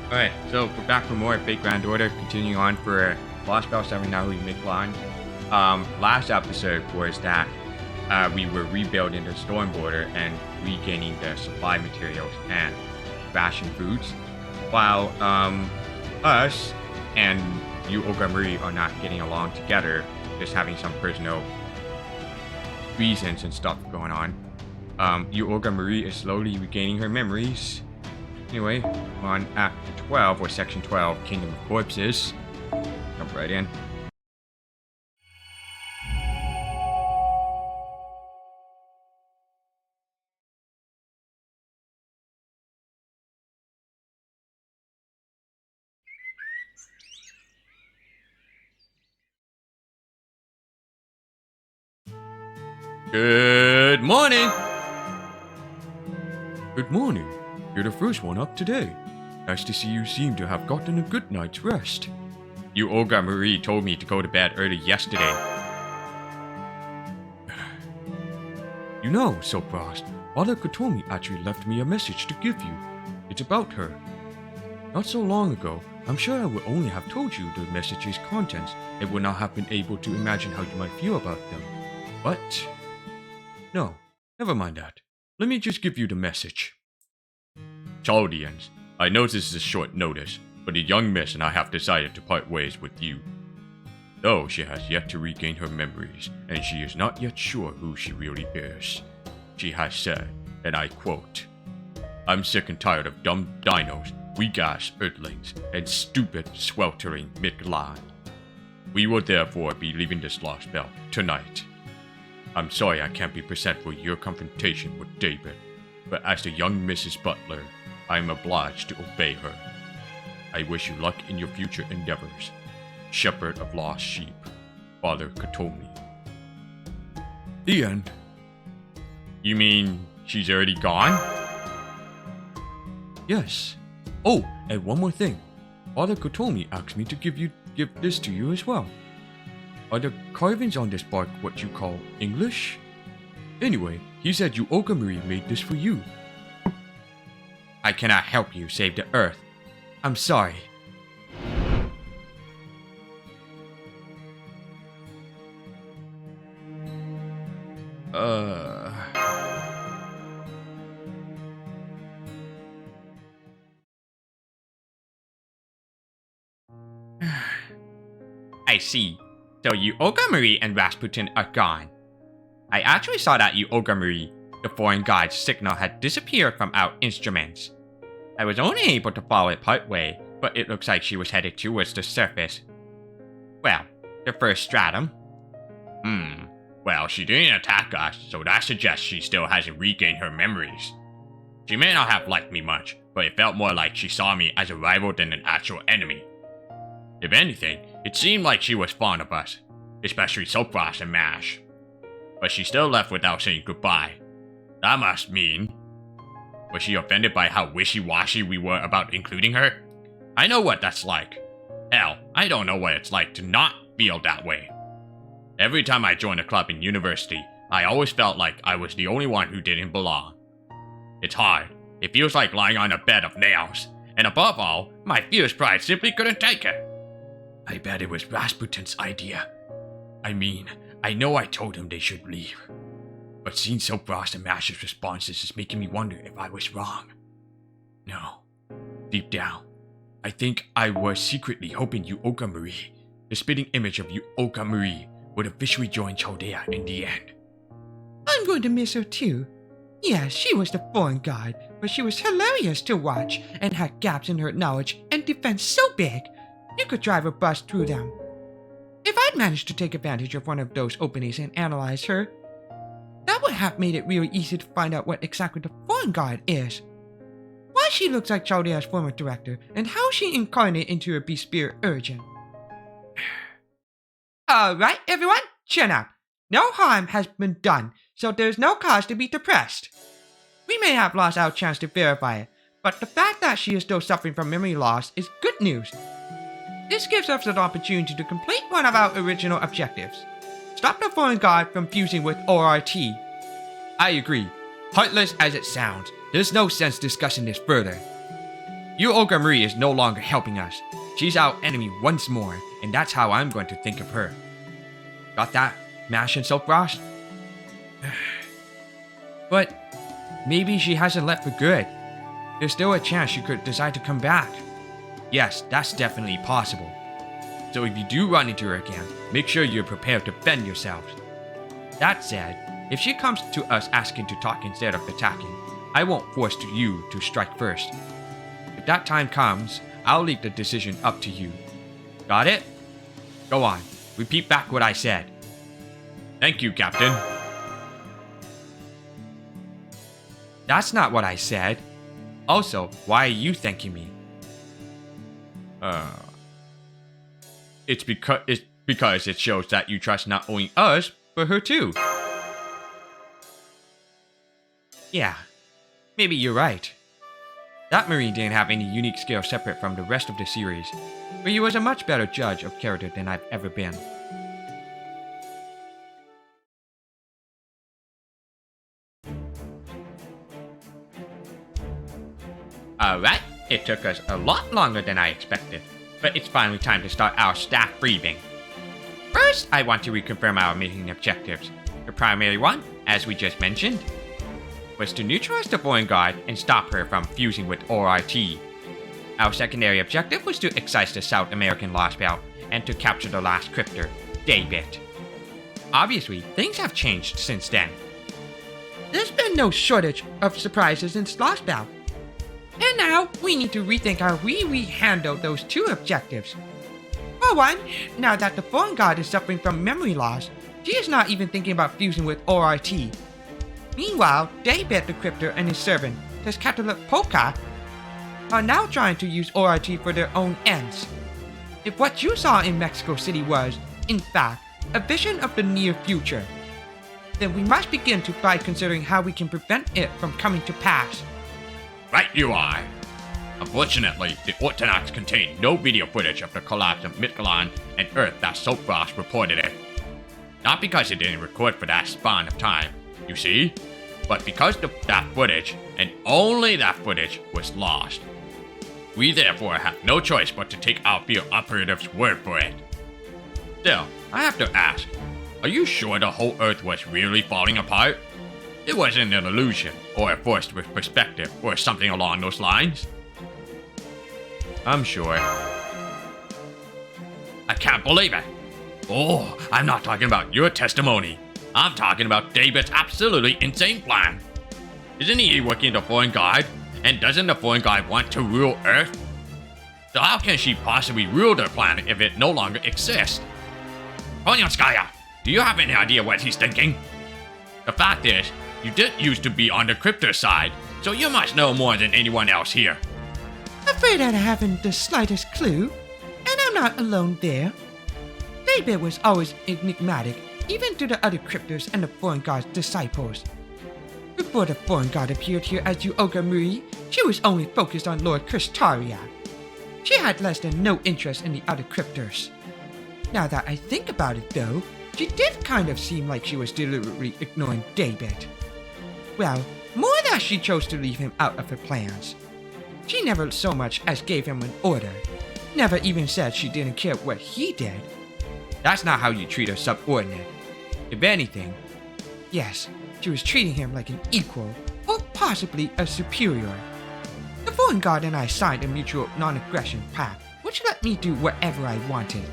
Alright, so we're back for more Fate Grand Order, continuing on for Lostbelt 7 Nahui Mictlan. Last episode was that we were rebuilding the storm border and regaining the supply materials and ration foods, while us and you Marie are not getting along together, just having some personal reasons and stuff going on. You Marie is slowly regaining her memories. Anyway, on Act 12, or Section 12, Kingdom of Corpses. Jump right in. Good morning! Good morning. You're the first one up today. Nice to see you seem to have gotten a good night's rest. You Olga Marie told me to go to bed early yesterday. You know, Soprast, Father Kotomi actually left me a message to give you. It's about her. Not so long ago, I'm sure I would only have told you the message's contents and would not have been able to imagine how you might feel about them. But... no, never mind that. Let me just give you the message. Chaldeans, I know this is short notice, but the young miss and I have decided to part ways with you. Though she has yet to regain her memories, and she is not yet sure who she really is. She has said, and I quote, I'm sick and tired of dumb dinos, weak-ass earthlings, and stupid, sweltering Mictlan. We will therefore be leaving this Lostbelt tonight. I'm sorry I can't be present for your confrontation with David, but as the young Mrs. Butler, I am obliged to obey her. I wish you luck in your future endeavors. Shepherd of Lost Sheep, Father Kotomi. The end. You mean she's already gone? Yes. Oh, and one more thing. Father Kotomi asked me to give this to you as well. Are the carvings on this bark what you call English? Anyway, he said you Marie made this for you. I cannot help you save the Earth. I'm sorry. I see. So you Marie and Rasputin are gone. I actually saw that you Marie, the foreign god's signal had disappeared from our instruments. I was only able to follow it partway, but it looks like she was headed towards the surface. Well, the first stratum. Well, she didn't attack us, so that suggests she still hasn't regained her memories. She may not have liked me much, but it felt more like she saw me as a rival than an actual enemy. If anything, it seemed like she was fond of us, especially Soprast and Mash. But she still left without saying goodbye. That must mean... was she offended by how wishy-washy we were about including her? I know what that's like. Hell, I don't know what it's like to not feel that way. Every time I joined a club in university, I always felt like I was the only one who didn't belong. It's hard. It feels like lying on a bed of nails. And above all, my fierce pride simply couldn't take it. I bet it was Rasputin's idea. I mean, I know I told him they should leave. But seeing Soprast and Mash's responses is making me wonder if I was wrong. No. Deep down, I think I was secretly hoping you Marie, the spitting image of you Marie, would officially join Chaldea in the end. I'm going to miss her too. Yes, she was the foreign god, but she was hilarious to watch and had gaps in her knowledge and defense so big, you could drive a bus through them. If I'd managed to take advantage of one of those openings and analyze her, that would have made it really easy to find out what exactly the foreign god is. Why she looks like Chaldea's former director, and how she incarnated into a beast spirit urgent. Alright everyone, chin up. No harm has been done, so there's no cause to be depressed. We may have lost our chance to verify it, but the fact that she is still suffering from memory loss is good news. This gives us an opportunity to complete one of our original objectives. Stop the foreign god from fusing with ORT. I agree. Heartless as it sounds, there's no sense discussing this further. You Olga Marie is no longer helping us. She's our enemy once more, and that's how I'm going to think of her. Got that, Mash and Soapfrost? But maybe she hasn't left for good. There's still a chance she could decide to come back. Yes, that's definitely possible. So if you do run into her again, make sure you're prepared to defend yourselves. That said, if she comes to us asking to talk instead of attacking, I won't force you to strike first. If that time comes, I'll leave the decision up to you. Got it? Go on, repeat back what I said. Thank you, Captain. That's not what I said. Also, why are you thanking me? It's because it shows that you trust not only us, but her too. Yeah, maybe you're right. That Marine didn't have any unique skill separate from the rest of the series, but he was a much better judge of character than I've ever been. Alright, it took us a lot longer than I expected, but it's finally time to start our staff briefing. First, I want to reconfirm our mission objectives. The primary one, as we just mentioned, was to neutralize the foreign guard and stop her from fusing with ORT. Our secondary objective was to excise the South American Lostbelt and to capture the last cryptor, Daybit. Obviously, things have changed since then. There's been no shortage of surprises in Lostbelt. And now, we need to rethink how we handle those two objectives. For one, now that the foreign guard is suffering from memory loss, she is not even thinking about fusing with ORT. Meanwhile, Daybit the Cryptor and his servant, Polka, are now trying to use ORT for their own ends. If what you saw in Mexico City was, in fact, a vision of the near future, then we must begin by considering how we can prevent it from coming to pass. Right you are. Unfortunately, the Ortonox contained no video footage of the collapse of Mictlan and Earth that Soapfrost reported it. Not because it didn't record for that span of time, you see, but because that footage, and only that footage, was lost. We therefore have no choice but to take our field operative's word for it. Still, I have to ask, are you sure the whole Earth was really falling apart? It wasn't an illusion, or a forced perspective, or something along those lines? I'm sure. I can't believe it. Oh, I'm not talking about your testimony. I'm talking about David's absolutely insane plan. Isn't he working the foreign guard? And doesn't the foreign guard want to rule Earth? So how can she possibly rule their planet if it no longer exists? Ponyanskaya, do you have any idea what he's thinking? The fact is, you didn't used to be on the crypto side, so you must know more than anyone else here. Afraid I haven't the slightest clue, and I'm not alone there. Daybit was always enigmatic, even to the other cryptors and the foreign guard's disciples. Before the foreign guard appeared here as Yuoga Mui, she was only focused on Lord Kristaria. She had less than no interest in the other cryptors. Now that I think about it though, she did kind of seem like she was deliberately ignoring Daybit. Well, more that she chose to leave him out of her plans. She never so much as gave him an order. Never even said she didn't care what he did. That's not how you treat a subordinate. If anything, yes, she was treating him like an equal, or possibly a superior. The foreign guard and I signed a mutual non-aggression pact, which let me do whatever I wanted.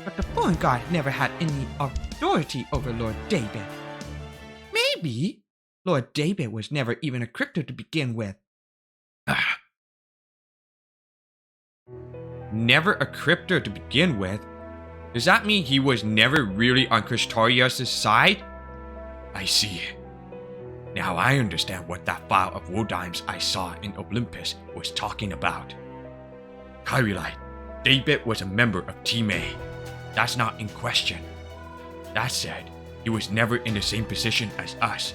But the foreign guard never had any authority over Lord Daybit. Maybe Lord Daybit was never even a crypto to begin with. Never a cryptor to begin with? Does that mean he was never really on Kristarius' side? I see. Now I understand what that file of Wodimes I saw in Olympus was talking about. Kyrillite, Daybit was a member of Team A. That's not in question. That said, he was never in the same position as us.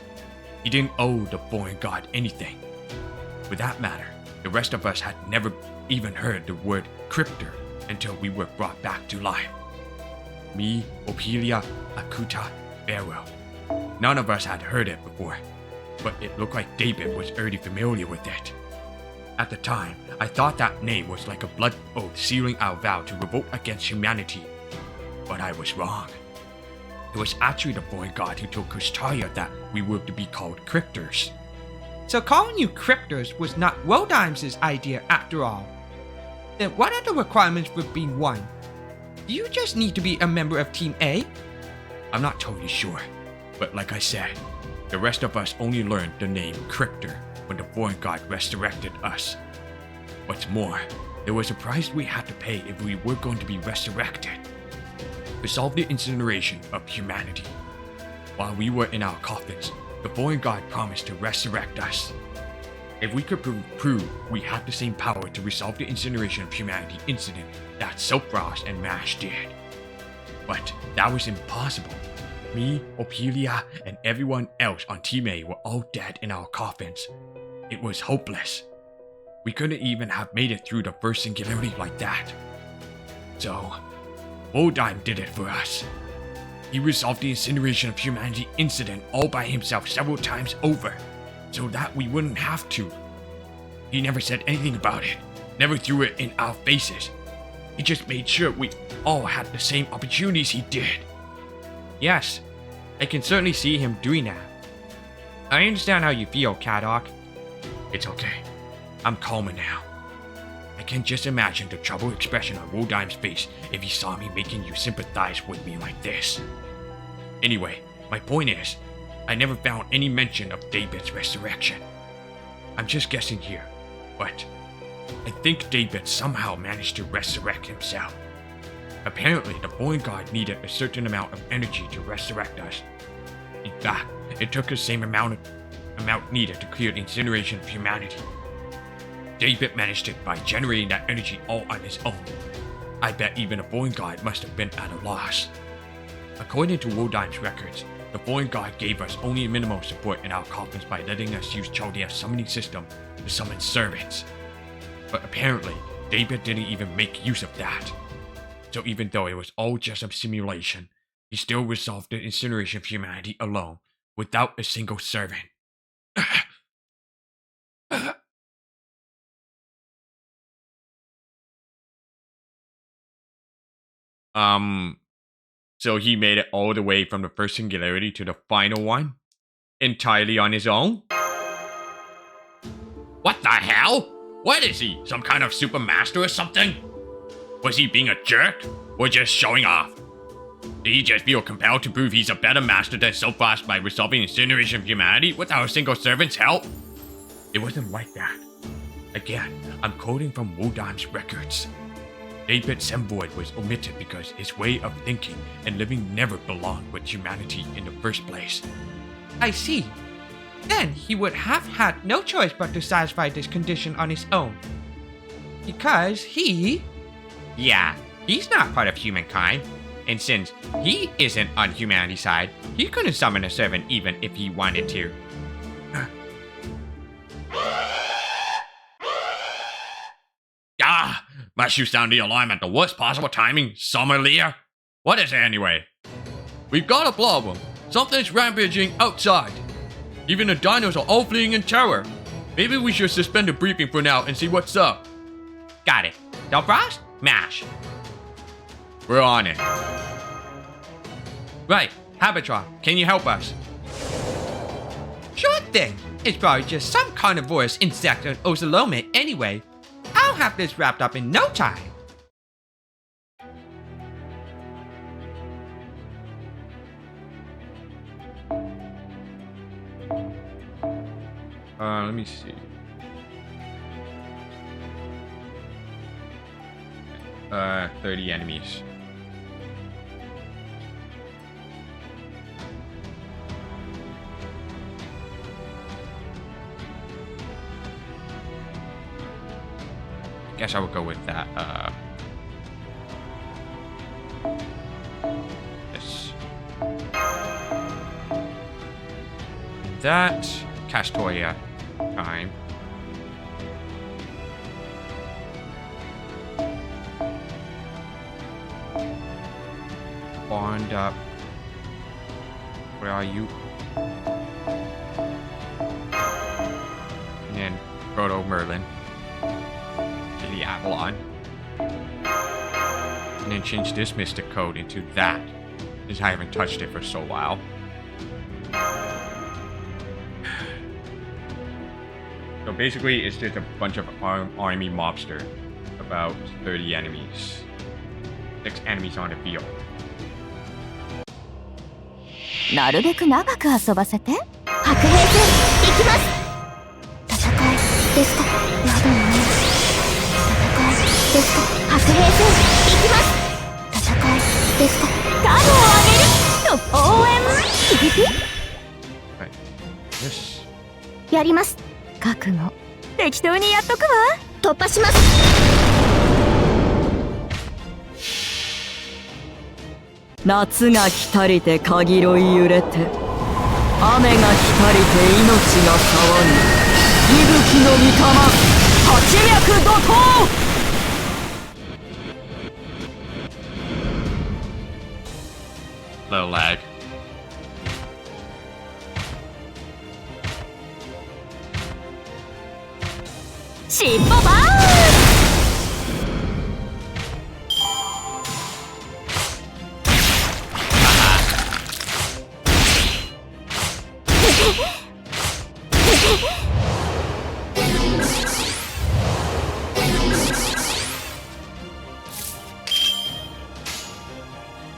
He didn't owe the foreign god anything. For that matter, the rest of us had never even heard the word cryptor until we were brought back to life. Me, Opelia, Akuta, Farewell. None of us had heard it before, but it looked like Daybit was already familiar with it. At the time, I thought that name was like a blood oath sealing our vow to revolt against humanity. But I was wrong. It was actually the boy god who told Kustaria that we were to be called Cryptors. So calling you Cryptors was not Woldheim's idea after all. Then what are the requirements for being one? Do you just need to be a member of Team A? I'm not totally sure, but like I said, the rest of us only learned the name Cryptor when the foreign god resurrected us. What's more, there was a price we had to pay if we were going to be resurrected. Resolve the incineration of humanity. While we were in our coffins, the foreign god promised to resurrect us. If we could prove we had the same power to resolve the incineration of humanity incident that Sopros and Mash did. But that was impossible. Me, Opelia, and everyone else on Team A were all dead in our coffins. It was hopeless. We couldn't even have made it through the first singularity like that. So, Woldheim did it for us. He resolved the incineration of humanity incident all by himself several times over, so that we wouldn't have to. He never said anything about it, never threw it in our faces. He just made sure we all had the same opportunities he did. Yes, I can certainly see him doing that. I understand how you feel, Kadok. It's okay. I'm calmer now. I can just imagine the troubled expression on Woldheim's face if he saw me making you sympathize with me like this. Anyway, my point is, I never found any mention of David's resurrection. I'm just guessing here, but I think David somehow managed to resurrect himself. Apparently, the foreign god needed a certain amount of energy to resurrect us. In fact, it took the same amount needed to clear the incineration of humanity. David managed it by generating that energy all on his own. I bet even the foreign god must have been at a loss. According to Woldheim's records, the foreign god gave us only minimal support in our coffins by letting us use Chaldea's summoning system to summon servants. But apparently, David didn't even make use of that. So even though it was all just a simulation, he still resolved the incineration of humanity alone, without a single servant. So he made it all the way from the first singularity to the final one? Entirely on his own? What the hell? What is he? Some kind of super master or something? Was he being a jerk? Or just showing off? Did he just feel compelled to prove he's a better master than Sopros by resolving incineration of humanity without a single servant's help? It wasn't like that. Again, I'm quoting from Woldheim's records. David Semvoid was omitted because his way of thinking and living never belonged with humanity in the first place. I see. Then he would have had no choice but to satisfy this condition on his own. Because he... Yeah, he's not part of humankind. And since he isn't on humanity's side, he couldn't summon a servant even if he wanted to. Ah! Must you sound the alarm at the worst possible timing, Sommelier? What is it anyway? We've got a problem. Something's rampaging outside. Even the dinos are all fleeing in terror. Maybe we should suspend the briefing for now and see what's up. Got it. Delfrost? Mash. We're on it. Right, Habitra, can you help us? Sure thing. It's probably just some carnivorous insect on Ozolome anyway. I'll have this wrapped up in no time. Let me see. 30 enemies. Guess I would go with that. This. That. Castoria. Time. Bond up. Where are you? And then Proto Merlin. Avalon. And then change this mystic code into that, since I haven't touched it for so while. So basically, it's just a bunch of army mobster. About 30 enemies. 6 enemies on the field. なるべく長く遊ばせて。白兵戦行きます。戦いですか。やだね。戦いですか。白兵戦行きます。戦いですか。ガムをあげると応援。ピピピ。はい。よし。やります。覚悟。適当にやっとくわ。突破します。夏が来たりてかぎろい揺れて、雨が来たりて命が騒ぐ、息吹の御霊、八脈怒涛。Little lag. 尻尾バーン。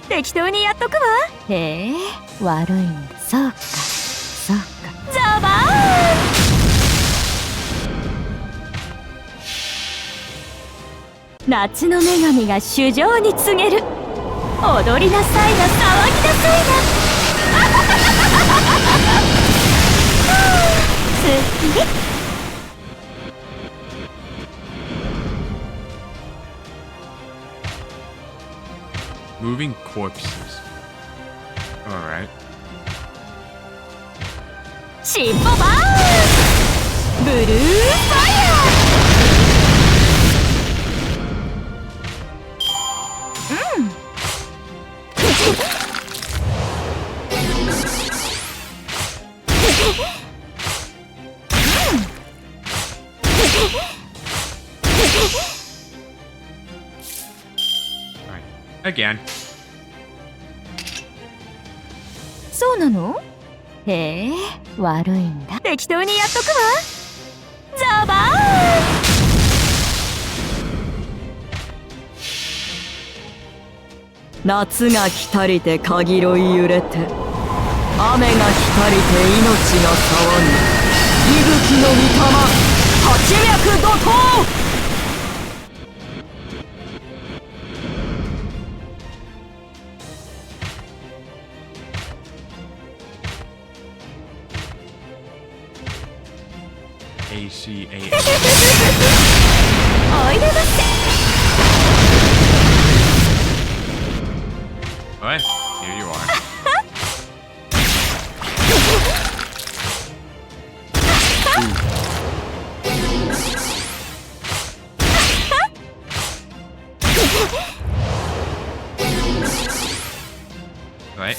適当にやっとくわ。へえ、悪いんだ。そうか、そうか。ザバーン。夏の女神が主情に告げる。踊りなさいな、騒ぎなさいな。すっきり。Moving corpses. Alright. 尻尾バーン。ブルーファイヤー。Again. そうなの？へえ、悪いんだ。適当にやっとくわ。ザバーン。夏が来たりてかぎろい揺れて、雨が来たりて命が騒ぐ、息吹の御霊、八脈怒涛。ACA. おいでませ。What? Here you are. Right.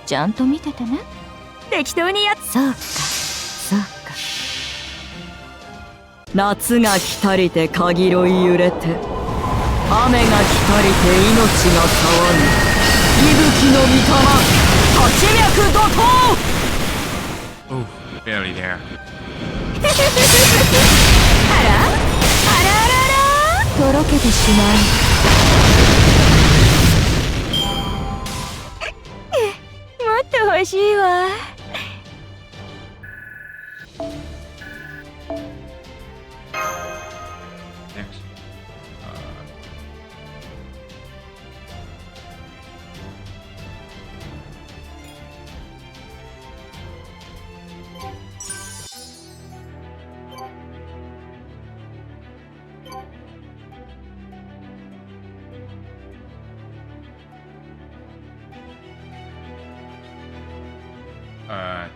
ちゃんと見ててね。適当にやっ。そうか、そうか。夏が来たりてかぎろい揺れて、雨が来たりて命が騒ぐ、息吹の御霊、八脈怒涛。 Oh, barely there. あらあらあらら、とろけてしまう。もっと欲しいわ。Next.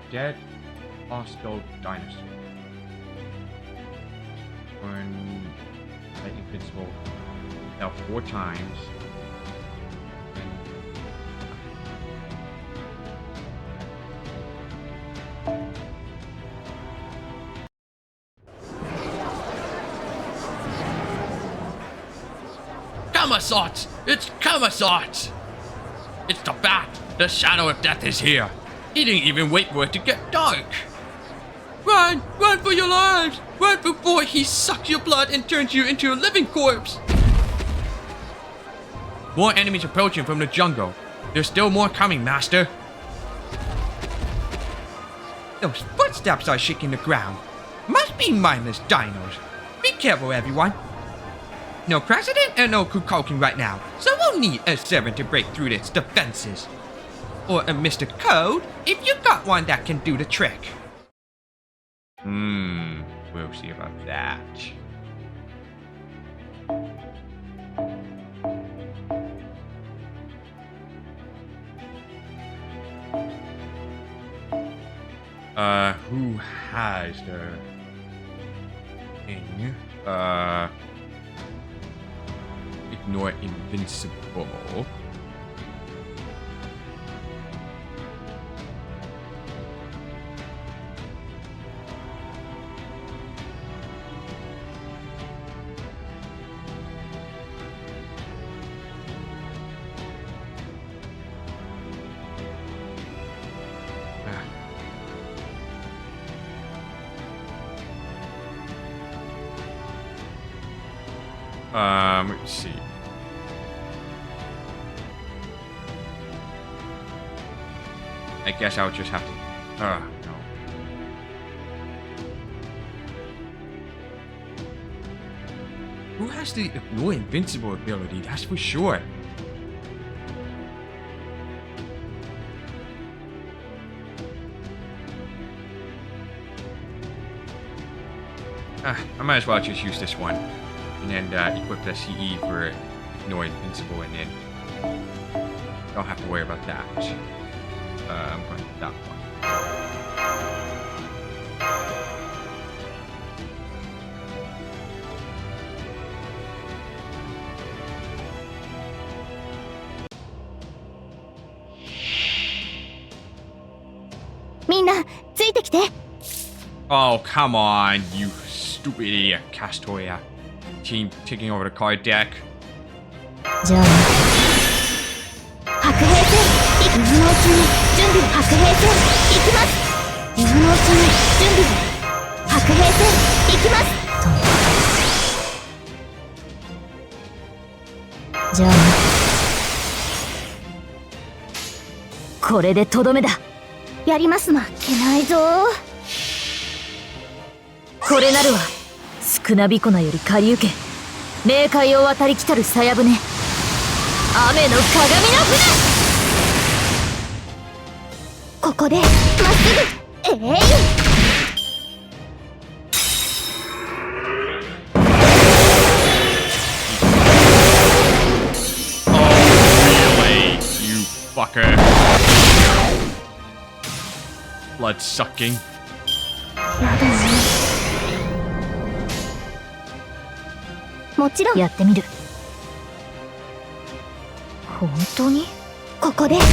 Dead hostile dinosaur. When invincible now 4 times. Camisards! It's Camisards! It's the bat! The shadow of death is here! He didn't even wait for it to get dark! Run! Run for your lives! Run before he sucks your blood and turns you into a living corpse! More enemies approaching from the jungle. There's still more coming, Master. Those footsteps are shaking the ground. Must be mindless dinos. Be careful, everyone. No president and no Kukulkan right now, so we'll need a servant to break through its defenses. Or a Mr. Code, if you got one that can do the trick. We'll see about that. Who has the thing? Ignore invincible. Let's see. I guess I'll just have to. No. Who has the ignore invincible ability? That's for sure. I might as well just use this one. And then equip the CE for ignore invincible, and then don't have to worry about that. I'm going to that one. Minna, ついてきて。 Oh, come on, you stupid idiot, Castoria. Team taking over the card deck. じゃあ白兵戦今のうちに準備白兵戦行きます今のうちに準備白兵戦行きますじゃあこれでとどめだやりますまけないぞこれなるわ少なびこなより借り受け冥界を渡り来たる鞘船雨の鏡の船ここでまっすぐReally? You fucker. Blood sucking. やだねもちろんやってみる本当にここでまっす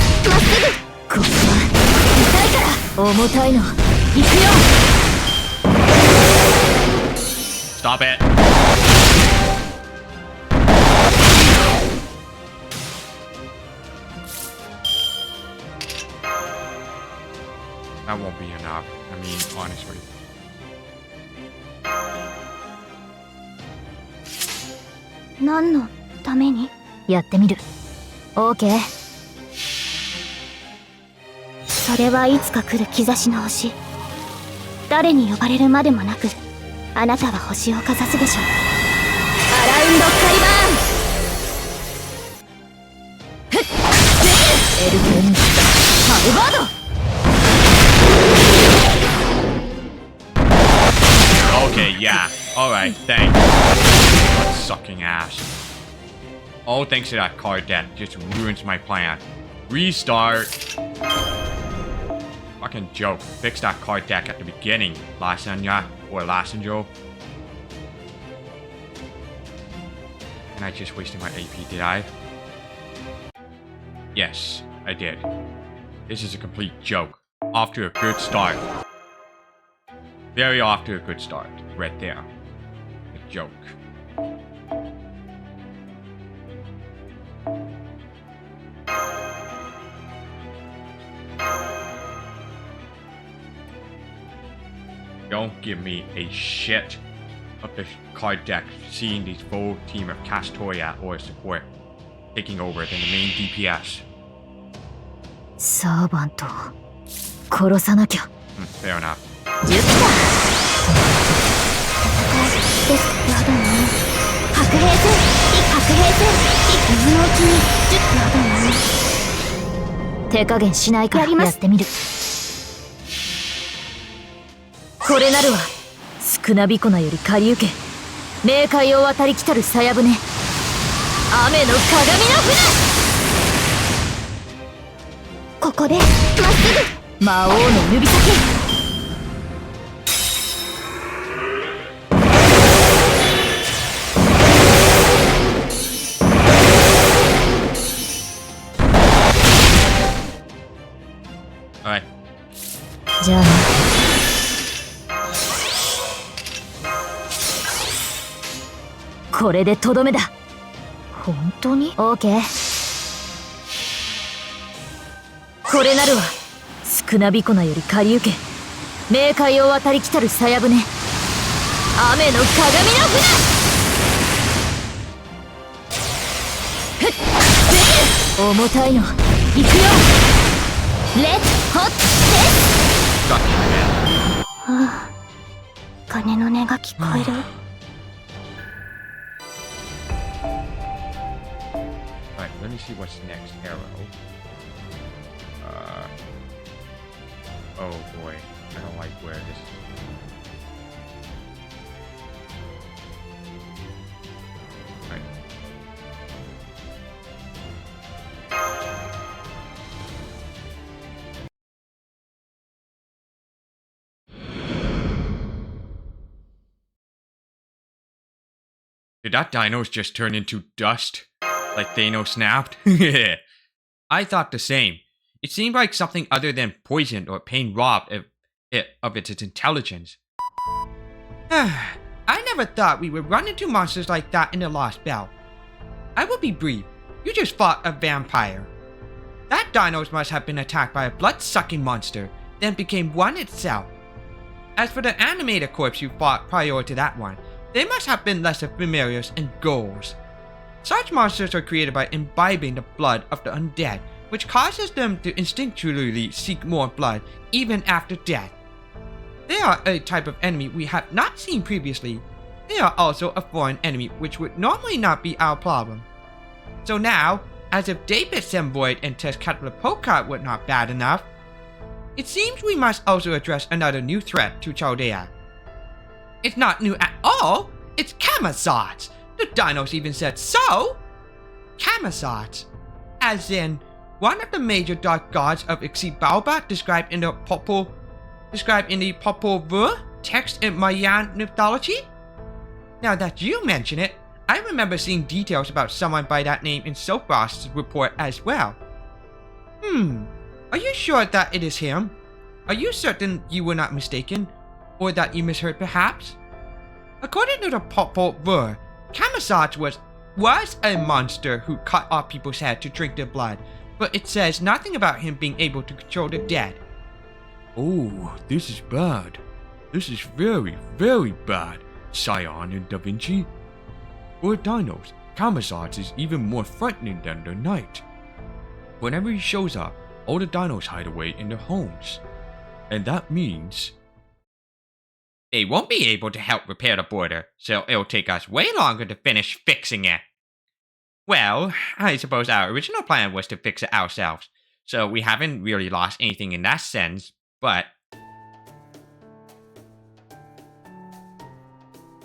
ぐここは痛いから重たいの行くよ Stop it. That won't be enough. I mean, honestly. 何のためにやってみる OK それはいつか来る兆しの星誰に呼ばれるまでもなくあなたは星をかざすでしょうアラウンドカリバーンふっエルケンハルバード Okay, yeah. Alright, thanks. Blood sucking ass. All thanks to that card deck just ruins my plan. Restart. Fucking joke. Fix that card deck at the beginning, Lasagna or Lasanjo. And I just wasted my AP, did I? Yes, I did. This is a complete joke. Off to a good start. Very off to a good start. Right there. A joke. Don't give me a shit of the card deck seeing this full team of Castoria or support taking over than the main DPS. サーバント殺さなきゃ。 Fair enough. 10だ。ですやだね。白兵戦白兵戦今のうちに10やだね。手加減しないからやってみる。これなるは少なびこなより借り受け冥界を渡り来たるさや舟雨の鏡の船。ここでまっすぐ魔王の指先。Alright. じゃあね。これでとどめだ。本当に OK。 これなるは少なびこなより借り受け冥界を渡り来たるさや舟雨の鏡の船。ふっ重たいのいくよ。レッツホッテス。 Got you, man. はあ、鐘の音が聞こえる。Alright, let me see what's next. Arrow. Oh boy, I don't like where this is. Alright. Did that Dinos just turn into dust? Like Thanos snapped? I thought the same. It seemed like something other than poisoned or pain robbed it of its intelligence. I never thought we would run into monsters like that in the Lostbelt. I will be brief. You just fought a vampire. That dinos must have been attacked by a blood-sucking monster, then became one itself. As for the animated corpse you fought prior to that one, they must have been lesser familiars and ghouls. Such monsters are created by imbibing the blood of the undead, which causes them to instinctually seek more blood even after death. They are a type of enemy we have not seen previously. They are also a foreign enemy which would normally not be our problem. So now, as if David Semvoid and Tezcatlipoca were not bad enough, it seems we must also address another new threat to Chaldea. It's not new at all, it's Camazots! The dinos even said so! Camazots, as in one of the major dark gods of Xibalba described in the Popol Vuh text in Mayan mythology? Now that you mention it, I remember seeing details about someone by that name in Sophost's report as well. Are you sure that it is him? Are you certain you were not mistaken? Or that you misheard perhaps? According to the Popol Vuh, Camazots was a monster who cut off people's head to drink their blood, but it says nothing about him being able to control the dead. Oh, this is bad. This is very, very bad, Scion and Da Vinci. For dinos, Camazots is even more frightening than the Knight. Whenever he shows up, all the dinos hide away in their homes. And that means they won't be able to help repair the border, so it'll take us way longer to finish fixing it. Well, I suppose our original plan was to fix it ourselves, so we haven't really lost anything in that sense, but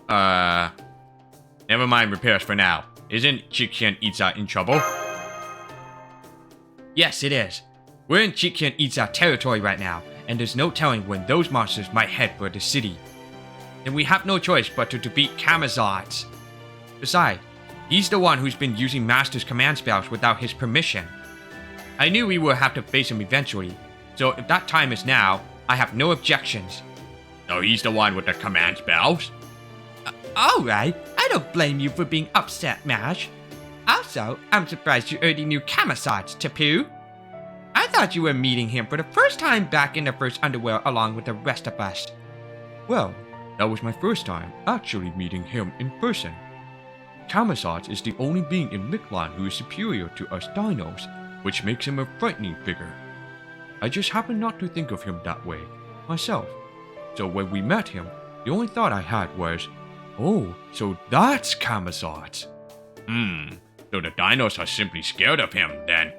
never mind repairs for now. Isn't Chichen Itza in trouble? Yes, it is. We're in Chichen Itza territory right now, and there's no telling when those monsters might head for the city. Then we have no choice but to defeat Camazots. Besides, he's the one who's been using Master's command spells without his permission. I knew we would have to face him eventually, so if that time is now, I have no objections. So he's the one with the command spells? Alright, I don't blame you for being upset, Mash. Also, I'm surprised you already knew Camazots, Tapu. I thought you were meeting him for the first time back in the first underworld along with the rest of us. Well, that was my first time actually meeting him in person. Camazotz is the only being in Mictlan who is superior to us dinos, which makes him a frightening figure. I just happen not to think of him that way, myself. So when we met him, the only thought I had was, oh, so that's Camazotz. So the dinos are simply scared of him, then.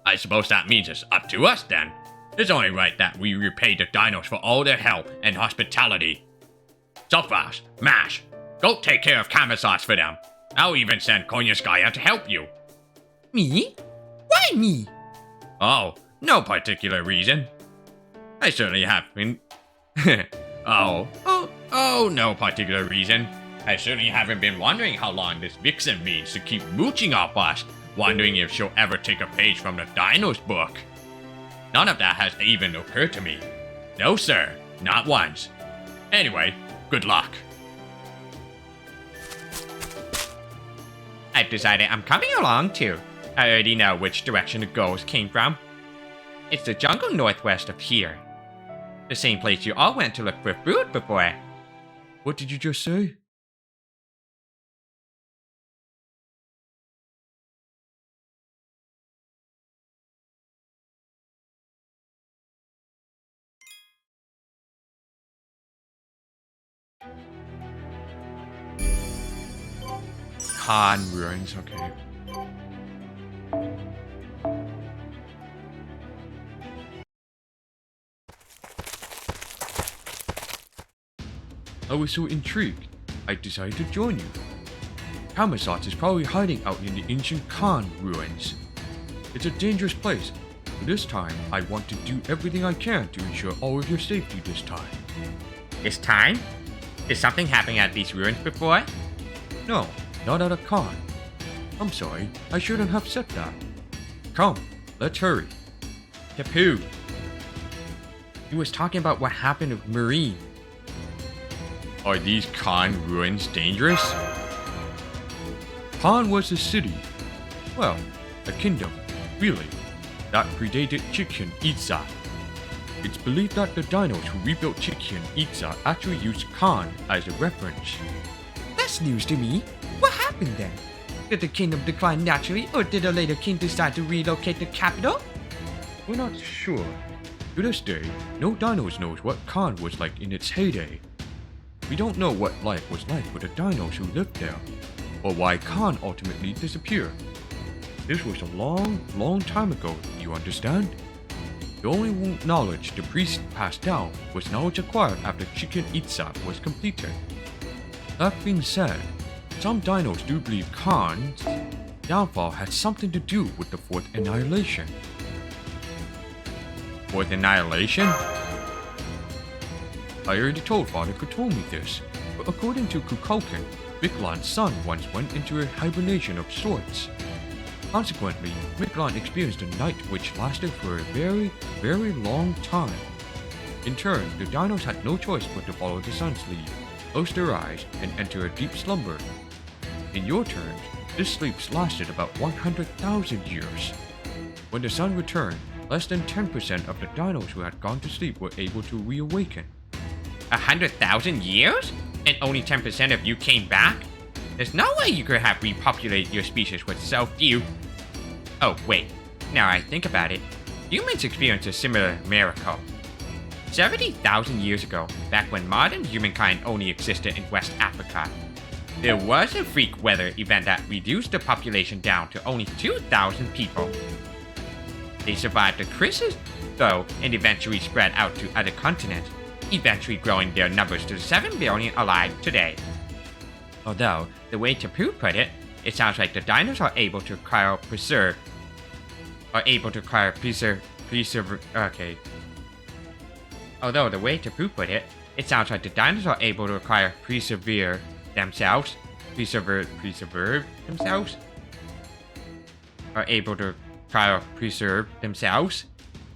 I suppose that means it's up to us, then. It's only right that we repay the dinos for all their help and hospitality. Sulfas, Mash, go take care of Camazotz for them. I'll even send Konyaskaya to help you. Me? Why me? Oh, no particular reason. I certainly have been... no particular reason. I certainly haven't been wondering how long this vixen means to keep mooching off us, wondering if she'll ever take a page from the Dinos book. None of that has even occurred to me. No, sir, not once. Anyway, good luck. I've decided I'm coming along too. I already know which direction the ghost came from. It's the jungle northwest of here. The same place you all went to look for food before. What did you just say? Khan ruins, okay. I was so intrigued, I decided to join you. Camazotz is probably hiding out in the ancient Khan ruins. It's a dangerous place, but this time I want to do everything I can to ensure all of your safety this time. This time? Did something happen at these ruins before? No, not at a Khan. I'm sorry, I shouldn't have said that. Come, let's hurry. Tapu. He was talking about what happened with Marine. Are these Khan ruins dangerous? Khan was a city. Well, a kingdom, really, that predated Chichen Itza. It's believed that the dinos who rebuilt Chichen Itza actually used Khan as a reference. That's news to me. What happened then? Did the kingdom decline naturally, or did the later king decide to relocate the capital? We're not sure. To this day, no dinos knows what Khan was like in its heyday. We don't know what life was like for the dinos who lived there, or why Khan ultimately disappeared. This was a long, long time ago, you understand? The only knowledge the priest passed down was knowledge acquired after Chichen Itza was completed. That being said, some dinos do believe Khan's downfall had something to do with the Fourth Annihilation. Fourth Annihilation? I already told Father who told me this, but according to Kukulkan, Mictlan's son once went into a hibernation of sorts. Consequently, Mictlan experienced a night which lasted for a very, very long time. In turn, the dinos had no choice but to follow the sun's lead, close their eyes, and enter a deep slumber. In your terms, this sleep lasted about 100,000 years. When the sun returned, less than 10% of the dinos who had gone to sleep were able to reawaken. 100,000 years? And only 10% of you came back? There's no way you could have repopulated your species with so few. Oh, wait. Now I think about it, humans experienced a similar miracle. 70,000 years ago, back when modern humankind only existed in West Africa, there was a freak weather event that reduced the population down to only 2,000 people. They survived the crisis, though, and eventually spread out to other continents, eventually growing their numbers to 7 billion alive today. Although, the way Tapu put it, it sounds like the dinos are able to cryopreserve. Okay. Although, the way Tapu put it, it sounds like the dinos are able to cryopreserve themselves. Preserve themselves? Are able to cryopreserve themselves?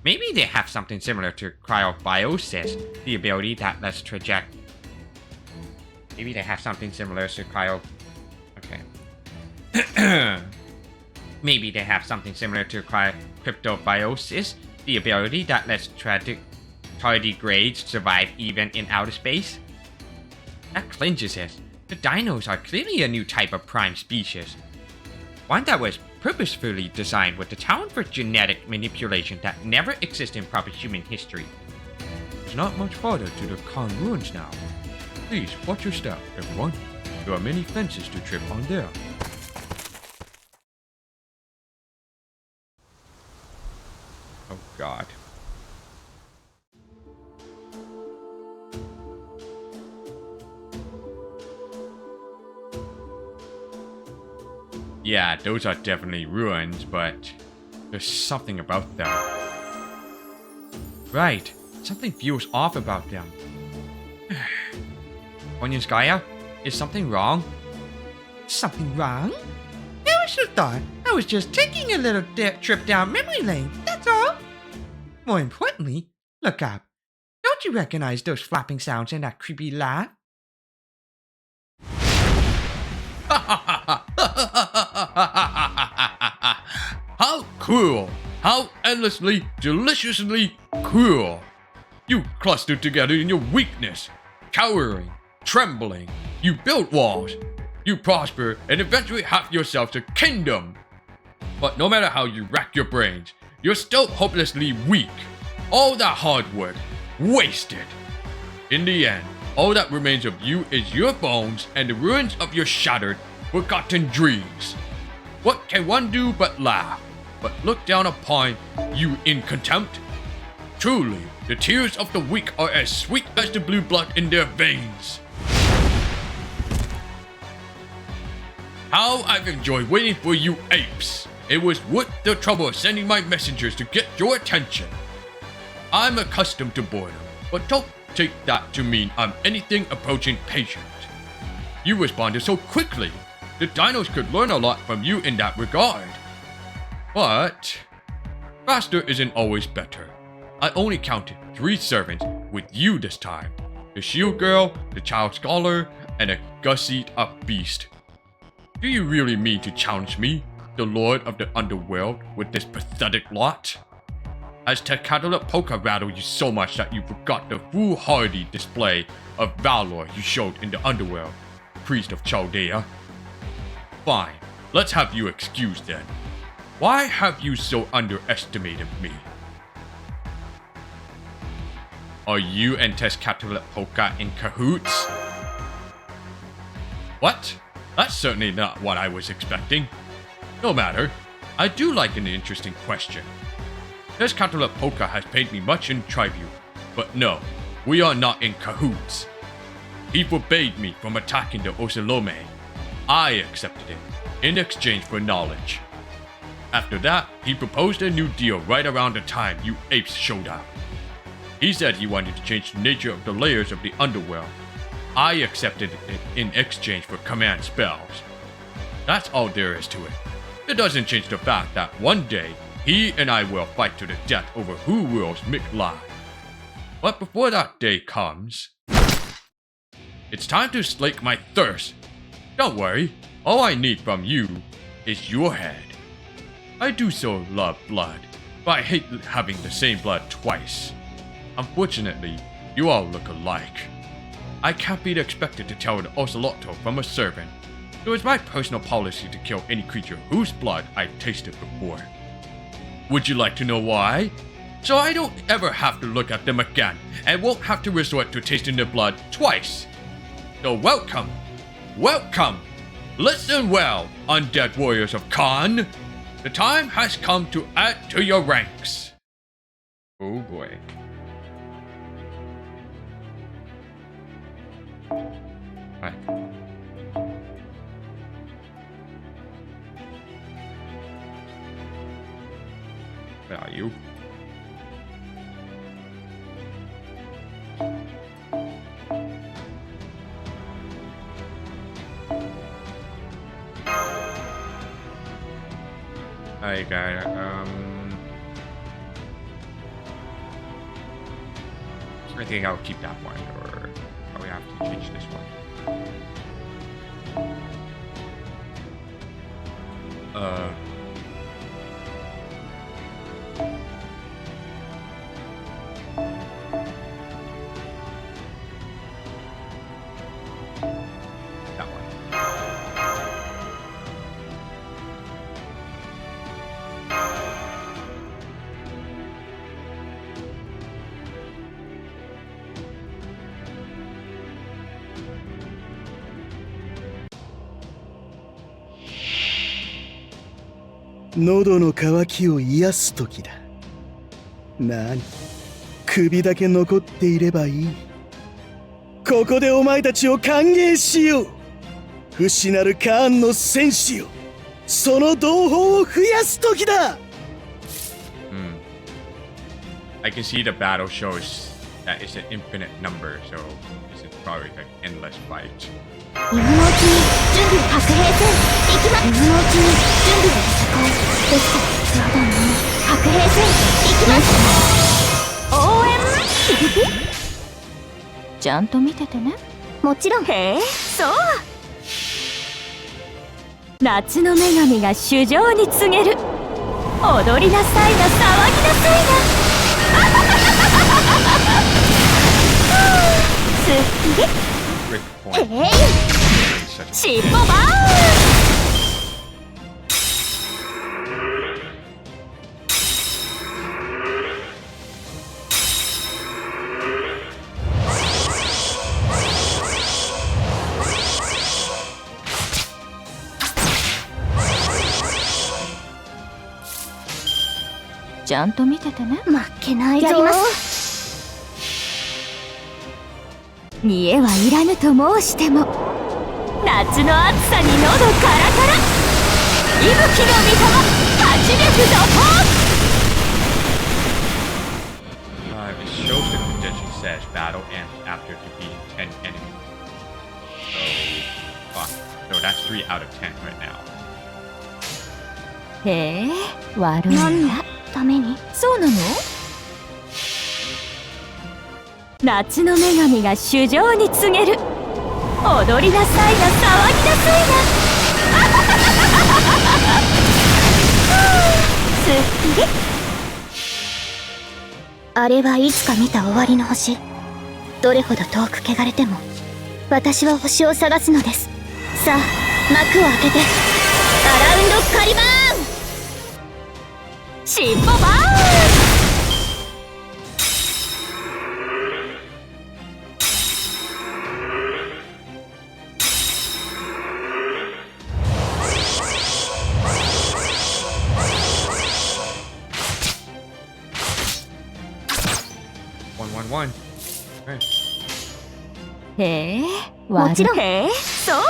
Maybe they have something similar to cryobiosis, the ability that lets Maybe they have something similar to Okay. Maybe they have something similar to cryptobiosis, the ability that lets tardigrades survive even in outer space? That clinches it. The dinos are clearly a new type of prime species. One that was purposefully designed with the talent for genetic manipulation that never existed in proper human history. It's not much farther to the Khan ruins now. Please, watch your step, everyone. There are many fences to trip on there. Oh god. Yeah, those are definitely ruins, but there's something about them. Right, something feels off about them. Onyanskaya, is something wrong? Something wrong? I was just thought I was just taking a little trip down memory lane, that's all. More importantly, look up. Don't you recognize those flapping sounds and that creepy laugh? How cruel! How endlessly, deliciously cruel! You clustered together in your weakness, cowering, trembling. You built walls. You prosper and eventually have yourselves a kingdom. But no matter how you rack your brains, you're still hopelessly weak. All that hard work, wasted. In the end, all that remains of you is your bones and the ruins of your shattered, forgotten dreams. What can one do but laugh, but look down upon you in contempt? Truly, the tears of the weak are as sweet as the blue blood in their veins. How I've enjoyed waiting for you apes. It was worth the trouble of sending my messengers to get your attention. I'm accustomed to boredom, but don't take that to mean I'm anything approaching patient. You responded so quickly. The dinos could learn a lot from you in that regard. But faster isn't always better. I only counted 3 servants with you this time. The shield girl, the child scholar, and a gussied up beast. Do you really mean to challenge me, the lord of the underworld, with this pathetic lot? Has Tecatlipoca rattled you so much that you forgot the foolhardy display of valor you showed in the underworld, priest of Chaldea? Fine, let's have you excused then. Why have you so underestimated me? Are you and Tecatlipoca in cahoots? What? That's certainly not what I was expecting. No matter, I do like an interesting question. Tecatlipoca has paid me much in tribute, but no, we are not in cahoots. He forbade me from attacking the Ocelome. I accepted it, in exchange for knowledge. After that, he proposed a new deal right around the time you apes showed up. He said he wanted to change the nature of the layers of the underworld. I accepted it in exchange for command spells. That's all there is to it. It doesn't change the fact that one day, he and I will fight to the death over who rules Mictlan. But before that day comes, it's time to slake my thirst. Don't worry, all I need from you is your head. I do so love blood, but I hate having the same blood twice. Unfortunately, you all look alike. I can't be expected to tell an ocelotto from a servant, so it's my personal policy to kill any creature whose blood I've tasted before. Would you like to know why? So I don't ever have to look at them again, and won't have to resort to tasting their blood twice. So welcome, welcome! Listen well, undead warriors of Khan! The time has come to add to your ranks. Oh boy. Right. Where are you? I got it. I think I'll keep that one, or probably have to change this one. 喉の渇きを癒す時だ。なに、首だけ残っていればいい。ここでお前たちを歓迎しよう。不死なるカーンの戦士よ、その同胞を増やす時だ。I can see the battle shows that it's an infinite number, so this is probably like endless fight. 今のうちに準備白兵戦行きま今のうちに準備を戦いですか。そうだね、白兵戦行きます応援ちゃんと見ててね。もちろん。へえ、そう。夏の女神が衆生に告げる。踊りなさいな、騒ぎなさいな。すっきり。 Great point. えい Such a 尻尾バーン。ちゃんと見ててね。負けないぞ。やります。煮えはいらぬと申しても、夏の暑さに喉カラカラ。息吹の御霊、八脈怒涛。It shows the condition says battle ends after defeating 10 enemies. So that's 3 out of 10 right now. へえ、悪いなんのな。ために。そうなの？夏の女神が衆生に告げる。踊りなさいな、騒ぎなさいな。すっきり。あれはいつか見た終わりの星。どれほど遠く汚れても私は星を探すのです。さあ幕を開けてアラウンドカリバーン。尻尾バーン。1-1-1. Okay. へえ、もちろん。へえ、そう。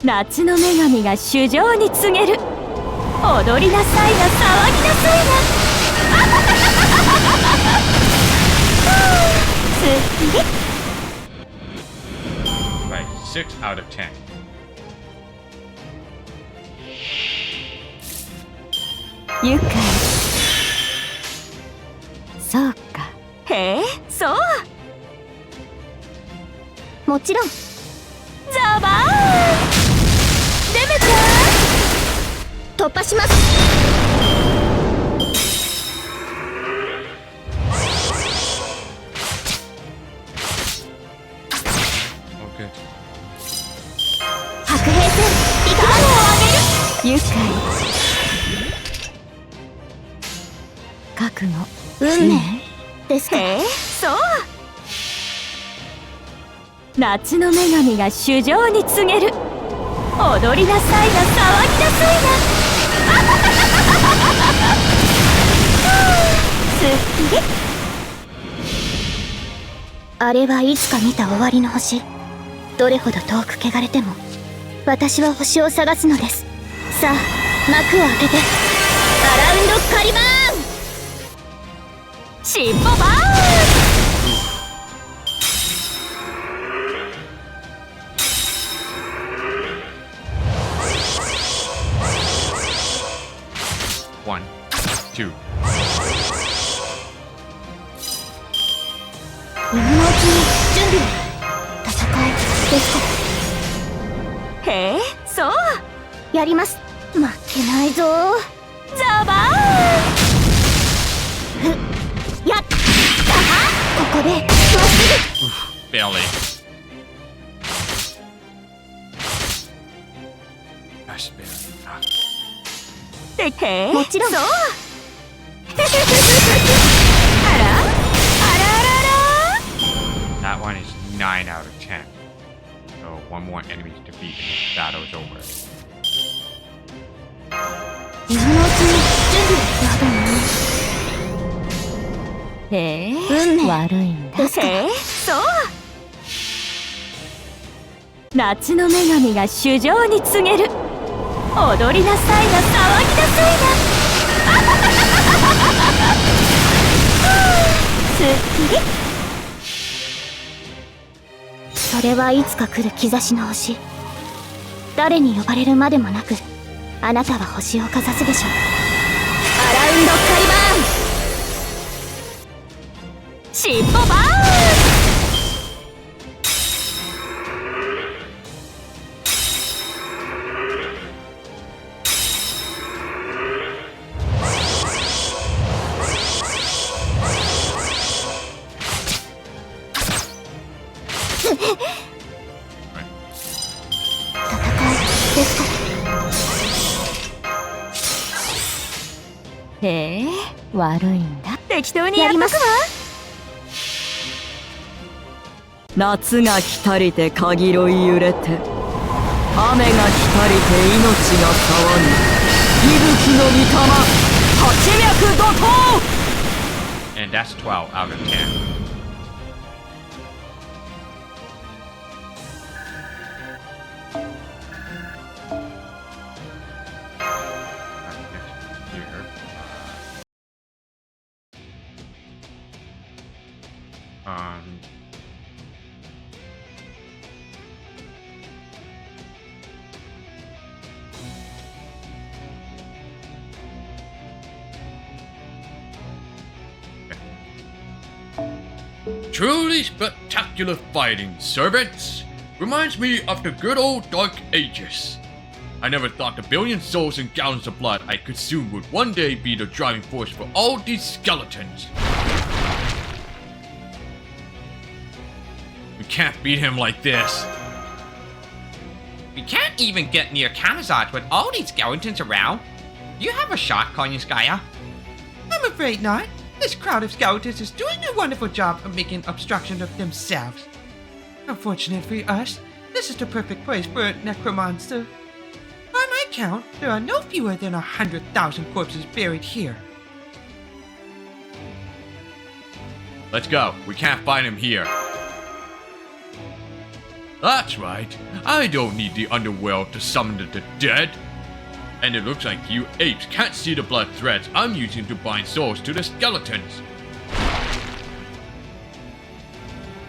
夏の女神が衆生に告げる。踊りなさいな、騒ぎなさいな。すっきり。Right, 6 out of 10. 愉快。そうか。へえ、そう。もちろん。ザバーン。デメちゃん。突破します。Okay. 白兵戦行きま愉快。覚悟。運命ですか。へえ、そう。夏の女神が衆生に告げる。踊りなさいな、騒ぎなさいな。すっきり。あれはいつか見た終わりの星。どれほど遠く汚れても私は星を探すのです。さあ幕を開けてアラウンドカリバーン。尻尾バーン。1, 2. 今のうちに準備を。戦いですか。へえ、そう。やります。負けないぞ。ザバーン。やったはここでまっす Barely. That's barely. へえ、もちろん。そう。あら、あらあらあ That one is 9 out of 10. So one more enemy to defeat and this battle is over. 今のうちに準備をしてはどうもね。へえ、運命悪いんだ。ですか。へえ、そう。夏の女神が主情に告げる。踊りなさいな、騒ぎなさいな。すっきり。それはいつか来る兆しの星。誰に呼ばれるまでもなく、あなたは星をかざすでしょう。アラウンドカリバーン。尻尾バーン。ですか。へえ、悪いんだ。適当にやっとくわ。夏が来たりてかぎろい揺れて、雨が来たりて命が騒ぎ、息吹の御霊、八脈怒涛。 And that's 12 out of 10. Truly spectacular fighting, servants. Reminds me of the good old Dark Ages. I never thought the billion souls and gallons of blood I consumed would one day be the driving force for all these skeletons. We can't beat him like this. We can't even get near Kamazat with all these skeletons around. Do you have a shot, Konyanskaya? I'm afraid not. This crowd of skeletons is doing a wonderful job of making obstruction of themselves. Unfortunate for us, this is the perfect place for a necromancer. By my count, there are no fewer than 100,000 corpses buried here. Let's go. We can't find him here. That's right. I don't need the underworld to summon the dead. And it looks like you apes can't see the blood threads I'm using to bind souls to the skeletons.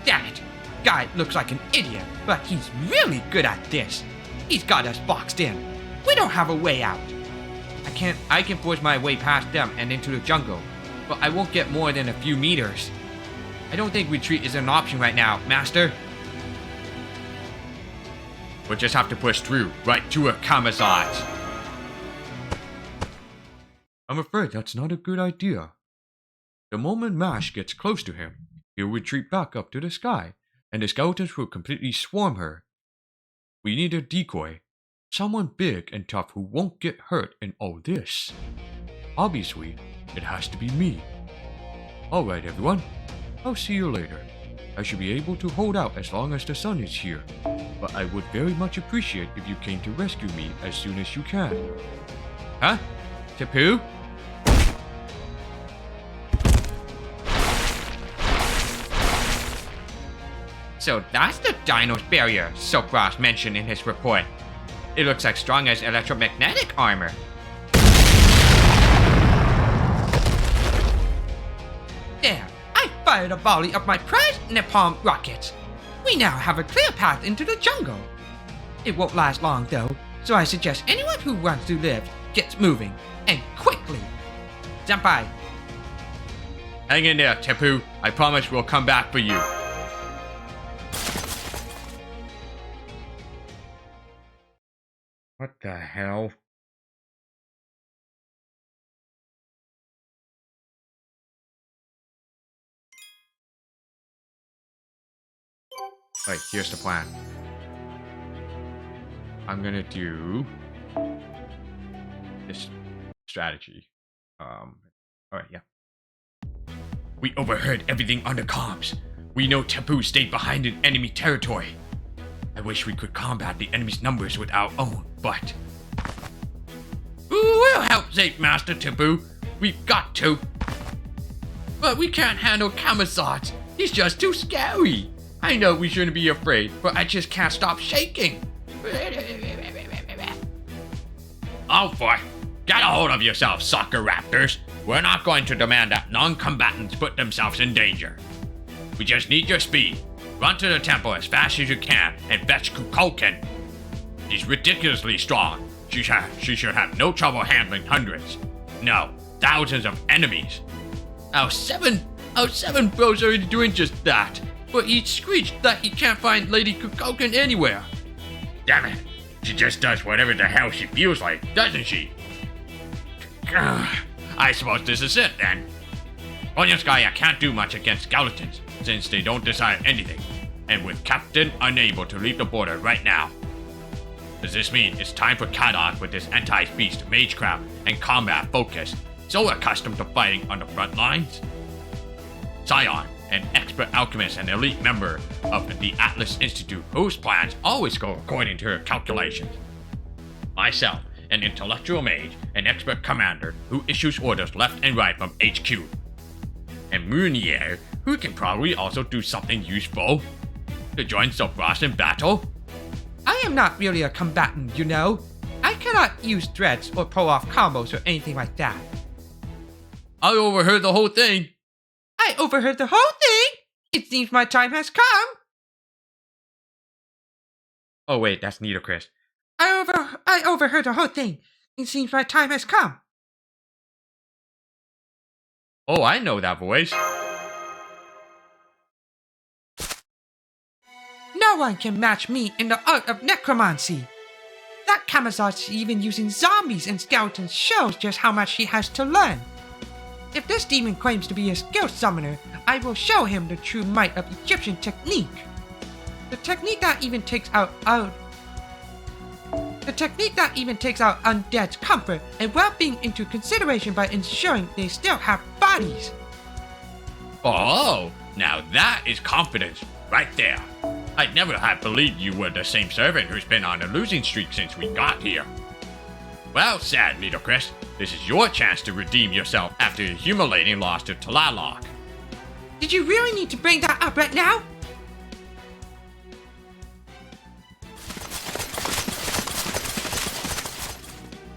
Damn it! Guy looks like an idiot, but he's really good at this. He's got us boxed in. We don't have a way out. I can force my way past them and into the jungle, but I won't get more than a few meters. I don't think retreat is an option right now, Master. We'll just have to push through, right to a Kamazat. I'm afraid that's not a good idea. The moment Mash gets close to him, he'll retreat back up to the sky, and the skeletons will completely swarm her. We need a decoy, someone big and tough who won't get hurt in all this. Obviously, it has to be me. Alright everyone, I'll see you later. I should be able to hold out as long as the sun is here, but I would very much appreciate if you came to rescue me as soon as you can. Huh? Tapu? So that's the Dino's barrier Silkross mentioned in his report. It looks like strong as electromagnetic armor. There! I fired a volley of my prized napalm rockets. We now have a clear path into the jungle. It won't last long though, so I suggest anyone who wants to live gets moving, and quickly. Senpai. Hang in there, Tapu. I promise we'll come back for you. What the hell? Right, here's the plan. I'm gonna do this strategy. Alright, yeah. We overheard everything on the comms. We know Tapu stayed behind in enemy territory. I wish we could combat the enemy's numbers with our own, but... We'll help save Master Taboo. We've got to. But we can't handle Kamazat. He's just too scary. I know we shouldn't be afraid, but I just can't stop shaking. Oh boy, get a hold of yourself, soccer raptors. We're not going to demand that non-combatants put themselves in danger. We just need your speed. Run to the temple as fast as you can and fetch Kukulkan. She's ridiculously strong. She should have no trouble handling hundreds. No, thousands of enemies. Our seven bros are already doing just that. But he screeched that he can't find Lady Kukulkan anywhere. Damn it. She just does whatever the hell she feels like, doesn't she? I suppose this is it then. Onyanskaya can't do much against skeletons, since they don't decide anything. And with Captain unable to leave the border right now. Does this mean it's time for Kadok with his anti-beast magecraft and combat focus, so accustomed to fighting on the front lines? Scion, an expert alchemist and elite member of the Atlas Institute whose plans always go according to her calculations. Myself, an intellectual mage and expert commander who issues orders left and right from HQ. And Munier, who can probably also do something useful. To join Sopras in battle? I am not really a combatant, you know. I cannot use threats or pull off combos or anything like that. I overheard the whole thing. I overheard the whole thing! It seems my time has come! Oh wait, that's Nitocris. I overheard the whole thing. It seems my time has come. Oh, I know that voice. No one can match me in the art of necromancy. That Kamazot's even using zombies and skeletons shows just how much he has to learn. If this demon claims to be a skilled summoner, I will show him the true might of Egyptian technique. The technique that even takes out undead's comfort and well-being into consideration by ensuring they still have bodies. Oh, now that is confidence right there. I'd never have believed you were the same servant who's been on a losing streak since we got here. Well said, Nitocris. This is your chance to redeem yourself after your humiliating loss to Talalok. Did you really need to bring that up right now?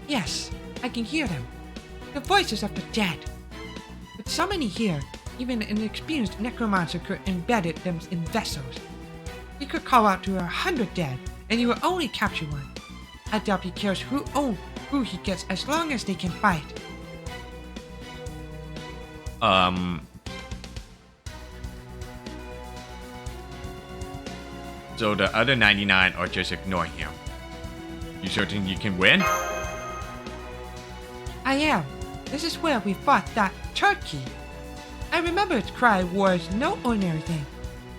Yes, I can hear them. The voices of the dead. With so many here, even an experienced necromancer could embed them in vessels. He could call out to 100 dead, and he will only capture one. I doubt he cares who he gets as long as they can fight. So the other 99 are just ignoring him. You certain you can win? I am. This is where we fought that turkey. I remember its cry was no ordinary thing.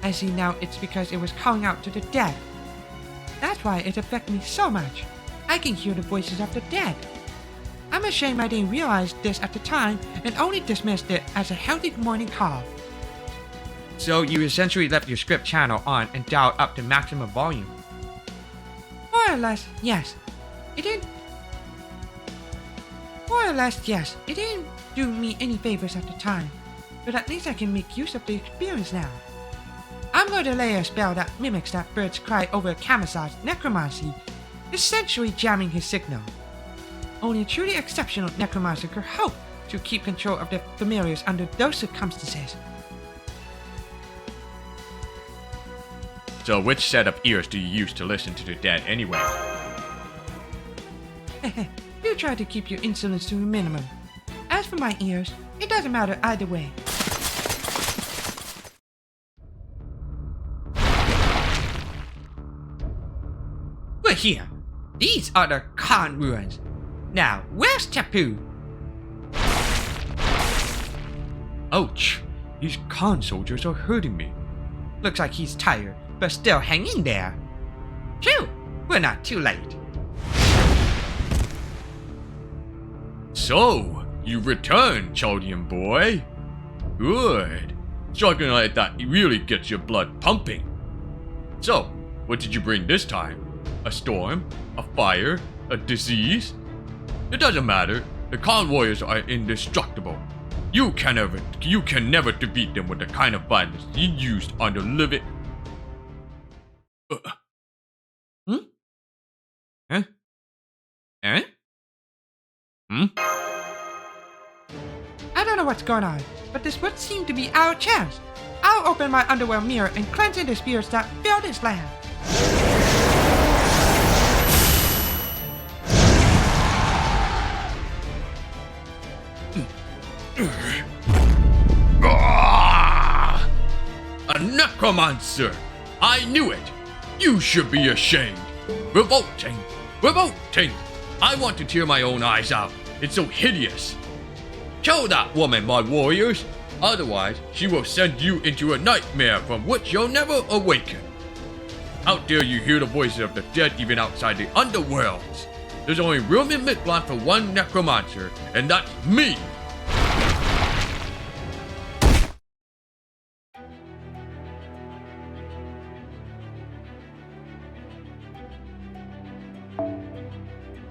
I see now it's because it was calling out to the dead. That's why it affected me so much. I can hear the voices of the dead. I'm ashamed I didn't realize this at the time and only dismissed it as a healthy morning call. So you essentially left your script channel on and dialed up to maximum volume. More or less, yes. It didn't do me any favors at the time, but at least I can make use of the experience now. I'm going to lay a spell that mimics that bird's cry over Kamazot's necromancy, essentially jamming his signal. Only a truly exceptional necromancer could hope to keep control of the familiars under those circumstances. So which set of ears do you use to listen to the dead anyway? Do try to keep your insolence to a minimum. As for my ears, it doesn't matter either way. We're here. These are the Khan ruins. Now, where's Tapu? Ouch! These Khan soldiers are hurting me. Looks like he's tired, but still hanging there. Phew! We're not too late. So, you returned, Chaldean boy. Good. Striking like that really gets your blood pumping. So, what did you bring this time? A storm? A fire? A disease? It doesn't matter. The Khan warriors are indestructible. You can never defeat them with the kind of violence you used on the living. Huh? Eh? Hmm? I don't know what's going on, but this would seem to be our chance. I'll open my underworld mirror and cleanse the spirits that fill this land. A necromancer! I knew it! You should be ashamed! Revolting! Revolting! I want to tear my own eyes out. It's so hideous. Kill that woman, my warriors! Otherwise, she will send you into a nightmare from which you'll never awaken. How dare you hear the voices of the dead even outside the underworlds? There's only room in Mictlan for one necromancer, and that's me!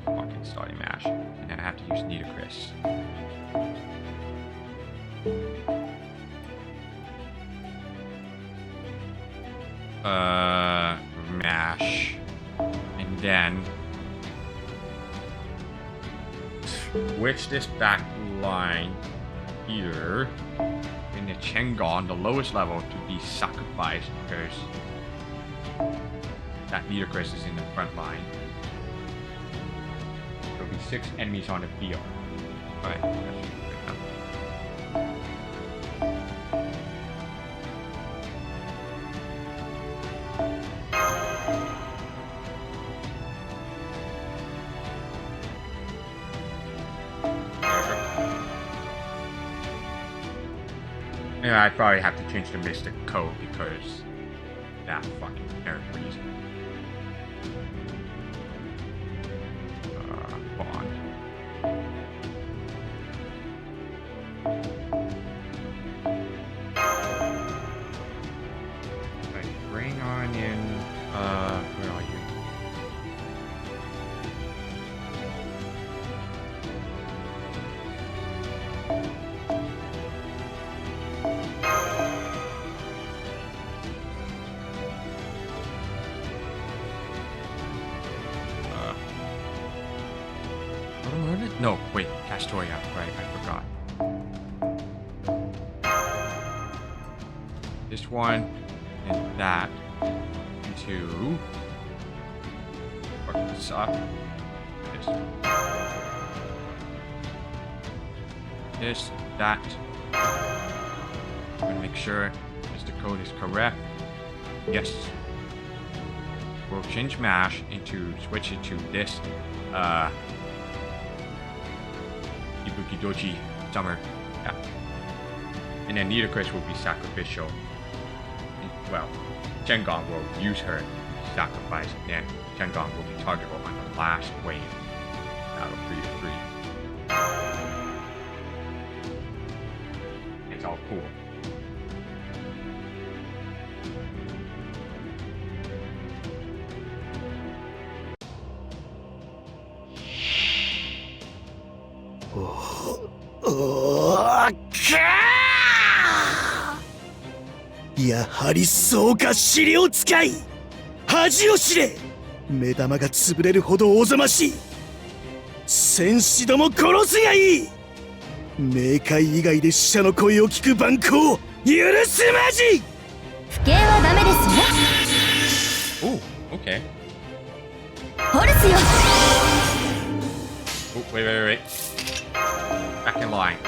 Fucking starting mash. And then I have to use Nitocris. Mash. And then switch this back line here in the Chengon, the lowest level, to be sacrificed because that Nitocris is in the front line. There'll be 6 enemies on the field. Alright, that should be good enough. Yeah, I probably have to change the Mystic code because that fucking parent reason. Bond. Right, bring on in, where are you? No, wait, Castoria, right, I forgot. This one and that into fuck this up. This, that. I'm gonna make sure the code is correct. Yes. We'll change mash into switch it to this Ibuki Doji Summer. Yeah. And then Nitocris will be sacrificial. Well, Chengon will use her sacrifice, and then Chengon will be targetable on the last wave. Out of 3 to 3. It's all cool.やはりそうか資料使い恥を知れ目玉が潰れるほどおぞましい戦士ども殺すがいい冥界以外で死者の声を聞く蛮行を許すまじ不敬はダメですよ Oh, okay. ホルスよ Oh, wait. Back in line.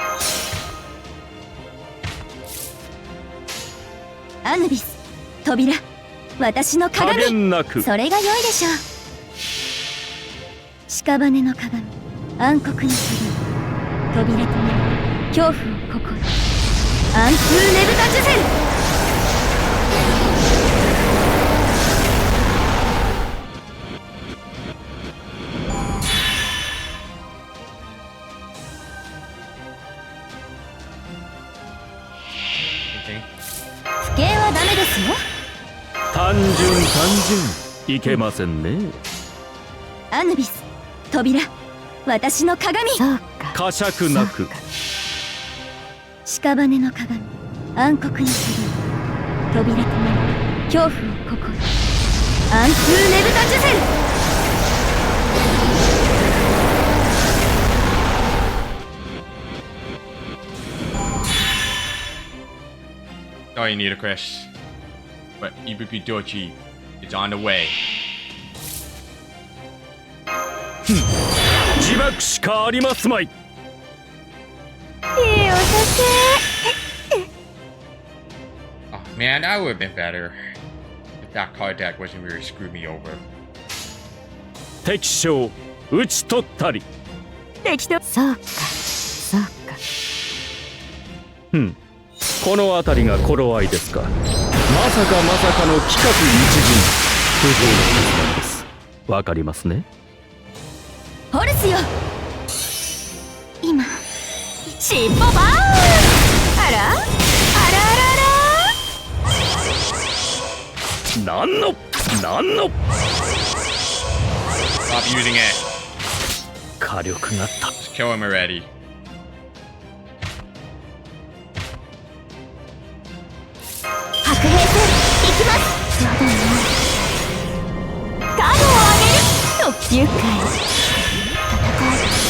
アヌビス扉私の鏡それが良いでしょう屍の鏡暗黒の鏡扉となる恐怖を心アンツーネブタジュゼル不敬はダメですよ単純いけませんねアヌビス扉私の鏡。そうか。呵責なく。屍の鏡、暗黒の鏡、扉となり恐怖をここに。暗空ねぶた呪詛。Sorry, Nita Chris. But Ibuki Dochi is on the way. 自爆しかありますまい。いいお酒。Oh man, that would have been better if that card deck wasn't really screwed me over. 敵将討ち取ったり。敵と。そうか、そうか。この辺りが頃合いですか。まさかの企画一陣。不法の決断です。わかりますね。ホルスよ。今尻尾バーン。あらあらあら。なんの Stop using it. 火力が Just kill him already. 白兵戦行きます。やだね。カードを上げる。特急会。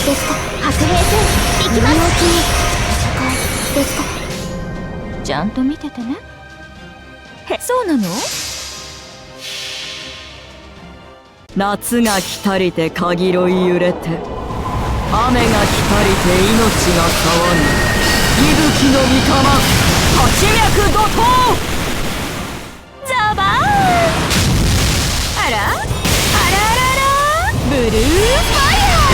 ですか。白兵戦行きます。戦いですか。ちゃんと見ててね。そうなの？夏が来たりてかぎろい揺れて、雨が来たりて命が騒ぐ。息吹の御霊、八脈怒涛。ザバーン。あらあらあらら。ブルーファイヤー。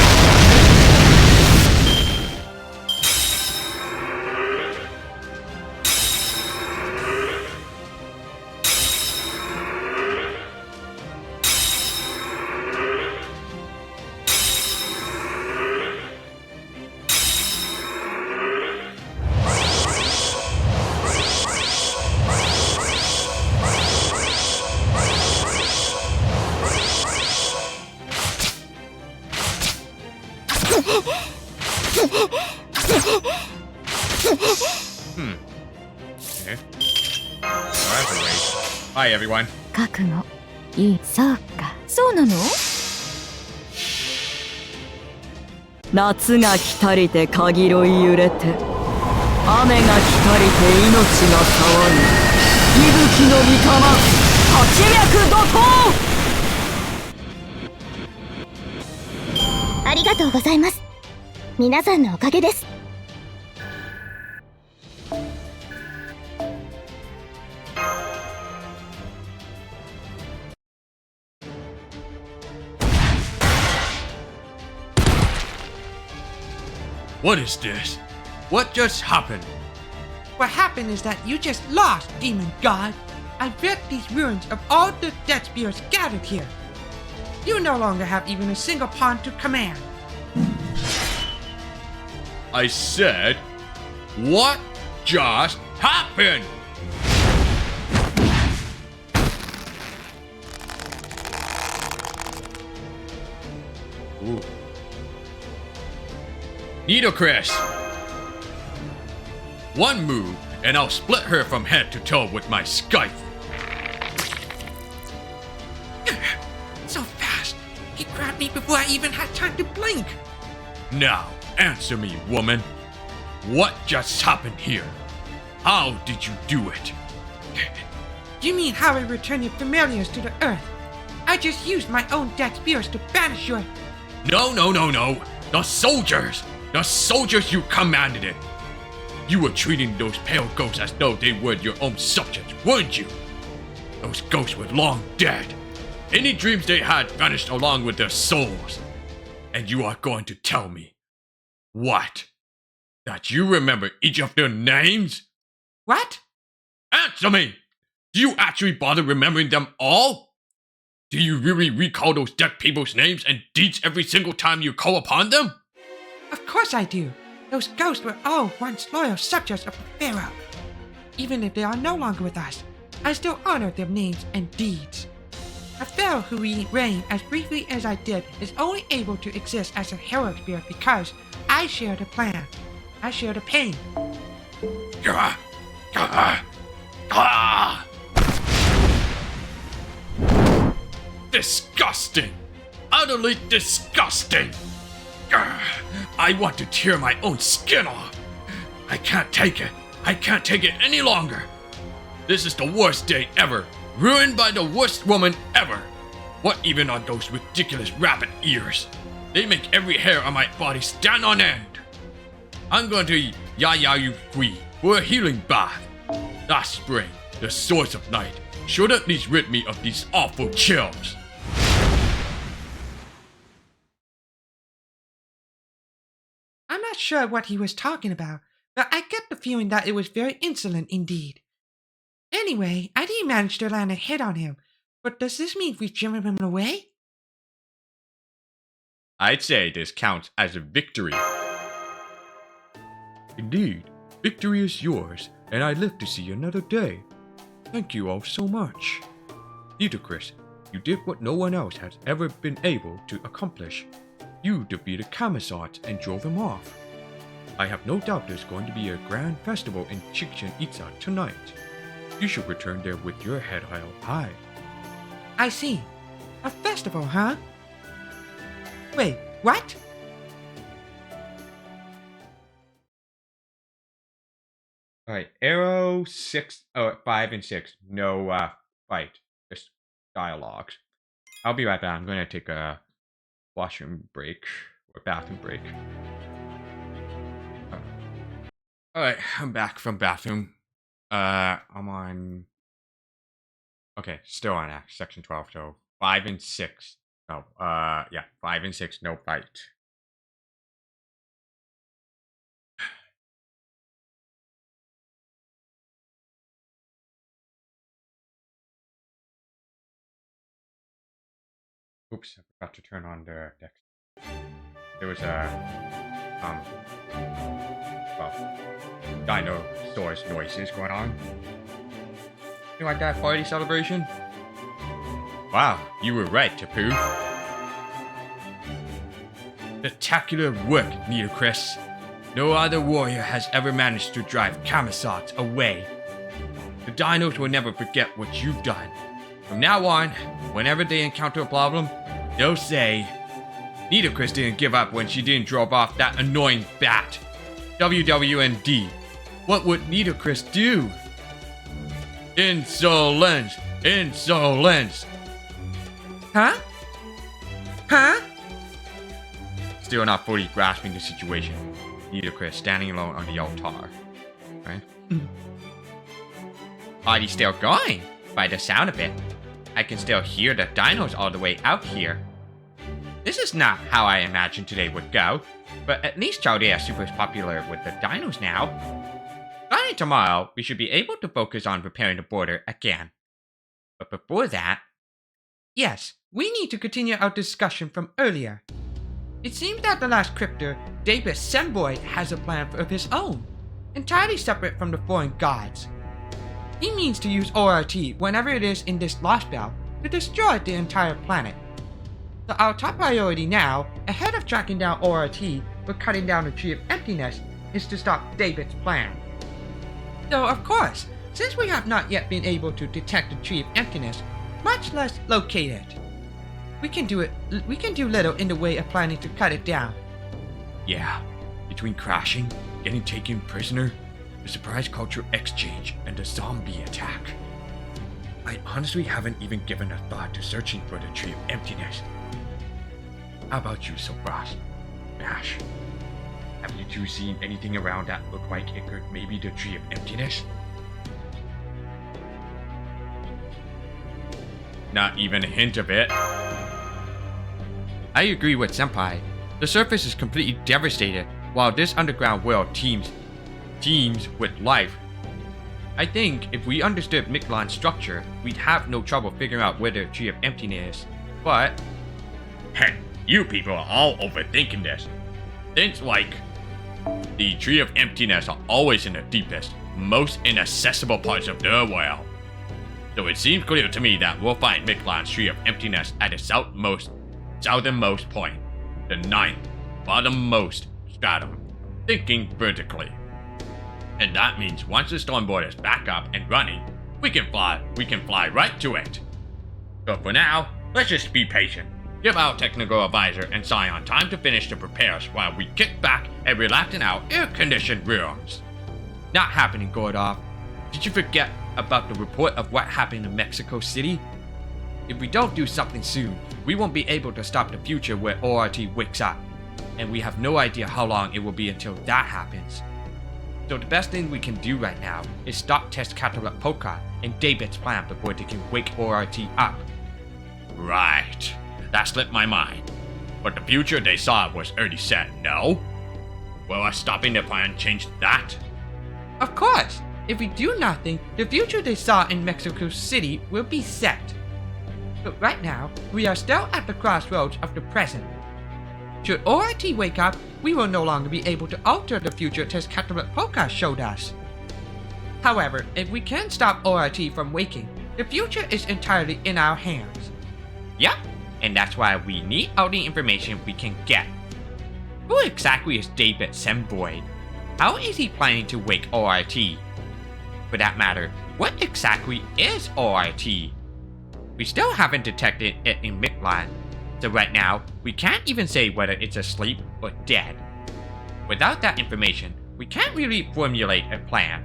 Okay. Well, that's a waste. Bye, everyone. 覚悟。いい。そうか。そうなの？夏が来たりてかぎろい揺れて、雨が来たりて命が騒ぐ。息吹の御霊、八脈怒涛。ありがとうございます。皆さんのおかげです。What is this? What just happened? What happened is that you just lost, demon god. I read these ruins of all the dead spirits gathered here. You no longer have even a single pawn to command. I said, what just happened? Ooh. Nitocris! One move, and I'll split her from head to toe with my scythe. So fast. He grabbed me before I even had time to blink. Now, answer me, woman. What just happened here? How did you do it? You mean how I returned your familiars to the earth? I just used my own dead spirits to banish your... No. The soldiers! The soldiers you commanded it! You were treating those pale ghosts as though they were your own subjects, weren't you? Those ghosts were long dead. Any dreams they had vanished along with their souls. And you are going to tell me... what? That you remember each of their names? What? Answer me! Do you actually bother remembering them all? Do you really recall those dead people's names and deeds every single time you call upon them? Of course I do. Those ghosts were all once loyal subjects of the Pharaoh. Even if they are no longer with us, I still honor their names and deeds. A pharaoh who reigned as briefly as I did is only able to exist as a heroic spirit because I share the plan. I share the pain. Gah! Gah! Gah! Disgusting! Utterly disgusting! Gah! I want to tear my own skin off! I can't take it! I can't take it any longer! This is the worst day ever! Ruined by the worst woman ever! What even are those ridiculous rabbit ears? They make every hair on my body stand on end! I'm going to Yayayu Kui for a healing bath. Last spring, the source of night should at least rid me of these awful chills. I'm not sure what he was talking about, but I get the feeling that it was very insolent indeed. Anyway, I didn't manage to land a hit on him, but does this mean we've driven him away? I'd say this counts as a victory. Indeed, victory is yours, and I live to see another day. Thank you all so much. Nitocris, you did what no one else has ever been able to accomplish. You defeated Camisards and drove him off. I have no doubt there's going to be a grand festival in Chichen Itza tonight. You should return there with your head held high. I see. A festival, huh? Wait, what? Alright, arrow 5 and 6. No fight. Just dialogues. I'll be right back. I'm gonna take a washroom break or bathroom break. Alright, I'm back from bathroom. I'm on. Okay, still on section 12. So 5 and 6. No, yeah, 5 and 6. No fight. Oops, I forgot to turn on the deck. There was dinosaurs noises going on. You like that party celebration? Wow, you were right, Tapu. Spectacular work, Nitocris. No other warrior has ever managed to drive Camisards away. The dinos will never forget what you've done. From now on, whenever they encounter a problem, they'll say, Nitocris didn't give up when she didn't drop off that annoying bat. WWND. What would Nitocris do? Insolence! Insolence! Huh? Huh? Still not fully grasping the situation. Nitocris standing alone on the altar. Right? Party's still going, by the sound of it. I can still hear the dinos all the way out here. This is not how I imagined today would go, but at least Chaldea is super popular with the dinos now. Starting tomorrow, we should be able to focus on repairing the border again. But before that... Yes, we need to continue our discussion from earlier. It seems that the last cryptor, David Semboy, has a plan of his own, entirely separate from the foreign gods. He means to use ORT whenever it is in this Lostbelt to destroy the entire planet. So our top priority now, ahead of tracking down ORT for cutting down the Tree of Emptiness, is to stop David's plan. Though of course, since we have not yet been able to detect the Tree of Emptiness, much less locate it, we can do little in the way of planning to cut it down. Yeah, between crashing, getting taken prisoner, the surprise culture exchange, and the zombie attack, I honestly haven't even given a thought to searching for the Tree of Emptiness. How about you, Sopras? Mash? Have you two seen anything around that look like it could maybe the Tree of Emptiness? Not even a hint of it. I agree with Senpai. The surface is completely devastated, while this underground world teems with life. I think if we understood Mictlan's structure, we'd have no trouble figuring out where the Tree of Emptiness is. But... Heh, you people are all overthinking this. Things like the Tree of Emptiness are always in the deepest, most inaccessible parts of the world. So it seems clear to me that we'll find Mictlan's Tree of Emptiness at the southernmost point, the ninth, bottommost stratum, thinking vertically. And that means once the stormboard is back up and running, we can fly right to it. So for now, let's just be patient. Give our technical advisor and Scion time to finish the repairs while we kick back and relax in our air-conditioned rooms. Not happening, Gordov. Did you forget about the report of what happened in Mexico City? If we don't do something soon, we won't be able to stop the future where ORT wakes up. And we have no idea how long it will be until that happens. So the best thing we can do right now is stop Tezcatlipoca and David's plan before they can wake ORT up. Right. That slipped my mind. But the future they saw was already set, no? Will us stopping the plan change that? Of course! If we do nothing, the future they saw in Mexico City will be set. But right now, we are still at the crossroads of the present. Should ORT wake up, we will no longer be able to alter the future Tezcatlipoca showed us. However, if we can stop ORT from waking, the future is entirely in our hands. Yep, and that's why we need all the information we can get. Who exactly is David Semvoid? How is he planning to wake ORT? For that matter, what exactly is ORT? We still haven't detected it in Mictlan, so right now, we can't even say whether it's asleep or dead. Without that information, we can't really formulate a plan.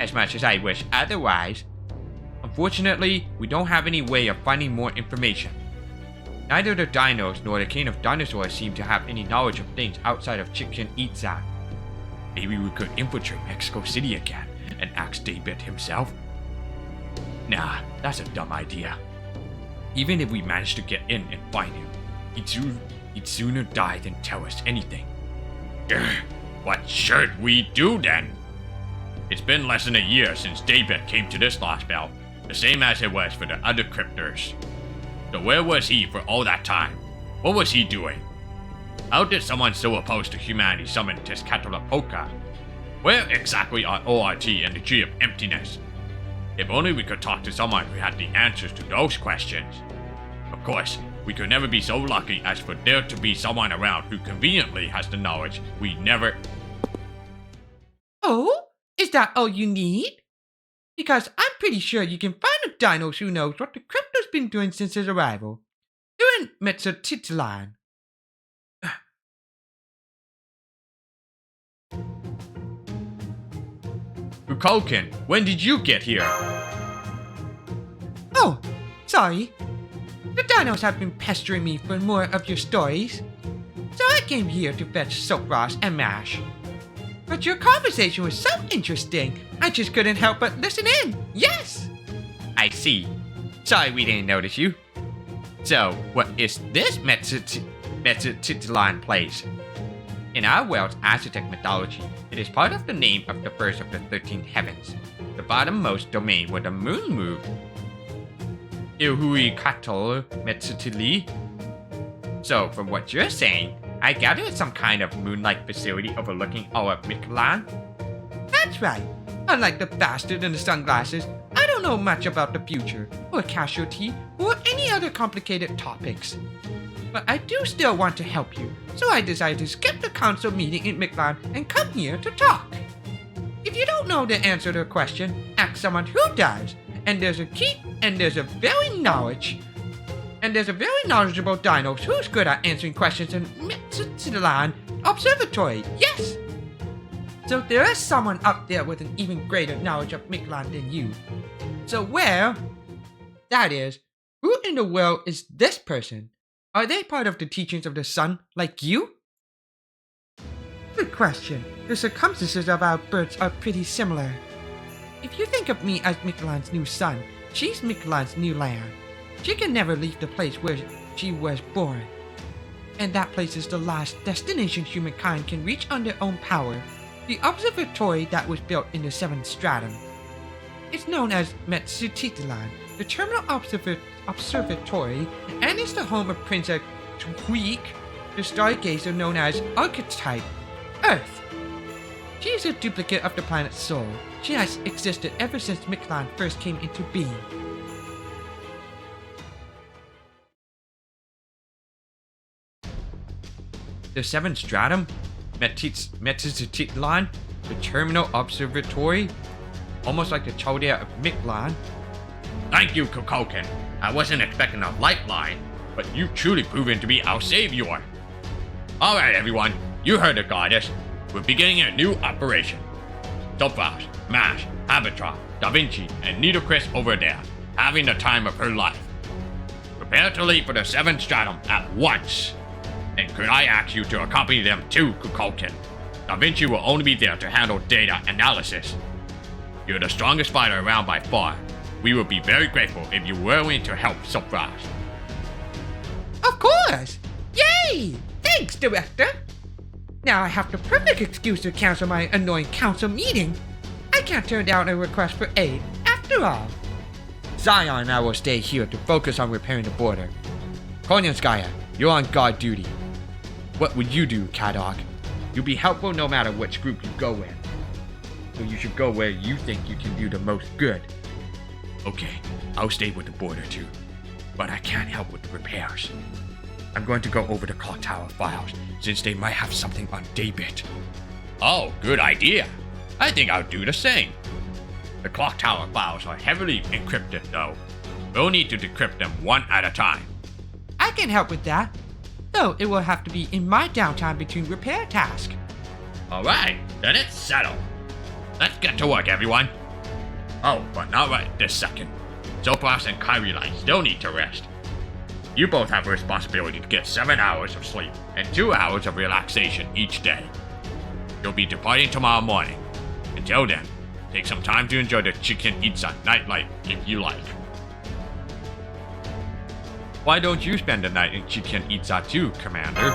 As much as I wish otherwise, unfortunately, we don't have any way of finding more information. Neither the dinos nor the king of dinosaurs seem to have any knowledge of things outside of Chicken Itza. Maybe we could infiltrate Mexico City again and ask David himself? Nah, that's a dumb idea. Even if we manage to get in and find him, he'd sooner die than tell us anything. What should we do then? It's been less than a year since David came to this Lostbelt, the same as it was for the other cryptors. So where was he for all that time? What was he doing? How did someone so opposed to humanity summon Tezcatlipoca? Where exactly are ORT and the Tree of Emptiness? If only we could talk to someone who had the answers to those questions. Of course, we could never be so lucky as for there to be someone around who conveniently has the knowledge we never... Oh? Is that all you need? Because I'm pretty sure you can find a dinos who knows what the crypto's been doing since his arrival. They're in Mictlan. Kukulkan, when did you get here? Oh, sorry. The dinos have been pestering me for more of your stories. So I came here to fetch Silkross and Mash. But your conversation was so interesting, I just couldn't help but listen in. Yes! I see. Sorry we didn't notice you. So, what is this Mictlan place? In our world's Aztec mythology, it is part of the name of the first of the 13 heavens, the bottommost domain where the moon moved. Nahui Katol Metsutili. So, from what you're saying, I gather it's some kind of moon-like facility overlooking all of Mictlan? That's right. Unlike the bastard in the sunglasses, I don't know much about the future, or casualty, or any other complicated topics. But I do still want to help you, so I decided to skip the council meeting in Mictlan and come here to talk. If you don't know the answer to a question, ask someone who does, and there's a very knowledgeable dino who's good at answering questions in Mictlan Observatory, yes! So there is someone up there with an even greater knowledge of Mictlan than you. So that is, who in the world is this person? Are they part of the teachings of the sun, like you? Good question. The circumstances of our births are pretty similar. If you think of me as Mictlan's new son, she's Mictlan's new land. She can never leave the place where she was born. And that place is the last destination humankind can reach on their own power. The observatory that was built in the 7th stratum. It's known as Mictlan, the terminal observatory, and is the home of Princess Tweak, the stargazer known as Archetype, Earth. She is a duplicate of the planet Sol, She has existed ever since Mictlan first came into being. The seventh stratum, Mictlan, the terminal observatory, almost like the Chaldea of Mictlan. Thank you, Kukulkan. I wasn't expecting a lifeline, but you've truly proven to be our savior. Alright, everyone, you heard the goddess. We're beginning a new operation. Topaz, Mash, Habitrop, Da Vinci, and Nita Chris over there, having the time of her life. Prepare to leave for the 7th stratum at once. And could I ask you to accompany them too, Kukulkan? Da Vinci will only be there to handle data analysis. You're the strongest fighter around by far. We would be very grateful if you were willing to help Surprise. Of course! Yay! Thanks, Director! Now I have the perfect excuse to cancel my annoying council meeting. I can't turn down a request for aid, after all. Zion and I will stay here to focus on repairing the border. Konyanskaya, you're on guard duty. What would you do, Kadok? You'll be helpful no matter which group you go in. So you should go where you think you can do the most good. Okay, I'll stay with the border too, but I can't help with the repairs. I'm going to go over the clock tower files, since they might have something on Daybit. Oh, good idea. I think I'll do the same. The clock tower files are heavily encrypted though. We'll need to decrypt them one at a time. I can help with that, though it will have to be in my downtime between repair tasks. Alright, then it's settled. Let's get to work, everyone. Oh, but not right this second. Zopras and Kyrie still need to rest. You both have a responsibility to get 7 hours of sleep and 2 hours of relaxation each day. You'll be departing tomorrow morning. Until then, take some time to enjoy the Chichen Itza nightlife if you like. Why don't you spend the night in Chichen Itza too, Commander?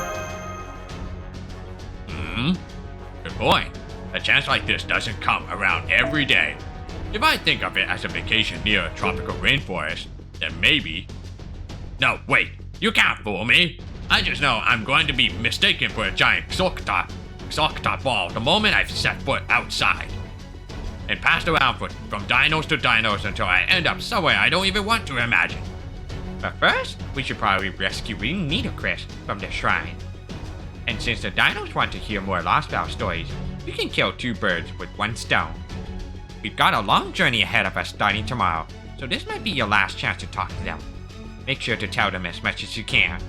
Good point. A chance like this doesn't come around every day. If I think of it as a vacation near a tropical rainforest, then maybe. No, wait, you can't fool me. I just know I'm going to be mistaken for a giant Xocta ball the moment I've set foot outside. And passed around from dinos to dinos until I end up somewhere I don't even want to imagine. But first, we should probably rescue Nita Chris from the shrine. And since the dinos want to hear more Lostbelt stories, we can kill 2 birds with 1 stone. We've got a long journey ahead of us starting tomorrow, so this might be your last chance to talk to them. Make sure to tell them as much as you can.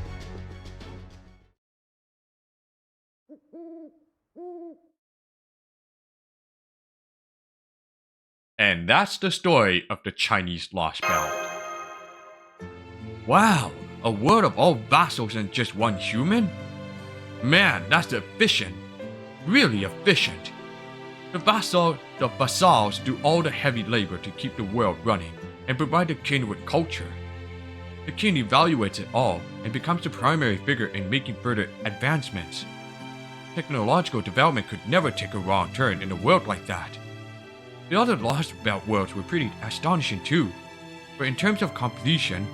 And that's the story of the Chinese Lostbelt. Wow, a world of all vassals and just 1 human? Man, that's efficient. Really efficient. The vassals do all the heavy labor to keep the world running and provide the king with culture. The king evaluates it all and becomes the primary figure in making further advancements. Technological development could never take a wrong turn in a world like that. The other Lostbelt worlds were pretty astonishing too, but in terms of completion,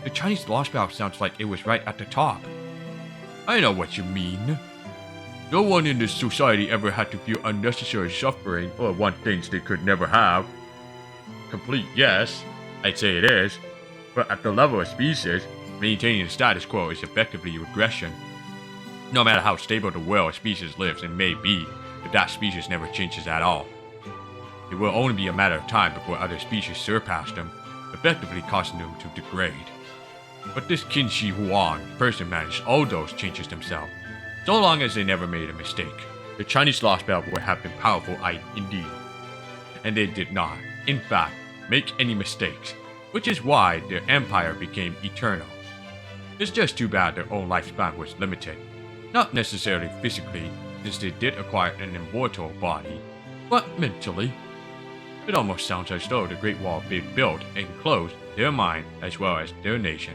the Chinese Lostbelt sounds like it was right at the top. I know what you mean. No one in this society ever had to feel unnecessary suffering or want things they could never have. Complete, yes, I'd say it is, but at the level of species, maintaining the status quo is effectively regression. No matter how stable the world a species lives in may be, if that species never changes at all. It will only be a matter of time before other species surpass them, effectively causing them to degrade. But this Qin Shi Huang person managed all those changes themselves. So long as they never made a mistake, the Chinese Lostbelt would have been powerful indeed. And they did not, in fact, make any mistakes, which is why their empire became eternal. It's just too bad their own lifespan was limited, not necessarily physically, since they did acquire an immortal body, but mentally. It almost sounds as though the Great Wall they built enclosed their mind as well as their nation.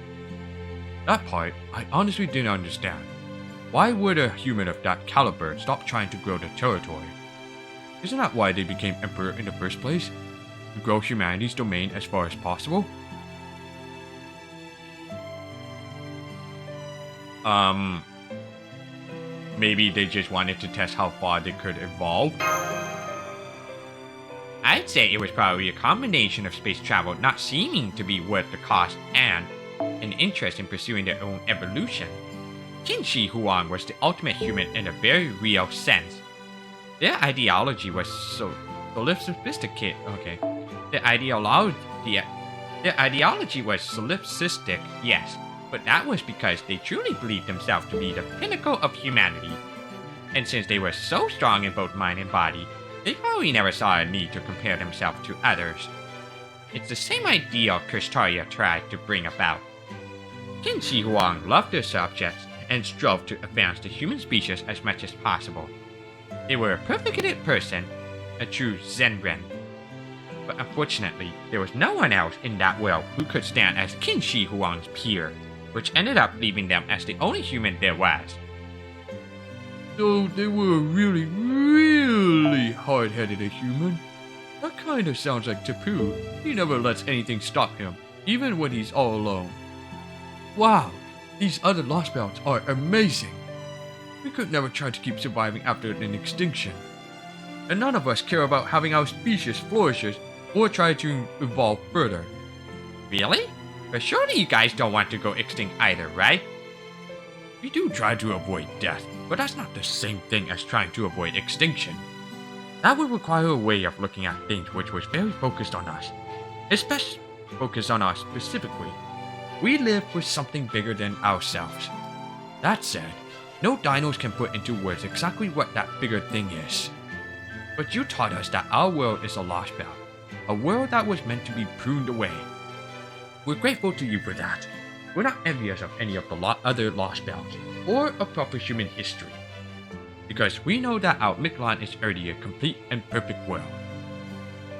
That part, I honestly didn't understand. Why would a human of that caliber stop trying to grow the territory? Isn't that why they became emperor in the first place? To grow humanity's domain as far as possible? Maybe they just wanted to test how far they could evolve. I'd say it was probably a combination of space travel not seeming to be worth the cost and an interest in pursuing their own evolution. Qin Shi Huang was the ultimate human in a very real sense. Their ideology was so sophisticated. Okay. Their ideology was solipsistic, yes, but that was because they truly believed themselves to be the pinnacle of humanity. And since they were so strong in both mind and body, they probably never saw a need to compare themselves to others. It's the same ideal Kristaria tried to bring about. Qin Shi Huang loved their subjects and strove to advance the human species as much as possible. They were a perfect person, a true Zenren. But unfortunately, there was no one else in that world who could stand as Qin Shi Huang's peer, which ended up leaving them as the only human there was. So they were really hard-headed a human. That kind of sounds like Tapu. He never lets anything stop him, even when he's all alone. Wow, these other Lostbelts are amazing. We could never try to keep surviving after an extinction. And none of us care about having our species flourishes or try to evolve further. Really? But surely you guys don't want to go extinct either, right? We do try to avoid death, but that's not the same thing as trying to avoid extinction. That would require a way of looking at things which was very focused on us. Especially focused on us specifically. We live for something bigger than ourselves. That said, no dinos can put into words exactly what that bigger thing is. But you taught us that our world is a Lostbelt, a world that was meant to be pruned away. We're grateful to you for that. We're not envious of any of the other Lostbelts, or of proper human history. Because we know that our Mictlan is already a complete and perfect world.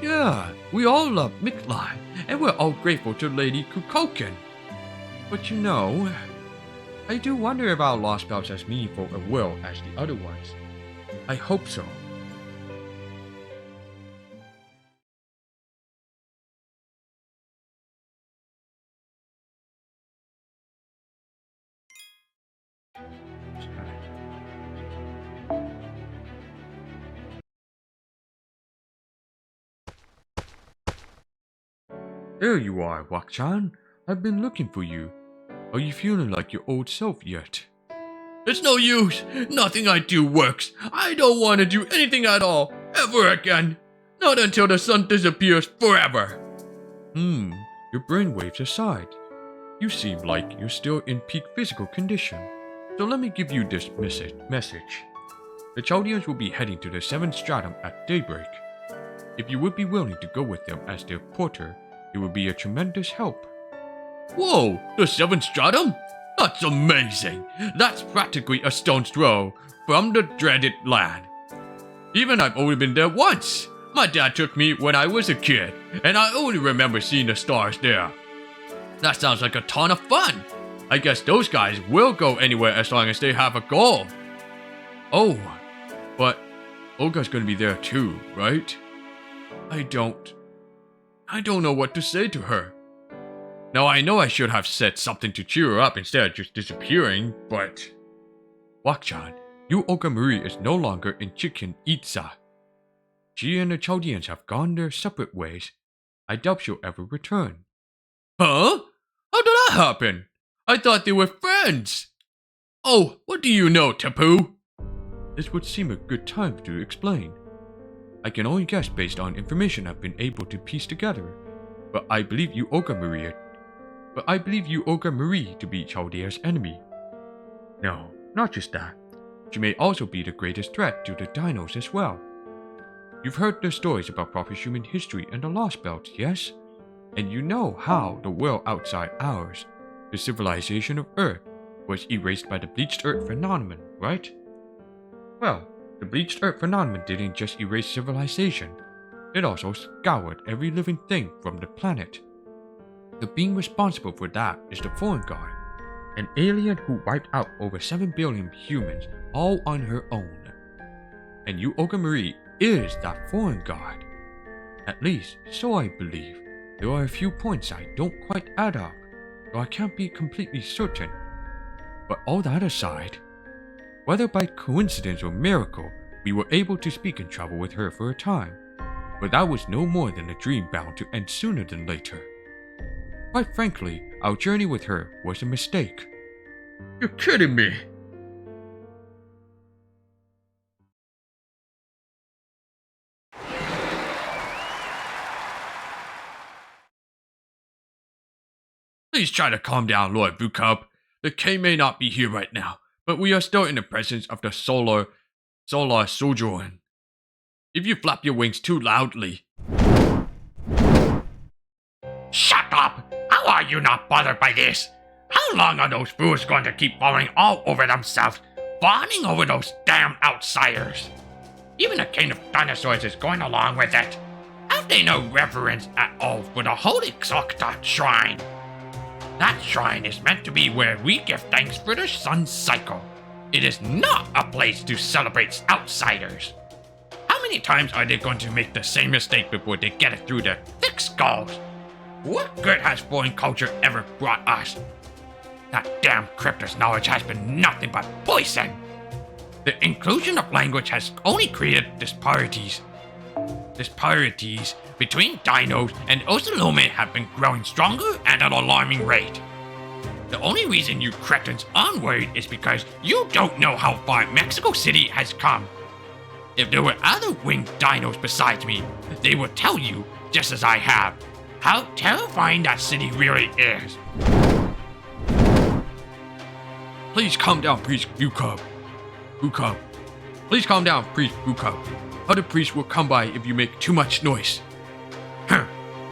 Yeah, we all love Mictlan, and we're all grateful to Lady Kukoken. But you know, I do wonder if our Lostbelt's as meaningful a world as the other ones. I hope so. There you are, Wakchan. I've been looking for you. Are you feeling like your old self yet? It's no use. Nothing I do works. I don't want to do anything at all, ever again. Not until the sun disappears forever. Your brainwaves aside. You seem like you're still in peak physical condition. So let me give you this message. The Chaldeans will be heading to the 7th stratum at daybreak. If you would be willing to go with them as their porter, it would be a tremendous help. Whoa, the 7th stratum? That's amazing. That's practically a stone's throw from the dreaded land. Even I've only been there once. My dad took me when I was a kid, and I only remember seeing the stars there. That sounds like a ton of fun. I guess those guys will go anywhere as long as they have a goal. Oh, but Olga's gonna be there too, right? I don't know what to say to her. Now I know I should have said something to cheer her up instead of just disappearing, but... Wakchan, Yu Ogamuri is no longer in Chichen Itza. She and the Chaldeans have gone their separate ways. I doubt she'll ever return. Huh? How did that happen? I thought they were friends. Oh, what do you know, Tapu? This would seem a good time to explain. I can only guess based on information I've been able to piece together, but I believe Yu Ogamuri to be Chaldea's enemy. No, not just that. She may also be the greatest threat to the dinos as well. You've heard the stories about proper human history and the Lostbelt, yes? And you know how the world outside ours, the civilization of Earth, was erased by the bleached Earth phenomenon, right? Well, the bleached Earth phenomenon didn't just erase civilization, it also scoured every living thing from the planet. The being responsible for that is the Foreign Guard, an alien who wiped out over 7 billion humans all on her own. And Yu Ogamuri is that Foreign Guard. At least, so I believe. There are a few points I don't quite add up, so I can't be completely certain. But all that aside, whether by coincidence or miracle, we were able to speak and travel with her for a time. but that was no more than a dream bound to end sooner than later. Quite frankly, our journey with her was a mistake. You're kidding me. Please try to calm down, Lord Bukub. The king may not be here right now, but we are still in the presence of the Solar Sojourn. If you flap your wings too loudly... Shut up! How are you not bothered by this? How long are those fools going to keep falling all over themselves, fawning over those damn outsiders? Even the king of dinosaurs is going along with it. Have they no reverence at all for the holy Xokta shrine? That shrine is meant to be where we give thanks for the sun's cycle. It is not a place to celebrate outsiders. How many times are they going to make the same mistake before they get it through their thick skulls? What good has foreign culture ever brought us? That damn crypto's knowledge has been nothing but poison. The inclusion of language has only created disparities. Disparities between dinos and Osalome have been growing stronger at an alarming rate. The only reason you cretins aren't worried is because you don't know how far Mexico City has come. If there were other winged dinos besides me, they would tell you, just as I have, how terrifying that city really is. Please calm down, Priest Bukub. Bukub. Please calm down, Priest Bukub. Other priests will come by if you make too much noise.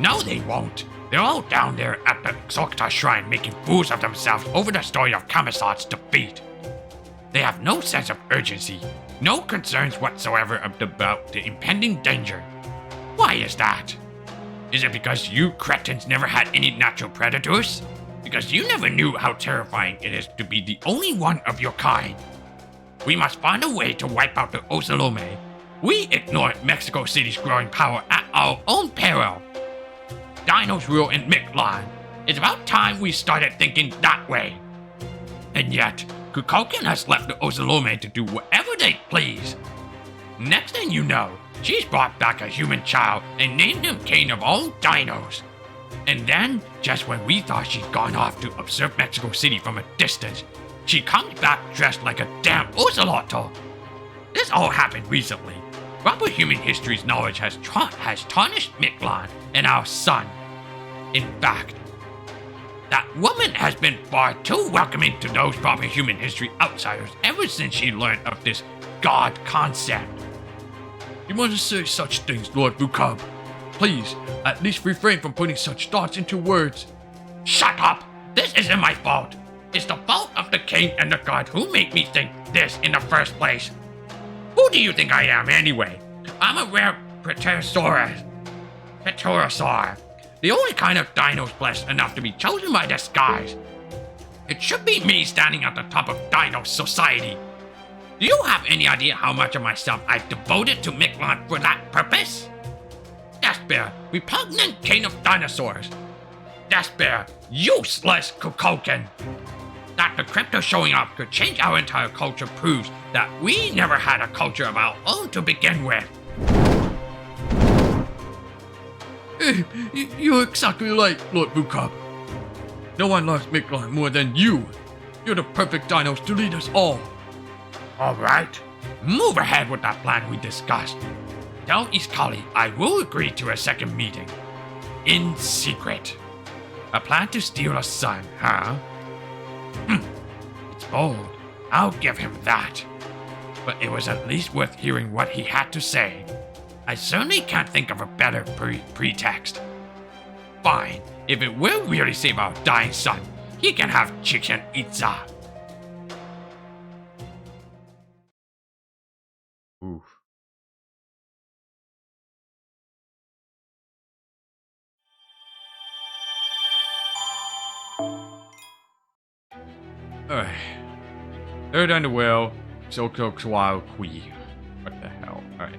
No, they won't. They're all down there at the Xokta shrine making fools of themselves over the story of Kamisat's defeat. They have no sense of urgency, no concerns whatsoever about the impending danger. Why is that? Is it because you cretins never had any natural predators? Because you never knew how terrifying it is to be the only one of your kind? We must find a way to wipe out the Osalome. We ignore Mexico City's growing power at our own peril. Dinos rule in Mictlan. It's about time we started thinking that way. And yet, Kukulkan has left the Osalome to do whatever they please. Next thing you know, she's brought back a human child and named him king of all dinos. And then, just when we thought she'd gone off to observe Mexico City from a distance, she comes back dressed like a damn ocelotto. This all happened recently. Proper human history's knowledge has tarnished Mictlan and our sun. In fact, that woman has been far too welcoming to those proper human history outsiders ever since she learned of this God concept. You want to say such things, Lord Bukub? Please, at least refrain from putting such thoughts into words. Shut up! This isn't my fault. It's the fault of the king and the god who made me think this in the first place. Who do you think I am, anyway? I'm a rare Pterosaur. The only kind of dinos blessed enough to be chosen by the skies. It should be me standing at the top of Dino Society. Do you have any idea how much of myself I've devoted to Mictlan for that purpose? Despair, repugnant king of dinosaurs. Despair, useless Kukulkan. That the crypto showing up could change our entire culture proves that we never had a culture of our own to begin with. You're exactly right, Lord Bukub. No one loves Mictlan more than you. You're the perfect dinos to lead us all. Alright, move ahead with that plan we discussed. Tell Iskali I will agree to a second meeting. In secret. A plan to steal a sun, huh? It's bold. I'll give him that. But it was at least worth hearing what he had to say. I certainly can't think of a better pretext. Fine, if it will really save our dying son, he can have chicken itza. Oof. Third underwell, Sokokswal Kui. What the hell? Alright.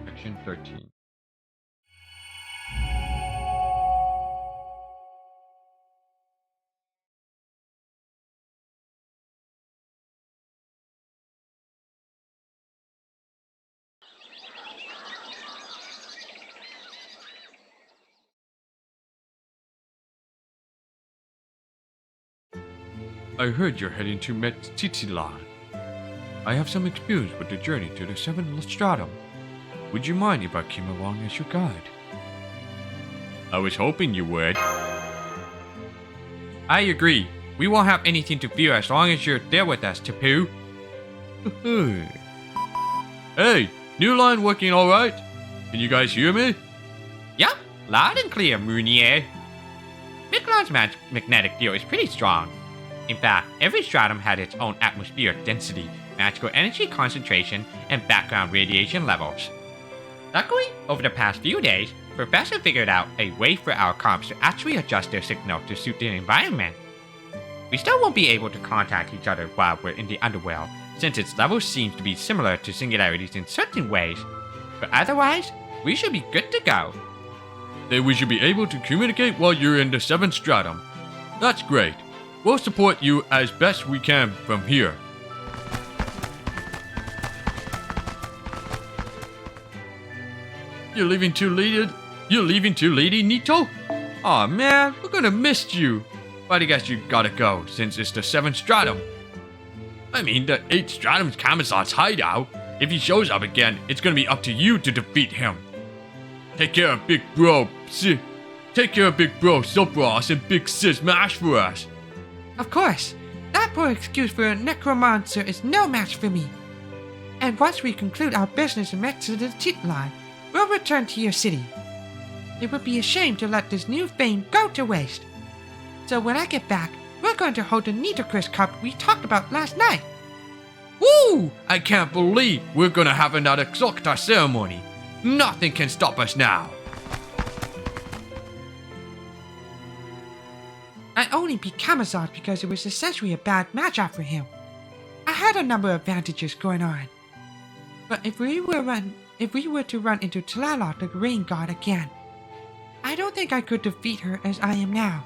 Section 13. I heard you're heading to Mictlan. I have some experience with the journey to the 7th stratum. Would you mind if I came along as your guide? I was hoping you would. I agree. We won't have anything to fear as long as you're there with us, Tapu. Hey, new line working alright? Can you guys hear me? Yep, loud and clear, Moonier. Mictlan's magnetic field is pretty strong. In fact, every stratum had its own atmospheric density, magical energy concentration, and background radiation levels. Luckily, over the past few days, Professor figured out a way for our comps to actually adjust their signal to suit their environment. We still won't be able to contact each other while we're in the underworld, since its levels seem to be similar to singularities in certain ways. But otherwise, we should be good to go. Then we should be able to communicate while you're in the 7th stratum. That's great. We'll support you as best we can from here. You're leaving too late, Nito? Aw man, we're gonna miss you. But I guess you gotta go, since it's the 7th stratum. I mean, the 8th stratum's Kamazot's hideout. If he shows up again, it's gonna be up to you to defeat him. Take care of Big Bro, Silpross, and Big Sis Mash for us. Of course, that poor excuse for a necromancer is no match for me. And once we conclude our business in Mictlan, we'll return to your city. It would be a shame to let this new fame go to waste. So when I get back, we're going to hold the Nitocris Cup we talked about last night. Woo! I can't believe we're gonna have another Xocta ceremony. Nothing can stop us now. I only beat Kamazot because it was essentially a bad matchup for him. I had a number of advantages going on. But if we were to run into Tlaloc the Rain God again, I don't think I could defeat her as I am now.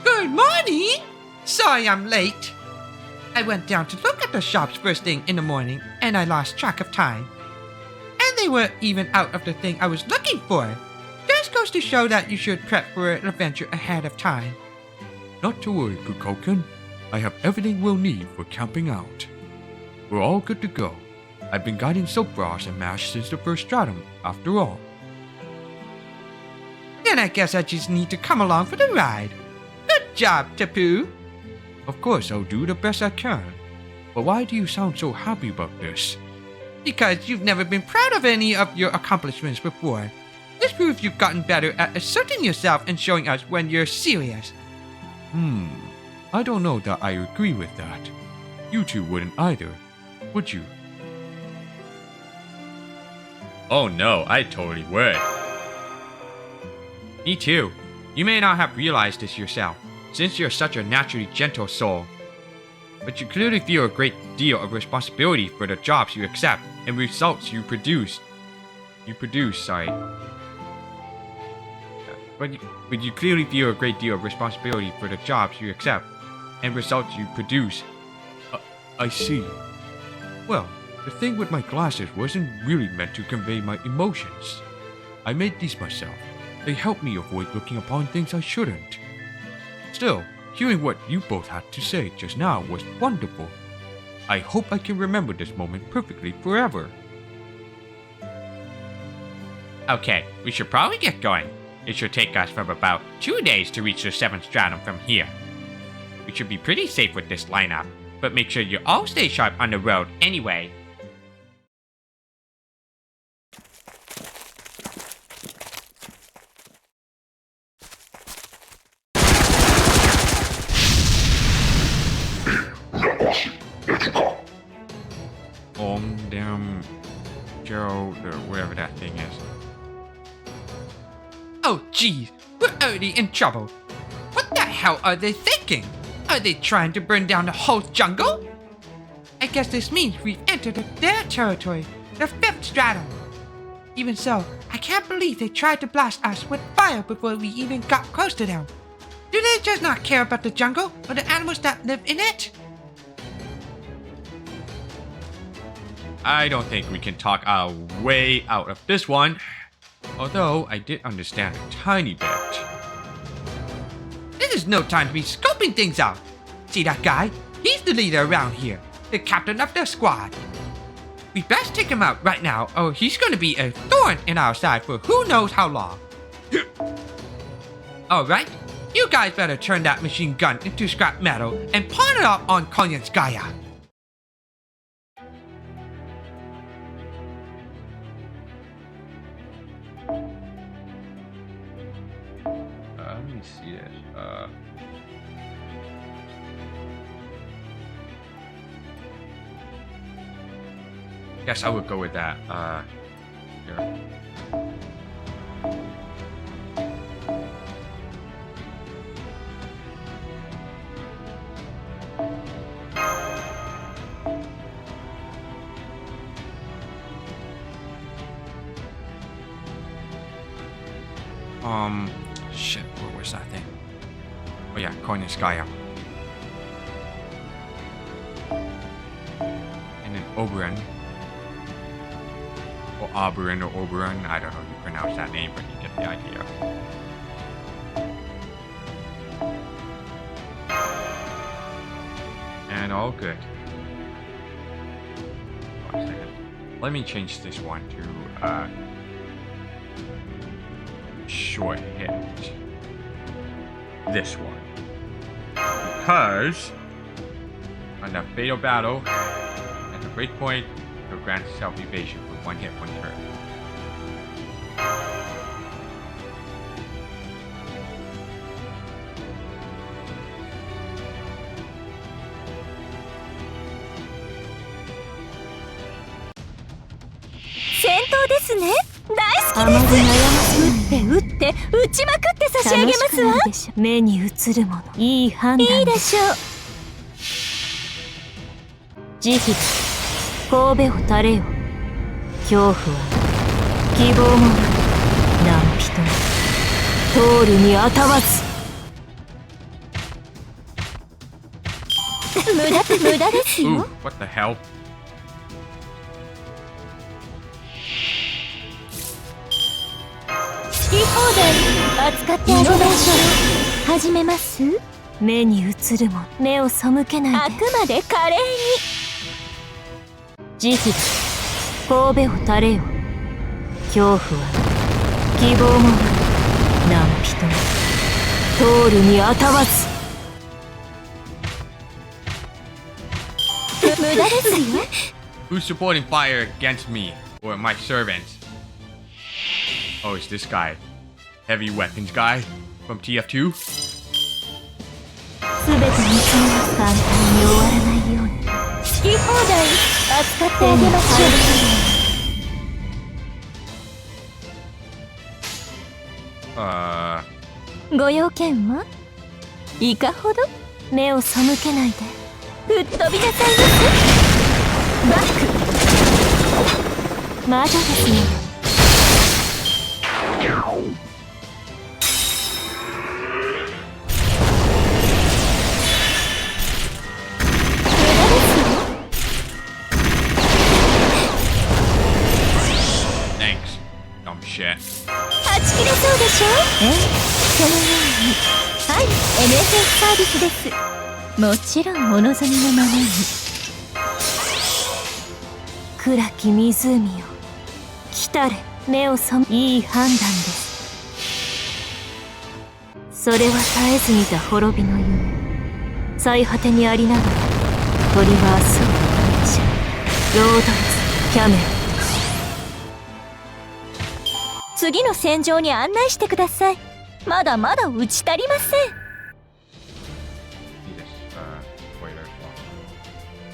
Good morning! Sorry I'm late. I went down to look at the shops first thing in the morning, and I lost track of time. And they were even out of the thing I was looking for. Just goes to show that you should prep for an adventure ahead of time. Not to worry, Kukoken. I have everything we'll need for camping out. We're all good to go. I've been guiding Silpross and Mash since the 1st stratum, after all. Then I guess I just need to come along for the ride. Good job, Tapu. Of course, I'll do the best I can. But why do you sound so happy about this? Because you've never been proud of any of your accomplishments before. This proves you've gotten better at asserting yourself and showing us when you're serious. I don't know that I agree with that. You two wouldn't either, would you? Oh no, I totally would. Me too. You may not have realized this yourself, since you're such a naturally gentle soul. But you clearly feel a great deal of responsibility for the jobs you accept and results you produce. But you clearly feel a great deal of responsibility for the jobs you accept and results you produce. I see. Well, the thing with my glasses wasn't really meant to convey my emotions. I made these myself. They help me avoid looking upon things I shouldn't. Still, hearing what you both had to say just now was wonderful. I hope I can remember this moment perfectly forever. Okay, we should probably get going. It should take us from about 2 days to reach the 7th stratum from here. We should be pretty safe with this lineup, but make sure you all stay sharp on the road anyway. Damn Joe, or whatever that thing is. Oh geez, we're already in trouble. What the hell are they thinking? Are they trying to burn down the whole jungle? I guess this means we've entered their territory, the 5th stratum. Even so, I can't believe they tried to blast us with fire before we even got close to them. Do they just not care about the jungle or the animals that live in it? I don't think we can talk our way out of this one. Although I did understand a tiny bit. This is no time to be scoping things out. See that guy? He's the leader around here, the captain of the squad. We best take him out right now, or he's going to be a thorn in our side for who knows how long. Alright, you guys better turn that machine gun into scrap metal and pawn it off on Konyanskaya. Let me see this. Guess I would go with that. Here. Shit, what was that thing? Oh yeah, Konyanskaya. And then Oberon. Or Oberon or Oberon, I don't know how you pronounce that name, but you get the idea. And all good. One second. Let me change this one to short hit. This one. Because on the fatal battle, at the breakpoint, you'll grant self-evasion with one hit, one turn. Ooh, what the hell? Who's supporting fire against me or my servants? Oh, it's this guy. Heavy weapons guy from TF2? Thanks, dumb shit.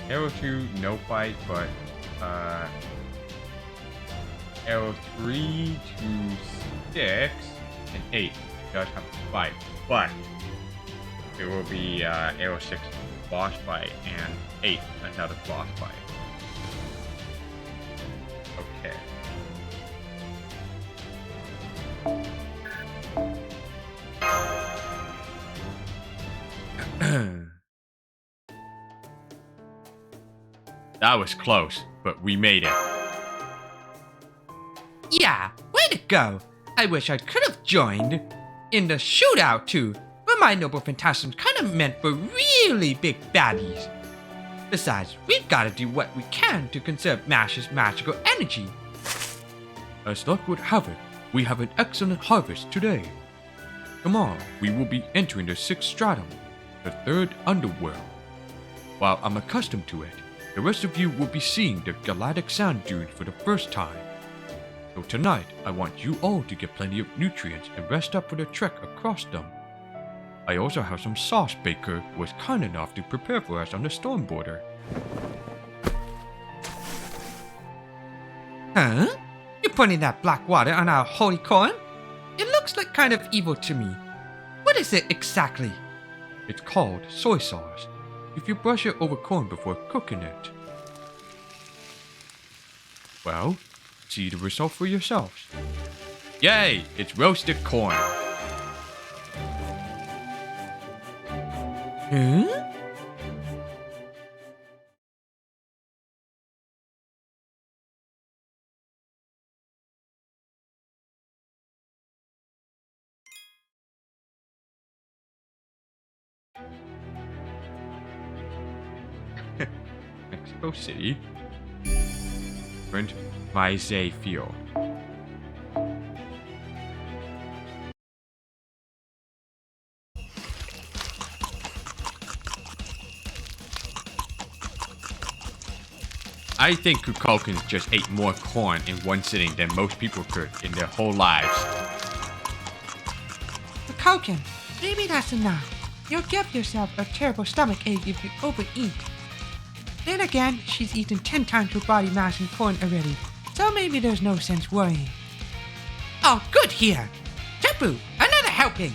Arrow 2, no fight, but arrow 3 to 6 and 8 does have to fight, but there will be arrow 6 boss fight and 8 another boss fight. Okay. That was close. but we made it. Yeah, way to go. I wish I could have joined in the shootout too, but my noble phantasm's kind of meant for really big baddies. Besides, we've got to do what we can to conserve Mash's magical energy. As luck would have it, we have an excellent harvest today. Tomorrow, we will be entering the 6th stratum, the 3rd underworld. While I'm accustomed to it, the rest of you will be seeing the galactic sand dunes for the first time. So tonight, I want you all to get plenty of nutrients and rest up for the trek across them. I also have some sauce Baker was kind enough to prepare for us on the storm border. Huh? You're putting that black water on our holy corn? It looks like kind of evil to me. What is it exactly? It's called soy sauce. If you brush it over corn before cooking it. Well, see the result for yourselves. Yay! It's roasted corn. Huh? Mexico City. Brent Maizay Field. I think Kukulkan just ate more corn in one sitting than most people could in their whole lives. Kukulkan, maybe that's enough. You'll give yourself a terrible stomach ache if you overeat. Then again, she's eaten 10 times her body mass in corn already, so maybe there's no sense worrying. Oh, good here! Tapu, another helping!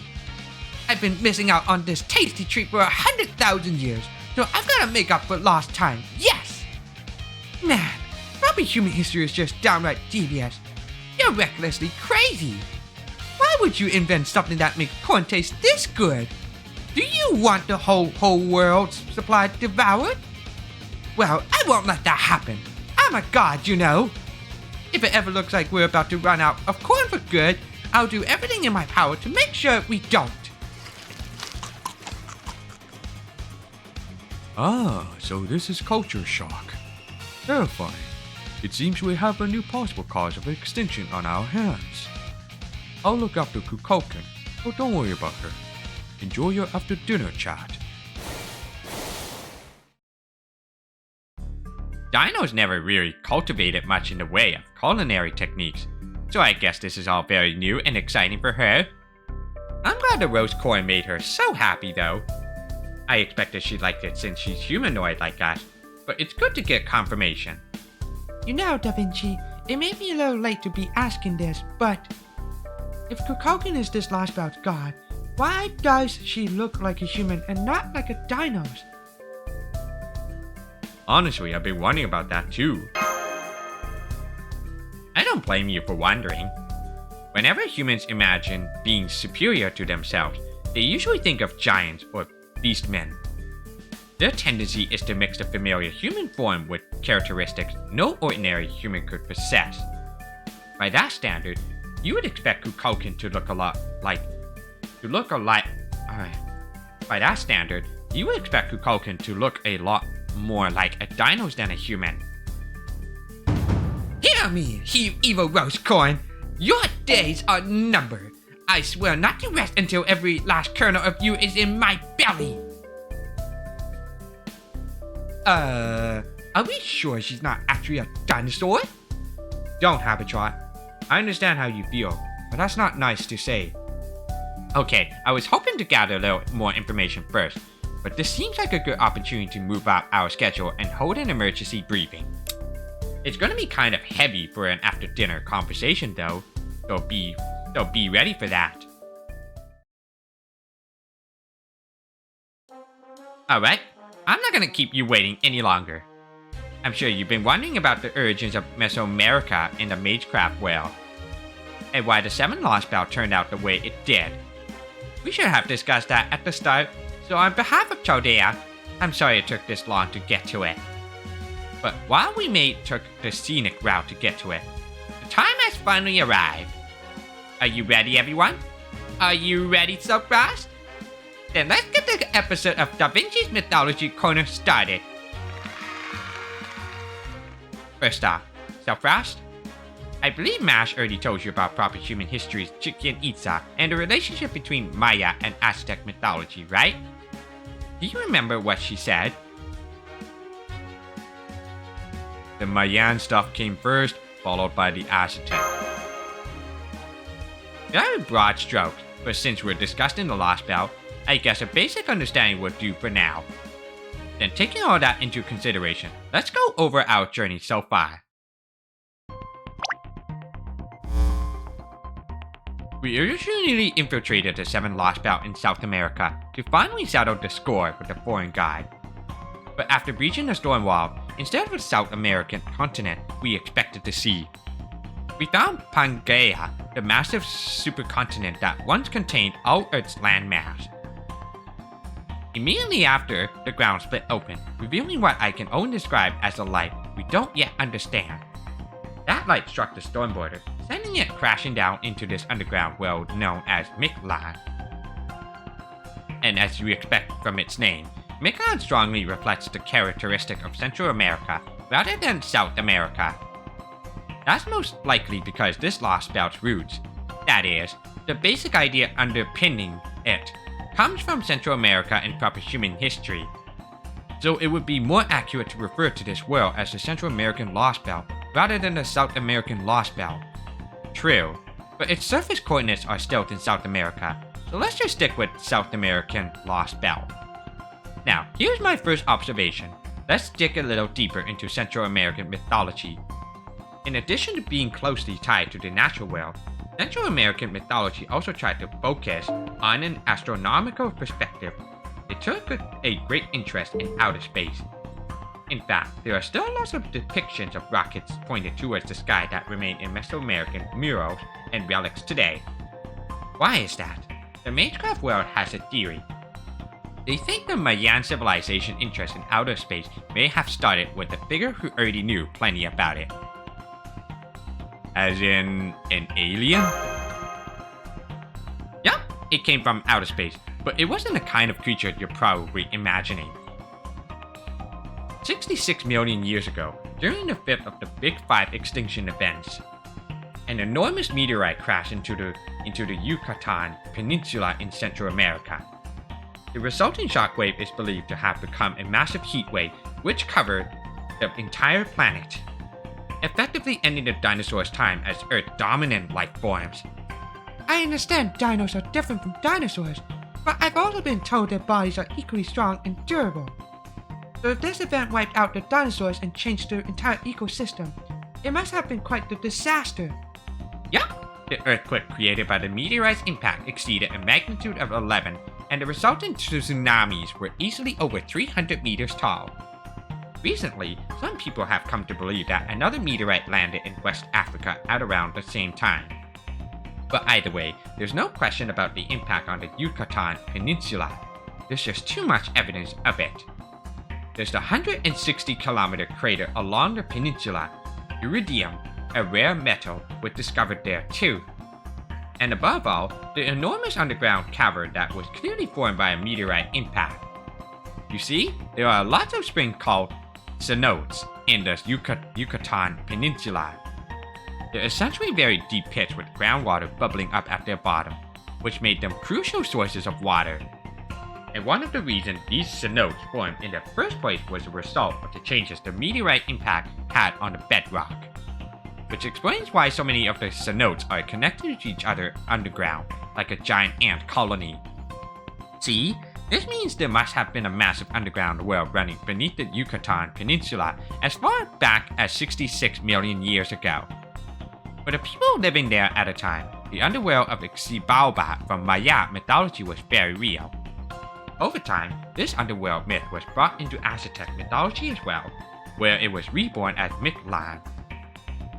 I've been missing out on this tasty treat for 100,000 years, so I've got to make up for lost time. Yes! Man, probably human history is just downright devious. You're recklessly crazy. Why would you invent something that makes corn taste this good? Do you want the whole world's supply devoured? Well, I won't let that happen. I'm a god, you know. If it ever looks like we're about to run out of corn for good, I'll do everything in my power to make sure we don't. Ah, so this is culture shock. Terrifying. It seems we have a new possible cause of extinction on our hands. I'll look after Kukulkan, so don't worry about her. Enjoy your after-dinner chat. Dinos never really cultivated much in the way of culinary techniques, so I guess this is all very new and exciting for her. I'm glad the roast corn made her so happy though. I expected she'd like it since she's humanoid like us, but it's good to get confirmation. You know, Da Vinci, it may be a little late to be asking this, but if Kukulkan is this Lostbelt's god, why does she look like a human and not like a dino's? Honestly, I've been wondering about that too. I don't blame you for wondering. Whenever humans imagine being superior to themselves, they usually think of giants or beastmen. Their tendency is to mix the familiar human form with characteristics no ordinary human could possess. By that standard, you would expect Kukulkan to look a lot like... By that standard, you would expect Kukulkan to look a lot more like a dino's than a human. Hear me, you evil roast corn! Your days are numbered. I swear not to rest until every last kernel of you is in my belly. Are we sure she's not actually a dinosaur? Don't, Habitat. I understand how you feel, but that's not nice to say. Okay, I was hoping to gather a little more information first, but this seems like a good opportunity to move out our schedule and hold an emergency briefing. It's gonna be kind of heavy for an after-dinner conversation though, so be ready for that. Alright, I'm not gonna keep you waiting any longer. I'm sure you've been wondering about the origins of Mesoamerica in the Magecraft world, and why the 7 Lostbelt turned out the way it did. We should have discussed that at the start, so on behalf of Chaldea, I'm sorry it took this long to get to it. But while we took the scenic route to get to it, the time has finally arrived. Are you ready, everyone? Are you ready, Selfrost? Then let's get the episode of Da Vinci's Mythology Corner started. First off, Selfrost, I believe Mash already told you about proper human history's Chichen Itza and the relationship between Maya and Aztec mythology, right? Do you remember what she said? The Mayan stuff came first, followed by the Aztec. Very broad strokes, but since we're discussing the Lostbelt, I guess a basic understanding will do for now. Then taking all that into consideration, let's go over our journey so far. We originally infiltrated the 7th Lostbelt in South America to finally settle the score with the foreign guide. But after breaching the storm wall, instead of the South American continent we expected to see, we found Pangaea, the massive supercontinent that once contained all Earth's landmass. Immediately after, the ground split open, revealing what I can only describe as a light we don't yet understand. That light struck the storm border, sending it crashing down into this underground world known as Mictlan. And as you expect from its name, Mictlan strongly reflects the characteristic of Central America rather than South America. That's most likely because this Lostbelt's roots, that is, the basic idea underpinning it, comes from Central America and proper human history. So it would be more accurate to refer to this world as the Central American Lostbelt rather than the South American Lostbelt. True, but its surface coordinates are still in South America, so let's just stick with South American Lostbelt. Now, here's my first observation. Let's dig a little deeper into Central American mythology. In addition to being closely tied to the natural world, Central American mythology also tried to focus on an astronomical perspective. They took a great interest in outer space. In fact, there are still lots of depictions of rockets pointed towards the sky that remain in Mesoamerican murals and relics today. Why is that? The Magecraft world has a theory. They think the Mayan civilization interest in outer space may have started with a figure who already knew plenty about it. As in, an alien? Yup, it came from outer space, but it wasn't the kind of creature you're probably imagining. 66 million years ago, during the fifth of the Big Five extinction events, an enormous meteorite crashed into the Yucatan Peninsula in Central America. The resulting shockwave is believed to have become a massive heat wave which covered the entire planet, effectively ending the dinosaurs' time as Earth-dominant life forms. I understand dinos are different from dinosaurs, but I've also been told their bodies are equally strong and durable. So if this event wiped out the dinosaurs and changed their entire ecosystem, it must have been quite the disaster. Yup, the earthquake created by the meteorite's impact exceeded a magnitude of 11, and the resultant tsunamis were easily over 300 meters tall. Recently, some people have come to believe that another meteorite landed in West Africa at around the same time. But either way, there's no question about the impact on the Yucatan Peninsula. There's just too much evidence of it. There's the 160-kilometer crater along the peninsula. Iridium, a rare metal, was discovered there too. And above all, the enormous underground cavern that was clearly formed by a meteorite impact. You see, there are lots of springs called cenotes in the Yucatan Peninsula. They're essentially very deep pits with groundwater bubbling up at their bottom, which made them crucial sources of water. And one of the reasons these cenotes formed in the first place was a result of the changes the meteorite impact had on the bedrock. Which explains why so many of the cenotes are connected to each other underground, like a giant ant colony. See? This means there must have been a massive underground world running beneath the Yucatan Peninsula as far back as 66 million years ago. For the people living there at the time, the underworld of Xibalba from Maya mythology was very real. Over time, this underworld myth was brought into Aztec mythology as well, where it was reborn as Mictlan.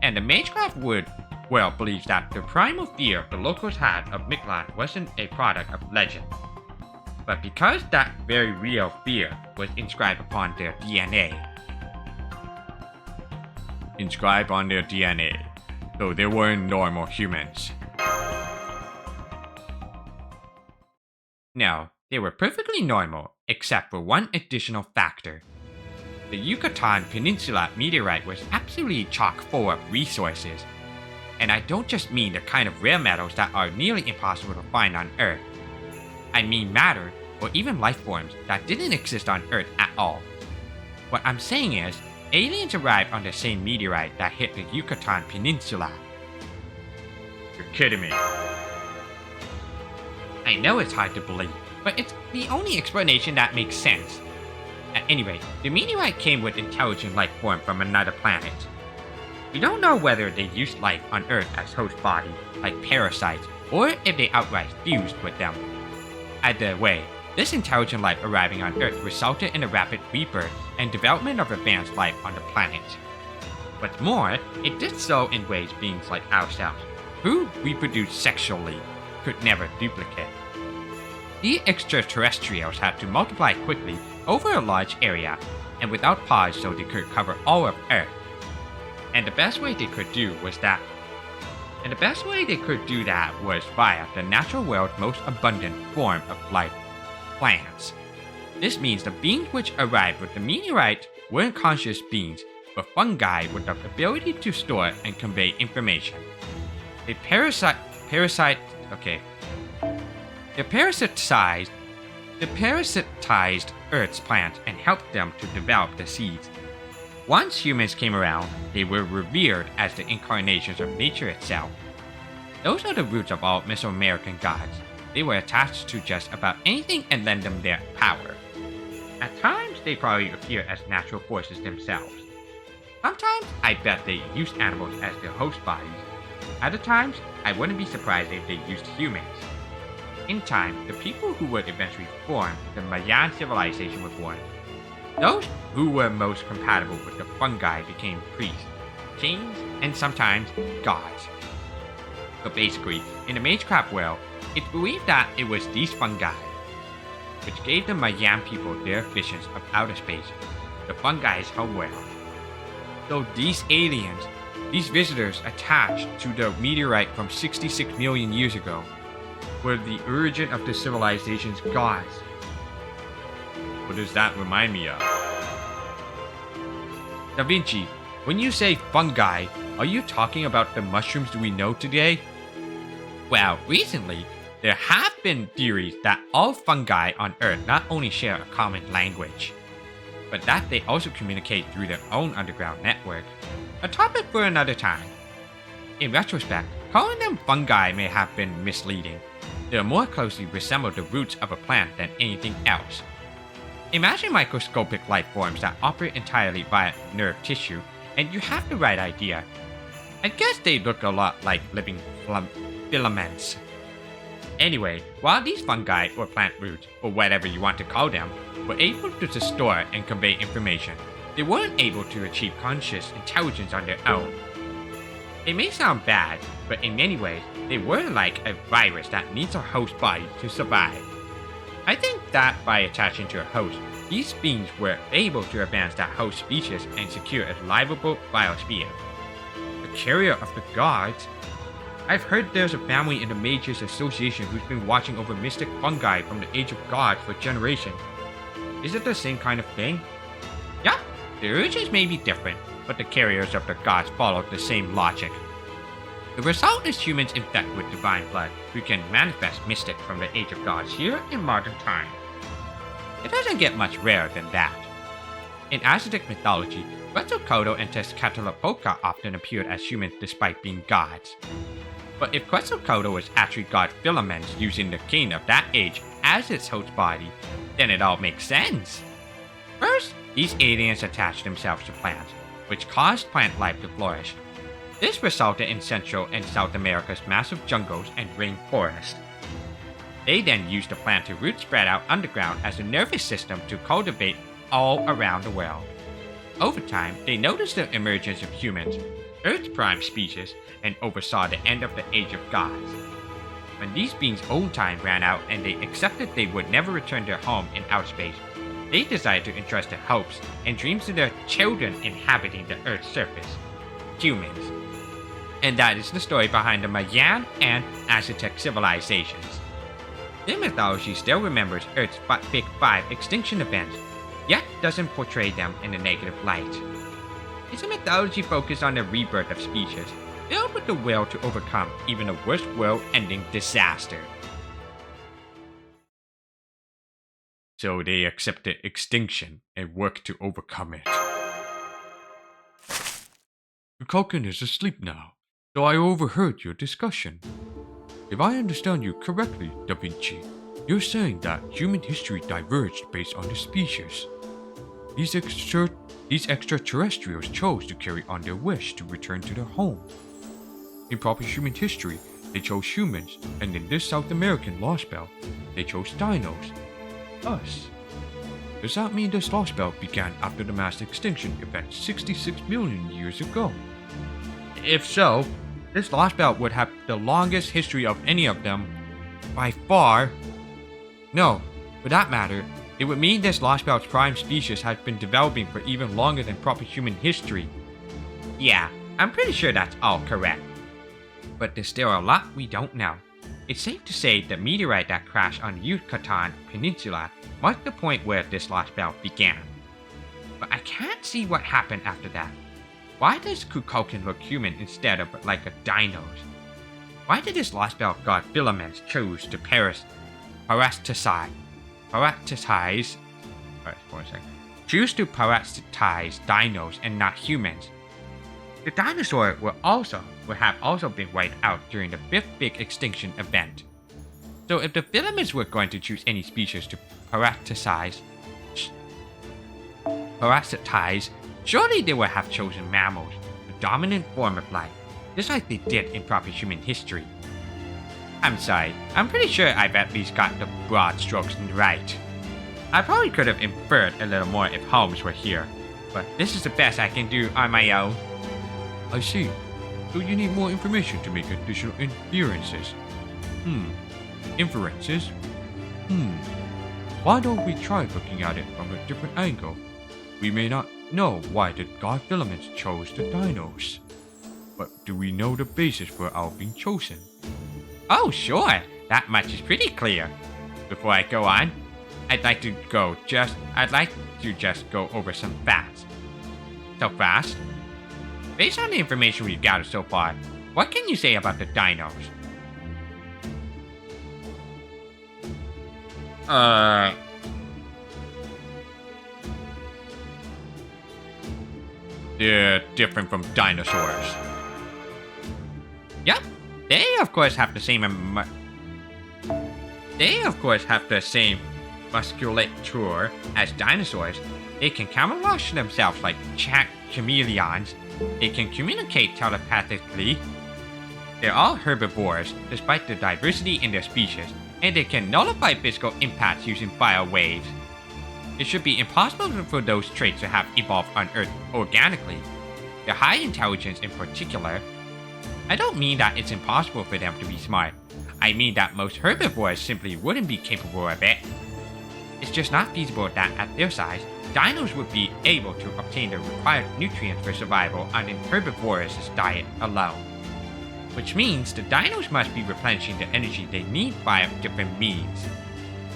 And the Magecraft world believes that the primal fear the locals had of Mictlan wasn't a product of legend. But because that very real fear was inscribed upon their DNA. inscribed on their DNA, so they weren't normal humans. No, they were perfectly normal, except for one additional factor. The Yucatan Peninsula meteorite was absolutely chock full of resources. And I don't just mean the kind of rare metals that are nearly impossible to find on Earth. I mean matter, or even life forms that didn't exist on Earth at all. What I'm saying is, aliens arrived on the same meteorite that hit the Yucatan Peninsula. You're kidding me. I know it's hard to believe, but it's the only explanation that makes sense. At any rate, the meteorite came with intelligent life form from another planet. We don't know whether they used life on Earth as host body, like parasites, or if they outright fused with them. Either way, this intelligent life arriving on Earth resulted in a rapid rebirth and development of advanced life on the planet. What's more, it did so in ways beings like ourselves, who reproduce sexually, could never duplicate. The extraterrestrials had to multiply quickly over a large area and without pause so they could cover all of Earth. And the best way they could do that was via the natural world's most abundant form of life, plants. This means the beings which arrived with the meteorite weren't conscious beings, but fungi with the ability to store and convey information. They parasitized Earth's plants and helped them to develop the seeds. Once humans came around, they were revered as the incarnations of nature itself. Those are the roots of all Mesoamerican gods. They were attached to just about anything and lend them their power. At times, they probably appear as natural forces themselves. Sometimes, I bet they used animals as their host bodies. Other times, I wouldn't be surprised if they used humans. In time, the people who would eventually form the Mayan civilization were born. Those who were most compatible with the fungi became priests, kings, and sometimes gods. But basically, in the Magecraft world, it's believed that it was these fungi which gave the Mayan people their visions of outer space, the fungi's homeworld. So these aliens, these visitors attached to the meteorite from 66 million years ago, were the origin of the civilization's gods. What does that remind me of? Da Vinci, when you say fungi, are you talking about the mushrooms we know today? Well, recently, there have been theories that all fungi on Earth not only share a common language, but that they also communicate through their own underground network. A topic for another time. In retrospect, calling them fungi may have been misleading. They more closely resemble the roots of a plant than anything else. Imagine microscopic life forms that operate entirely via nerve tissue, and you have the right idea. I guess they look a lot like living filaments. Anyway, while these fungi or plant roots, or whatever you want to call them, were able to store and convey information, they weren't able to achieve conscious intelligence on their own. It may sound bad, but in many ways, they were like a virus that needs a host body to survive. I think that by attaching to a host, these beings were able to advance that host species and secure a livable biosphere. The carrier of the gods? I've heard there's a family in the Mages Association who's been watching over mystic fungi from the Age of Gods for generations. Is it the same kind of thing? Yeah, the origins may be different, but the carriers of the gods follow the same logic. The result is humans infected with divine blood who can manifest mystic from the Age of Gods here in modern time. It doesn't get much rarer than that. In Aztec mythology, Quetzalcoatl and Tezcatlipoca often appeared as humans despite being gods. But if Quetzalcoatl was actually god Filaments using the king of that age as its host body, then it all makes sense. First, these aliens attached themselves to plants, which caused plant life to flourish. This resulted in Central and South America's massive jungles and rainforests. They then used the plant to root spread out underground as a nervous system to cultivate all around the world. Over time, they noticed the emergence of humans, Earth's prime species, and oversaw the end of the Age of Gods. When these beings' own time ran out and they accepted they would never return to their home in outer space, they decided to entrust their hopes and dreams to their children inhabiting the Earth's surface. humans. And that is the story behind the Mayan and Aztec civilizations. Their mythology still remembers Earth's Big Five extinction events, yet doesn't portray them in a negative light. It's a mythology focused on the rebirth of species, filled with the will to overcome even the worst world-ending disaster. So they accepted extinction and worked to overcome it. The Culkin is asleep now, so I overheard your discussion. If I understand you correctly, Da Vinci, you're saying that human history diverged based on the species. These extraterrestrials chose to carry on their wish to return to their home. In proper human history, they chose humans, and in this South American Lostbelt, they chose dinos. Us. Does that mean this Lostbelt began after the mass extinction event 66 million years ago? If so, this Lostbelt would have the longest history of any of them, by far. No, for that matter, it would mean this Lostbelt's prime species has been developing for even longer than proper human history. Yeah, I'm pretty sure that's all correct. But there's still a lot we don't know. It's safe to say the meteorite that crashed on the Yucatan Peninsula marked the point where this Lostbelt began. But I can't see what happened after that. Why does Kukulkan look human instead of like a dino's? Why did this Lostbelt god Filaments choose to parasitize dinos and not humans? The dinosaur would have also been wiped out during the fifth big extinction event. So if the Filaments were going to choose any species to parasitize, surely they would have chosen mammals, the dominant form of life, just like they did in proper human history. I'm sorry, I'm pretty sure I've at least got the broad strokes right. I probably could have inferred a little more if Holmes were here, but this is the best I can do on my own. I see. So you need more information to make additional inferences. Inferences? Why don't we try looking at it from a different angle? We may not know why the god Filaments chose the dinos, but do we know the basis for our being chosen? Oh sure, that much is pretty clear. Before I go on, I'd like to just go over some facts. So fast? Based on the information we've gathered so far, what can you say about the dinos? They're different from dinosaurs. Yep, they of course have the same musculature as dinosaurs. They can camouflage themselves like chameleons. They can communicate telepathically. They're all herbivores, despite the diversity in their species, and they can nullify physical impacts using biowaves. It should be impossible for those traits to have evolved on Earth organically. Their high intelligence in particular. I don't mean that it's impossible for them to be smart. I mean that most herbivores simply wouldn't be capable of it. It's just not feasible that at their size, dinos would be able to obtain the required nutrients for survival on an herbivorous diet alone. Which means the dinos must be replenishing the energy they need by different means.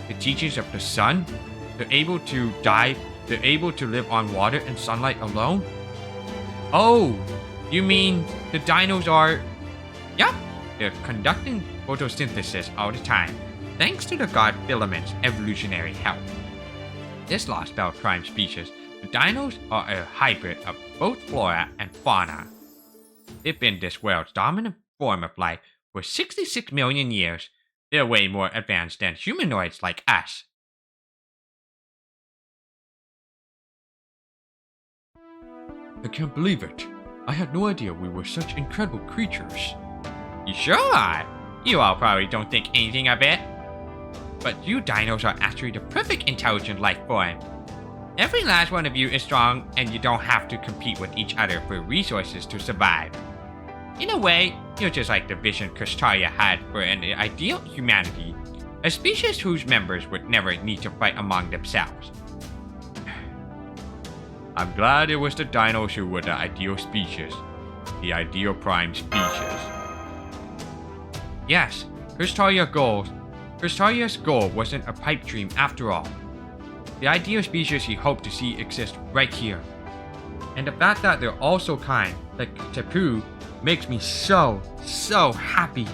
The teachings of the sun? They're able to live on water and sunlight alone? Oh, you mean the dinos are... Yup, they're conducting photosynthesis all the time, thanks to the god Filament's evolutionary help. This Lostbelt prime species, the dinos are a hybrid of both flora and fauna. They've been this world's dominant form of life for 66 million years. They're way more advanced than humanoids like us. I can't believe it. I had no idea we were such incredible creatures. You sure are. You all probably don't think anything of it. But you dinos are actually the perfect intelligent life form. Every last one of you is strong, and you don't have to compete with each other for resources to survive. In a way, you're just like the vision Kushtarya had for an ideal humanity, a species whose members would never need to fight among themselves. I'm glad it was the dinos who were the ideal species. the ideal prime species. Yes, Crystalia's goal wasn't a pipe dream after all. The ideal species he hoped to see exists right here. And the fact that they're all so kind, like Tapu, makes me so happy.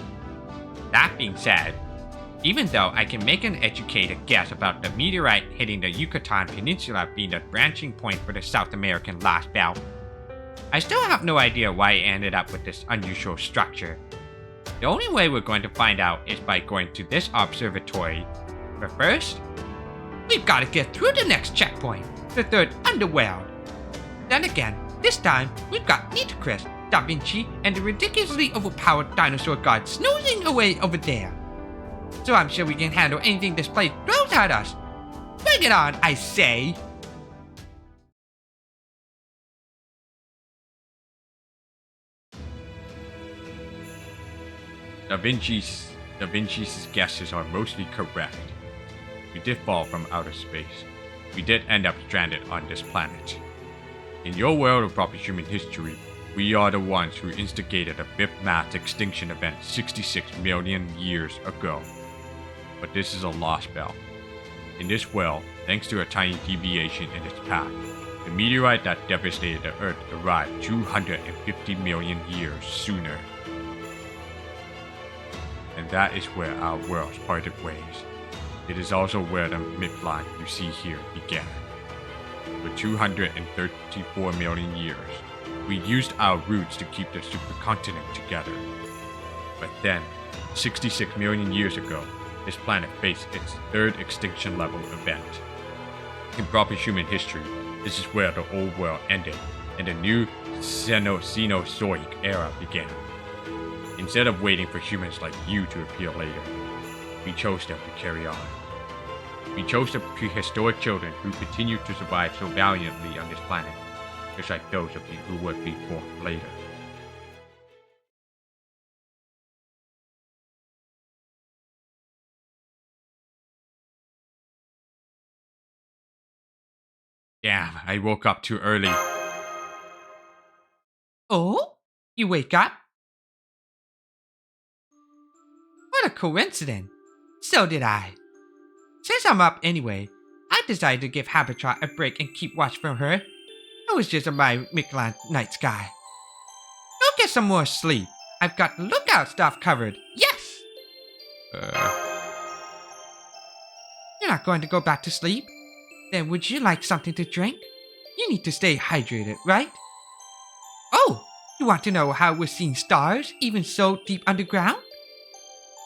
That being said, even though I can make an educated guess about the meteorite hitting the Yucatan Peninsula being the branching point for the South American Lostbelt, I still have no idea why it ended up with this unusual structure. The only way we're going to find out is by going to this observatory. But first, we've got to get through the next checkpoint, the third underworld. Then again, this time we've got Nitocris, Da Vinci, and the ridiculously overpowered dinosaur god snoozing away over there. So I'm sure we can handle anything this place throws at us. Bring it on, I say! Da Vinci's guesses are mostly correct. We did fall from outer space. We did end up stranded on this planet. In your world of proper human history, we are the ones who instigated a fifth mass extinction event 66 million years ago. But this is a Lostbelt. In this world, thanks to a tiny deviation in its path, the meteorite that devastated the Earth arrived 250 million years sooner. And that is where our worlds parted ways. It is also where the Mictlan you see here began. For 234 million years, we used our roots to keep the supercontinent together. But then, 66 million years ago, this planet faced its third extinction level event. In proper human history, this is where the old world ended and the new Cenozoic era began. Instead of waiting for humans like you to appear later, we chose them to carry on. We chose the prehistoric children who continue to survive so valiantly on this planet, just like those of you who would be born later. Damn, I woke up too early. Oh? You wake up? What a coincidence. So did I. Since I'm up anyway, I decided to give Habitat a break and keep watch from her. It was just my Mictlan night sky. Go get some more sleep. I've got the lookout stuff covered. Yes! You're not going to go back to sleep? Then would you like something to drink? You need to stay hydrated, right? Oh, you want to know how we're seeing stars even so deep underground?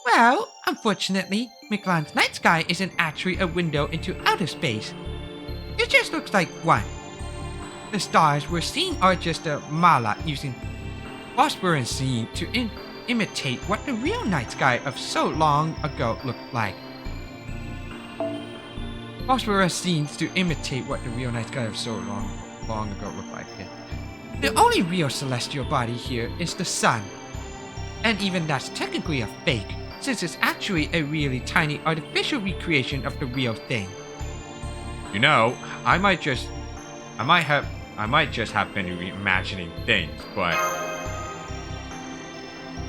Well, unfortunately, Mictlan's night sky isn't actually a window into outer space. It just looks like one. The stars we're seeing are just a mala using phosphorescence to imitate what the real night sky of so long ago looked like. Phosphorescence to imitate what the real night sky of so long ago looked like. Yeah. The only real celestial body here is the sun. And even that's technically a fake, since it's actually a really tiny artificial recreation of the real thing. You know, I might just have been imagining things, but...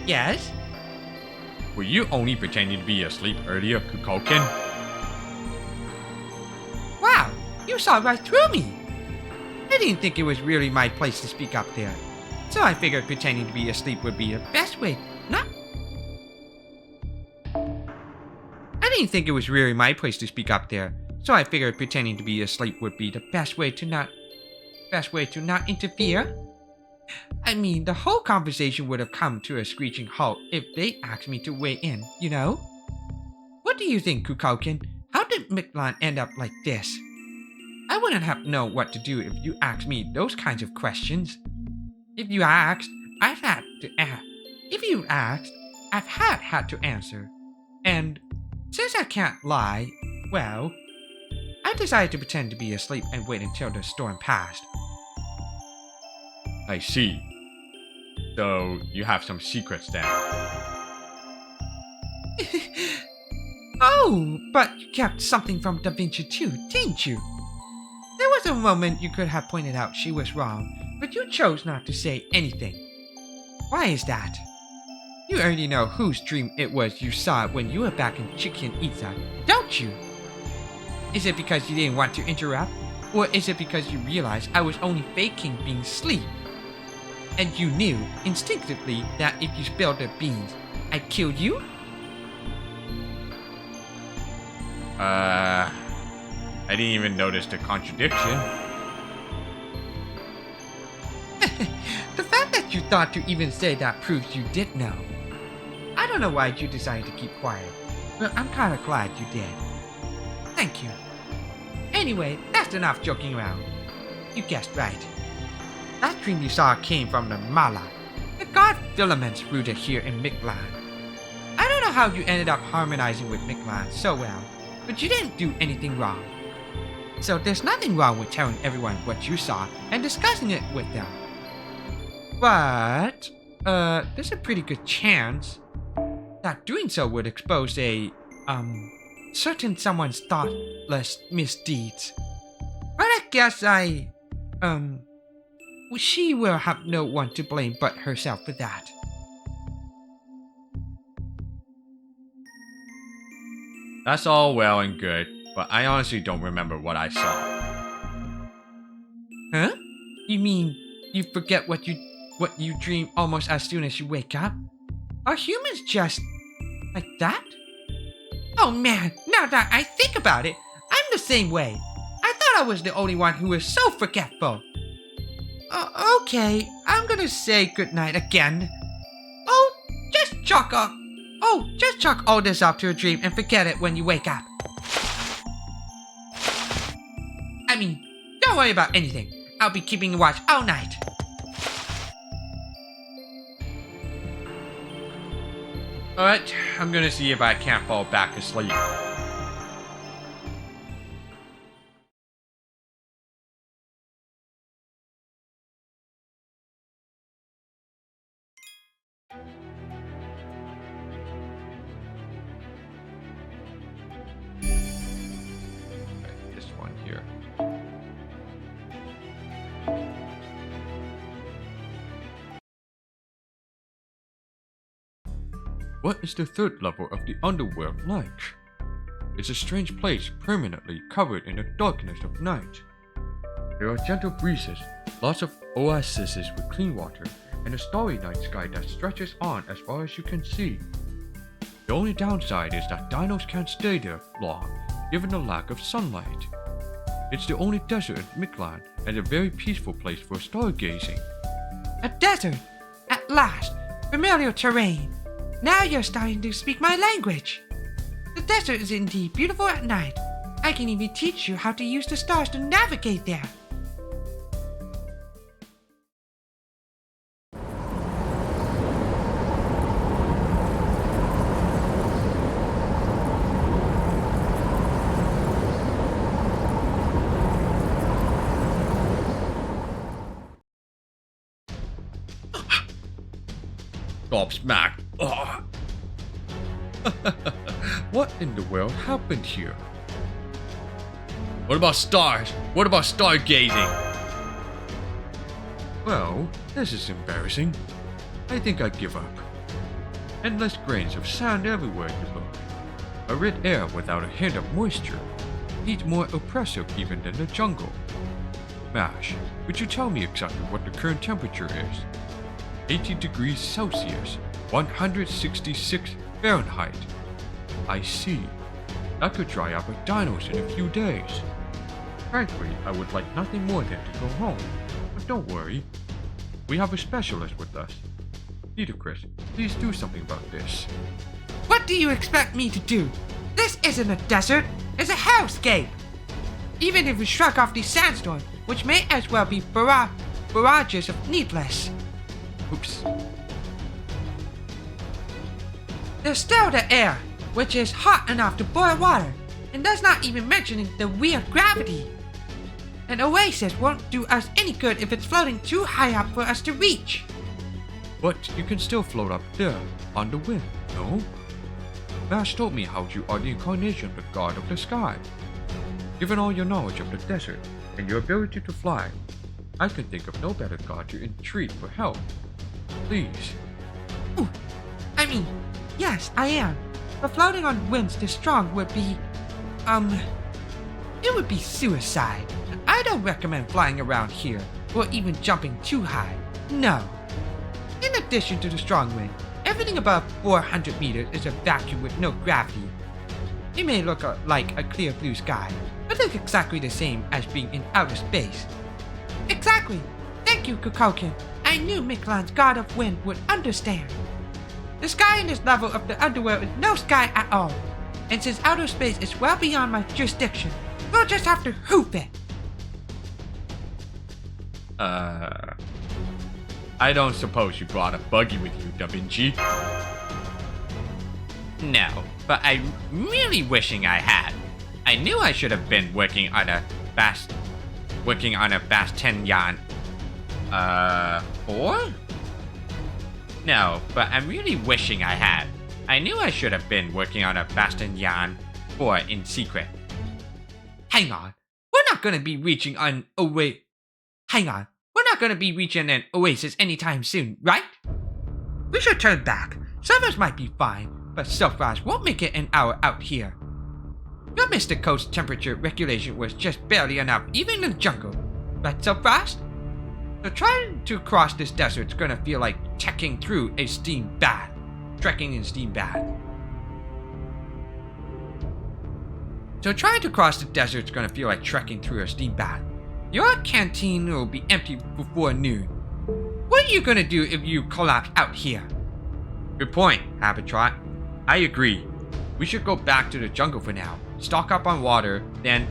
Yes? Were you only pretending to be asleep earlier, Kukulkan? Wow, you saw right through me! I didn't think it was really my place to speak up there, so I figured pretending to be asleep would be the best way. I didn't think it was really my place to speak up there, so I figured pretending to be asleep would be the best way to not interfere. I mean, the whole conversation would have come to a screeching halt if they asked me to weigh in, you know? What do you think, Kukulkan? How did Mictlan end up like this? I wouldn't have known what to do if you asked me those kinds of questions. If you asked, I've had to ask. If you asked, I've had to answer. And since I can't lie, well, I decided to pretend to be asleep and wait until the storm passed. I see. So, you have some secrets then. Oh, but you kept something from Da Vinci too, didn't you? There was a moment you could have pointed out she was wrong, but you chose not to say anything. Why is that? You already know whose dream it was you saw when you were back in Chicken Itza, don't you? Is it because you didn't want to interrupt? Or is it because you realized I was only faking being asleep? And you knew instinctively that if you spilled the beans, I'd kill you? I didn't even notice the contradiction. The fact that you thought to even say that proves you did know. I don't know why you decided to keep quiet, but I'm kinda glad you did. Thank you. Anyway, that's enough joking around. You guessed right. That dream you saw came from the Mala, the god filaments rooted here in Mictlan. I don't know how you ended up harmonizing with Mictlan so well, but you didn't do anything wrong. So there's nothing wrong with telling everyone what you saw and discussing it with them. But, there's a pretty good chance that doing so would expose certain someone's thoughtless misdeeds. But I guess she will have no one to blame but herself for that. That's all well and good, but I honestly don't remember what I saw. Huh? You mean you forget what you dream almost as soon as you wake up? Are humans just like that? Oh man, now that I think about it, I'm the same way. I thought I was the only one who was so forgetful. Okay, I'm gonna say goodnight again. Just chalk all this up to a dream and forget it when you wake up. I mean, don't worry about anything. I'll be keeping watch all night. Alright, I'm gonna see if I can't fall back asleep. This one here. What is the third level of the underworld like? It's a strange place permanently covered in the darkness of night. There are gentle breezes, lots of oases with clean water, and a starry night sky that stretches on as far as you can see. The only downside is that dinos can't stay there long, given the lack of sunlight. It's the only desert in Mictlan and a very peaceful place for stargazing. A desert! At last! Familiar terrain! Now you're starting to speak my language! The desert is indeed beautiful at night. I can even teach you how to use the stars to navigate there. Gobsmacked. Oh. What in the world happened here? What about stars? What about stargazing? Well, this is embarrassing. I think I give up. Endless grains of sand everywhere you look. A red air without a hint of moisture. Heat more oppressive even than the jungle. Mash, would you tell me exactly what the current temperature is? 80 degrees Celsius, 166 Fahrenheit. I see. That could dry up with dinos in a few days. Frankly, I would like nothing more than to go home. But don't worry. We have a specialist with us. Ludicrous, please do something about this. What do you expect me to do? This isn't a desert, it's a hellscape! Even if we shrug off these sandstorms, which may as well be barrages of needless. Oops. There's still the air, which is hot enough to boil water, and that's not even mentioning the weird gravity. An oasis won't do us any good if it's floating too high up for us to reach. But you can still float up there, on the wind, no? Mash told me how you are the incarnation of the god of the sky. Given all your knowledge of the desert and your ability to fly, I can think of no better god to entreat for help. Please. Ooh, I mean, yes, I am. But floating on winds this strong would be, it would be suicide. I don't recommend flying around here, or even jumping too high. No. In addition to the strong wind, everything above 400 meters is a vacuum with no gravity. It may look like a clear blue sky, but looks exactly the same as being in outer space. Exactly. Thank you, Kukulkan. I knew Mictlan's god of wind would understand. The sky in this level of the underworld is no sky at all. And since outer space is well beyond my jurisdiction, we'll just have to hoof it. I don't suppose you brought a buggy with you, Da Vinci. No, but I'm really wishing I had. I knew I should have been working on a fast 10 yan. 4? No, but I'm really wishing I had. I knew I should have been working on a Bastion 4 in secret. Hang on, we're not gonna be reaching an oasis anytime soon, right? We should turn back. Servers might be fine, but Silfras won't make it an hour out here. Your Mr. Coast temperature regulation was just barely enough, even in the jungle. Right, Silfras? So trying to cross this desert's gonna feel like trekking through a steam bath. Trekking in steam bath. So trying to cross the desert's gonna feel like trekking through a steam bath. Your canteen will be empty before noon. What are you gonna do if you collapse out here? Good point, Habitrot. I agree. We should go back to the jungle for now. Stock up on water, then...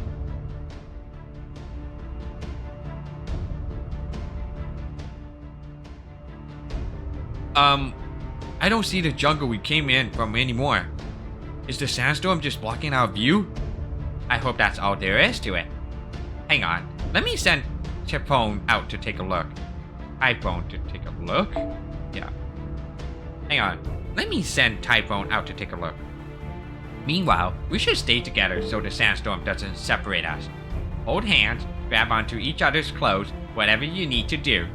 I don't see the jungle we came in from anymore. Is the sandstorm just blocking our view? I hope that's all there is to it. Hang on, let me send Typhone out to take a look. Typhone to take a look? Yeah. Hang on, let me send Typhone out to take a look. Meanwhile, we should stay together so the sandstorm doesn't separate us. Hold hands, grab onto each other's clothes, whatever you need to do.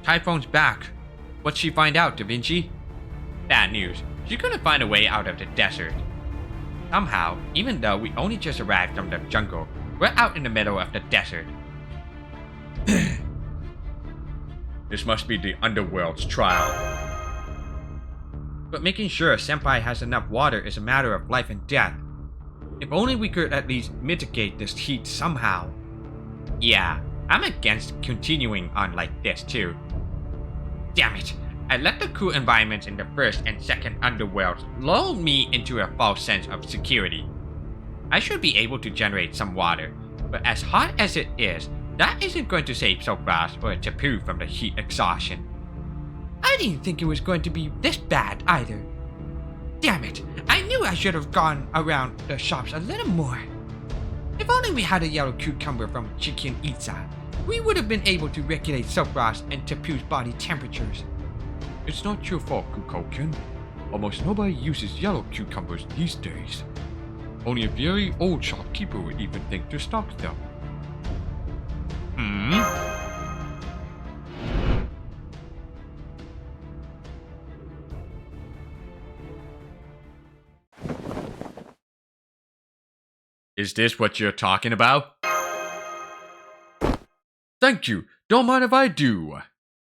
Typhone's back. What'd she find out, Da Vinci? Bad news. She's gonna find a way out of the desert. Somehow, even though we only just arrived from the jungle, we're out in the middle of the desert. This must be the underworld's trial. But making sure Senpai has enough water is a matter of life and death. If only we could at least mitigate this heat somehow. Yeah, I'm against continuing on like this too. Damn it, I let the cool environments in the first and second underworlds lull me into a false sense of security. I should be able to generate some water, but as hot as it is, that isn't going to save Silfras or Tapu from the heat exhaustion. I didn't think it was going to be this bad either. Damn it, I knew I should have gone around the shops a little more. If only we had a yellow cucumber from Chichen Itza, we would have been able to regulate Silfras and Tapu's body temperatures. It's not your fault, Kukulkan. Almost nobody uses yellow cucumbers these days. Only a very old shopkeeper would even think to stock them. Is this what you're talking about? Thank you. Don't mind if I do.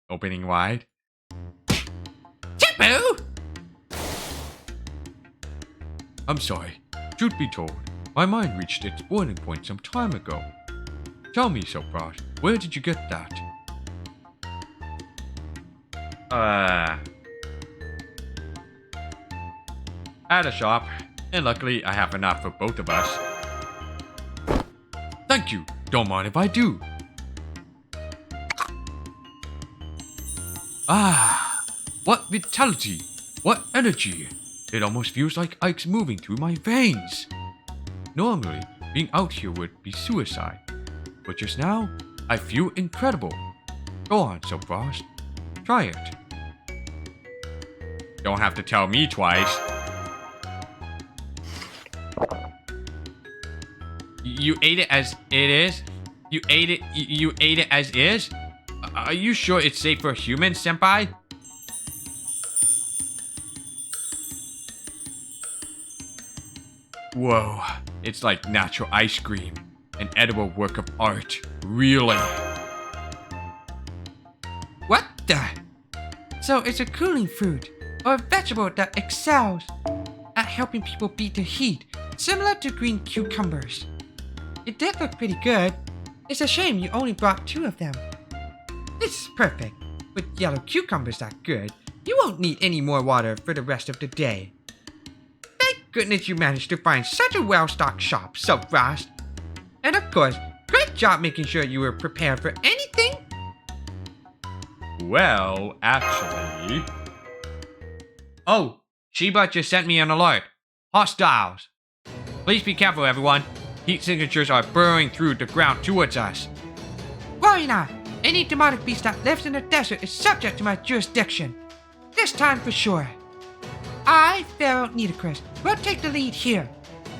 Opening wide. Tapu! I'm sorry. Truth be told, my mind reached its boiling point some time ago. Tell me, Silfras, where did you get that? At a shop, and luckily I have enough for both of us. Thank you. Don't mind if I do. Ah, what vitality! What energy! It almost feels like Ike's moving through my veins. Normally, being out here would be suicide, but just now, I feel incredible. Go on, Silfras. Try it. Don't have to tell me twice. You ate it as it is? You ate it as is? Are you sure it's safe for humans, senpai? Whoa, it's like natural ice cream. An edible work of art. Really? What the? So it's a cooling fruit, or a vegetable that excels at helping people beat the heat, similar to green cucumbers. It did look pretty good. It's a shame you only brought 2 of them. This is perfect. With yellow cucumbers that good, you won't need any more water for the rest of the day. Thank goodness you managed to find such a well-stocked shop so fast. And of course, great job making sure you were prepared for anything. Well, actually... Oh, Shiba just sent me an alert. Hostiles. Please be careful, everyone. Heat signatures are burrowing through the ground towards us. Worry not. Any demonic beast that lives in the desert is subject to my jurisdiction. This time for sure. I, Pharaoh Nitocris, will take the lead here.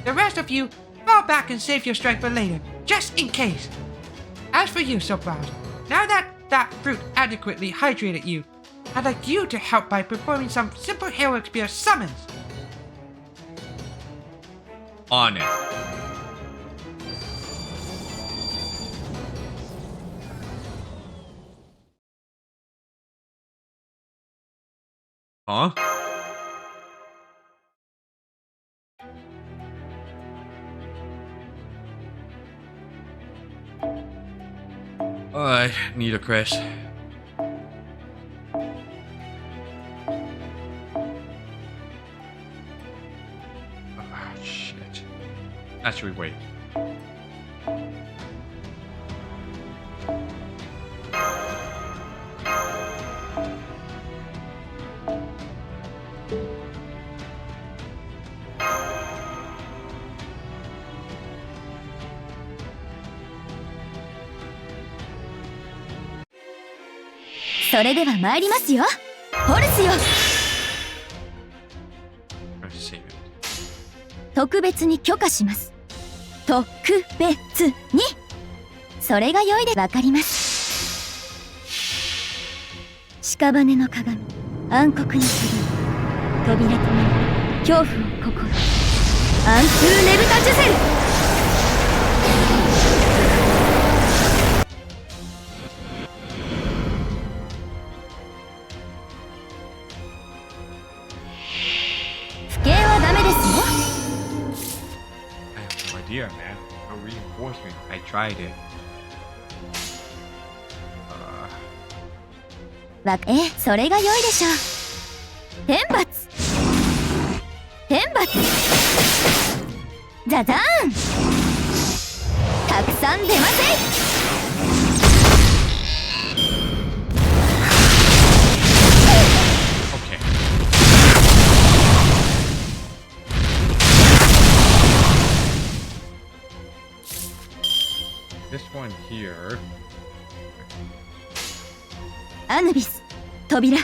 The rest of you, fall back and save your strength for later, just in case. As for you, Soapbound, now that that fruit adequately hydrated you, I'd like you to help by performing some simple heroic spear summons. On it. Huh? Alright, Nitocris. Shit. Actually, wait.それでは参りますよ。ホルスよ。 Let's save it. 特別に許可します。特別に。それが良いでわかります。屍の鏡、暗黒の鏡、扉となる恐怖を心。アントゥーネブタジュセル。Idea, man. No reinforcement. I tried it. それが良いでしょう。天罰。天罰。ザザーン。たくさん出ません。This one here. アヌビス、扉、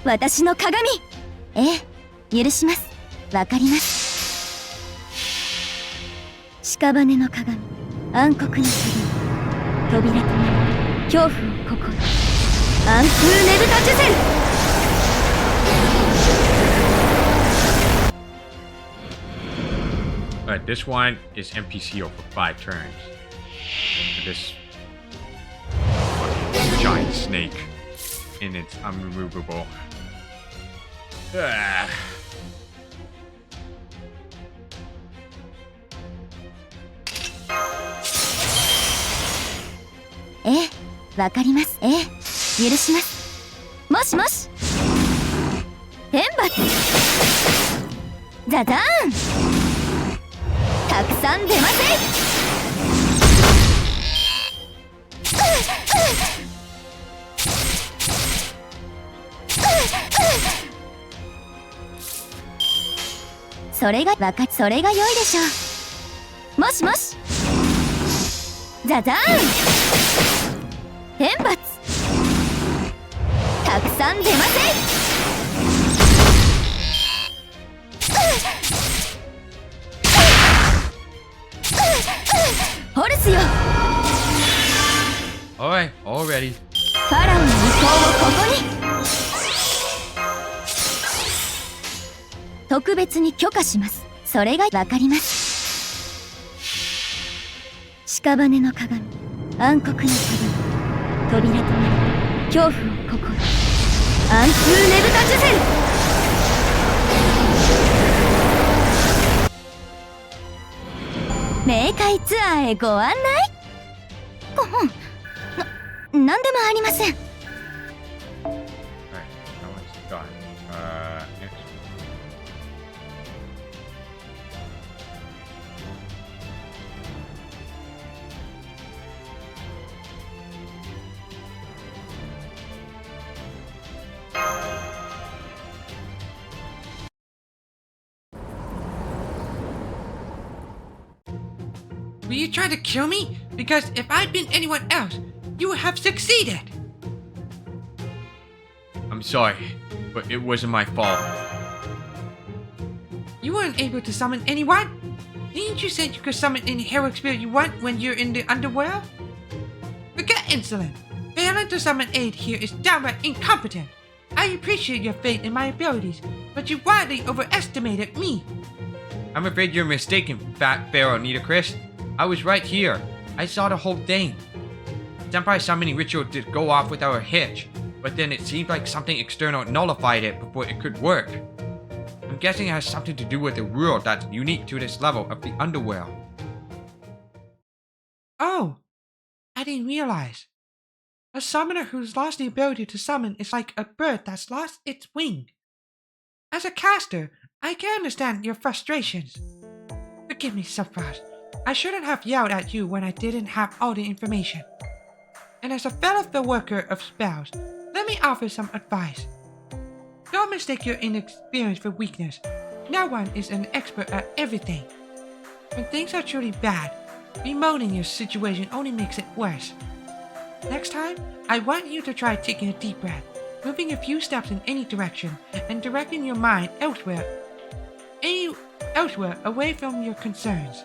私の鏡。ええ、許します。わかります。屍の鏡、暗黒の鏡、扉となる恐怖を心。アントゥーネブタジュセル。Alright, this one is NPCO for 5 turns. This giant snake, and it's unremovable. Ah. ええ、わかります。ええ、許します。もしもし。天罰。ザザーン。たくさん出ません。それがそれが良いでしょう。もしもし。ザザーン。天罰。たくさん出ません。ますよ。 Alright, all ready. ファラオの意向をここに。特別に許可します。それがわかります。屍の鏡、暗黒の鏡、扉となる恐怖をここに。アンフーネブタジュゼル。冥界ツアーへご案内。なんでもありません。 Alright, that one's done. Next. Will you try to kill me? Because if I'd been anyone else, you would have succeeded. I'm sorry, but it wasn't my fault. You weren't able to summon anyone? Didn't you say you could summon any heroic spirit you want when you're in the underworld? Forget insolent. Failing to summon aid here is downright incompetent. I appreciate your faith in my abilities, but you widely overestimated me. I'm afraid you're mistaken, Fat Pharaoh Nitocris. I was right here. I saw the whole thing. Senpai's summoning ritual did go off without a hitch, but then it seemed like something external nullified it before it could work. I'm guessing it has something to do with a rule that's unique to this level of the underworld. Oh, I didn't realize. A summoner who's lost the ability to summon is like a bird that's lost its wing. As a caster, I can understand your frustrations. Forgive me, Sephiroth. I shouldn't have yelled at you when I didn't have all the information. And as a fellow worker of spells, let me offer some advice. Don't mistake your inexperience for weakness. No one is an expert at everything. When things are truly bad, bemoaning your situation only makes it worse. Next time, I want you to try taking a deep breath, moving a few steps in any direction, and directing your mind elsewhere away from your concerns.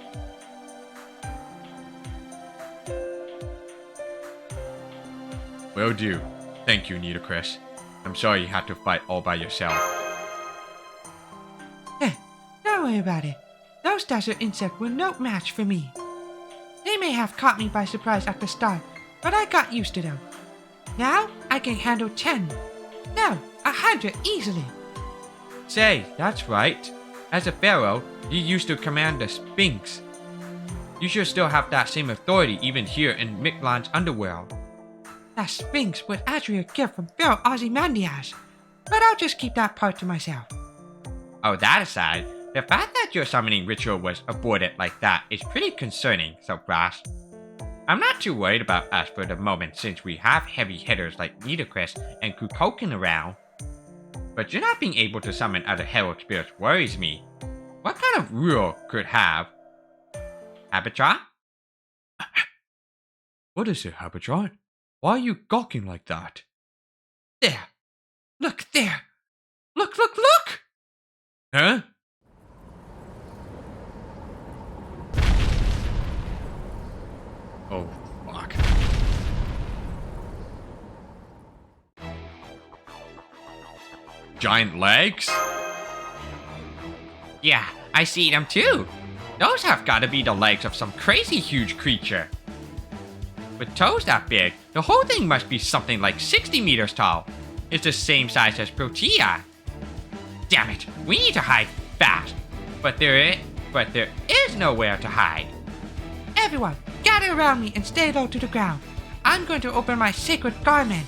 Will do. Thank you, Nitocris. I'm sorry you had to fight all by yourself. Don't worry about it. Those desert insects were no match for me. They may have caught me by surprise at the start, but I got used to them. Now, I can handle 10. No, 100 easily. Say, that's right. As a pharaoh, you used to command the Sphinx. You should still have that same authority even here in Mictlan's underworld. That Sphinx was actually a gift from Pharaoh Ozymandias, but I'll just keep that part to myself. Oh, that aside, the fact that your summoning ritual was aborted like that is pretty concerning, Sephiroth. I'm not too worried about us for the moment since we have heavy hitters like Nitocris and Kukulkan around. But you not being able to summon other heroic spirits worries me. What kind of rule could have? Habitron? What is it, Habitron? Why are you gawking like that? There. Look there. Look, look, look! Huh? Oh, fuck. Giant legs? Yeah, I see them too. Those have gotta be the legs of some crazy huge creature. With toes that big, the whole thing must be something like 60 meters tall. It's the same size as Protea. Damn it, we need to hide fast. But there is nowhere to hide. Everyone, gather around me and stay low to the ground. I'm going to open my sacred garment.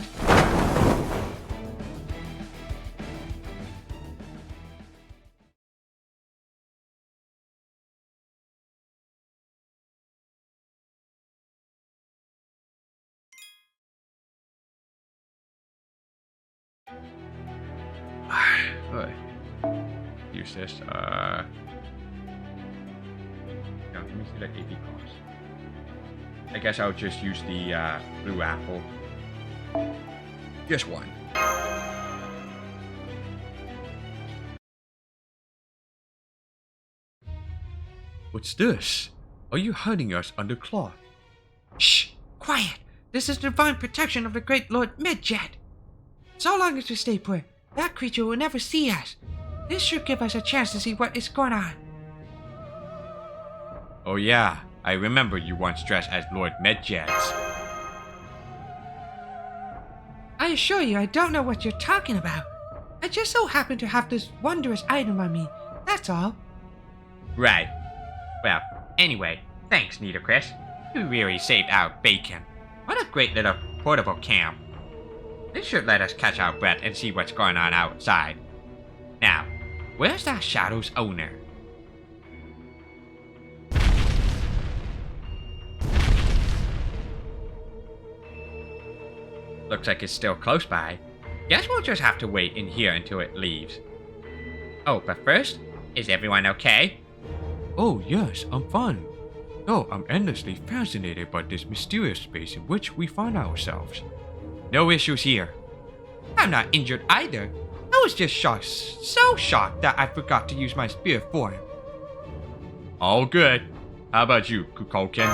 Alright. Use this. Yeah, let me see the AP cost. I guess I'll just use the blue apple. Just one. What's this? Are you hiding us under cloth? Shh! Quiet! This is divine protection of the great Lord Medjet. So long as we stay put, that creature will never see us. This should give us a chance to see what is going on. Oh yeah, I remember you once dressed as Lord Medjets. I assure you I don't know what you're talking about. I just so happen to have this wondrous item on me, that's all. Right. Well, anyway, thanks, Nitocris. You really saved our bacon. What a great little portable camp. This should let us catch our breath and see what's going on outside. Now, where's that Shadow's owner? Looks like it's still close by. Guess we'll just have to wait in here until it leaves. Oh, but first, is everyone okay? Oh, yes, I'm fine. Though I'm endlessly fascinated by this mysterious space in which we find ourselves. No issues here. I'm not injured either. I was just shocked, so shocked that I forgot to use my spirit form. All good. How about you, Kukulkan?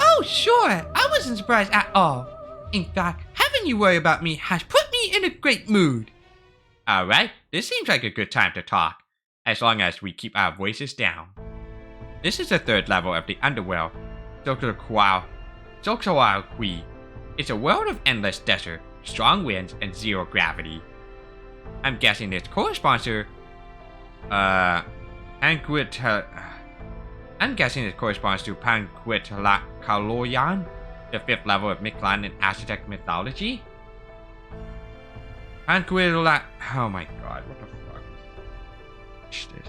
Oh, sure. I wasn't surprised at all. In fact, having you worry about me has put me in a great mood. Alright, this seems like a good time to talk, as long as we keep our voices down. This is the third level of the underworld, Soksawaqui. It's a world of endless desert, strong winds, and zero gravity. I'm guessing this corresponds to... I'm guessing it corresponds to Panquetlacaloyan, the fifth level of Mictlan in Aztec mythology. Oh my god, what the fuck is this?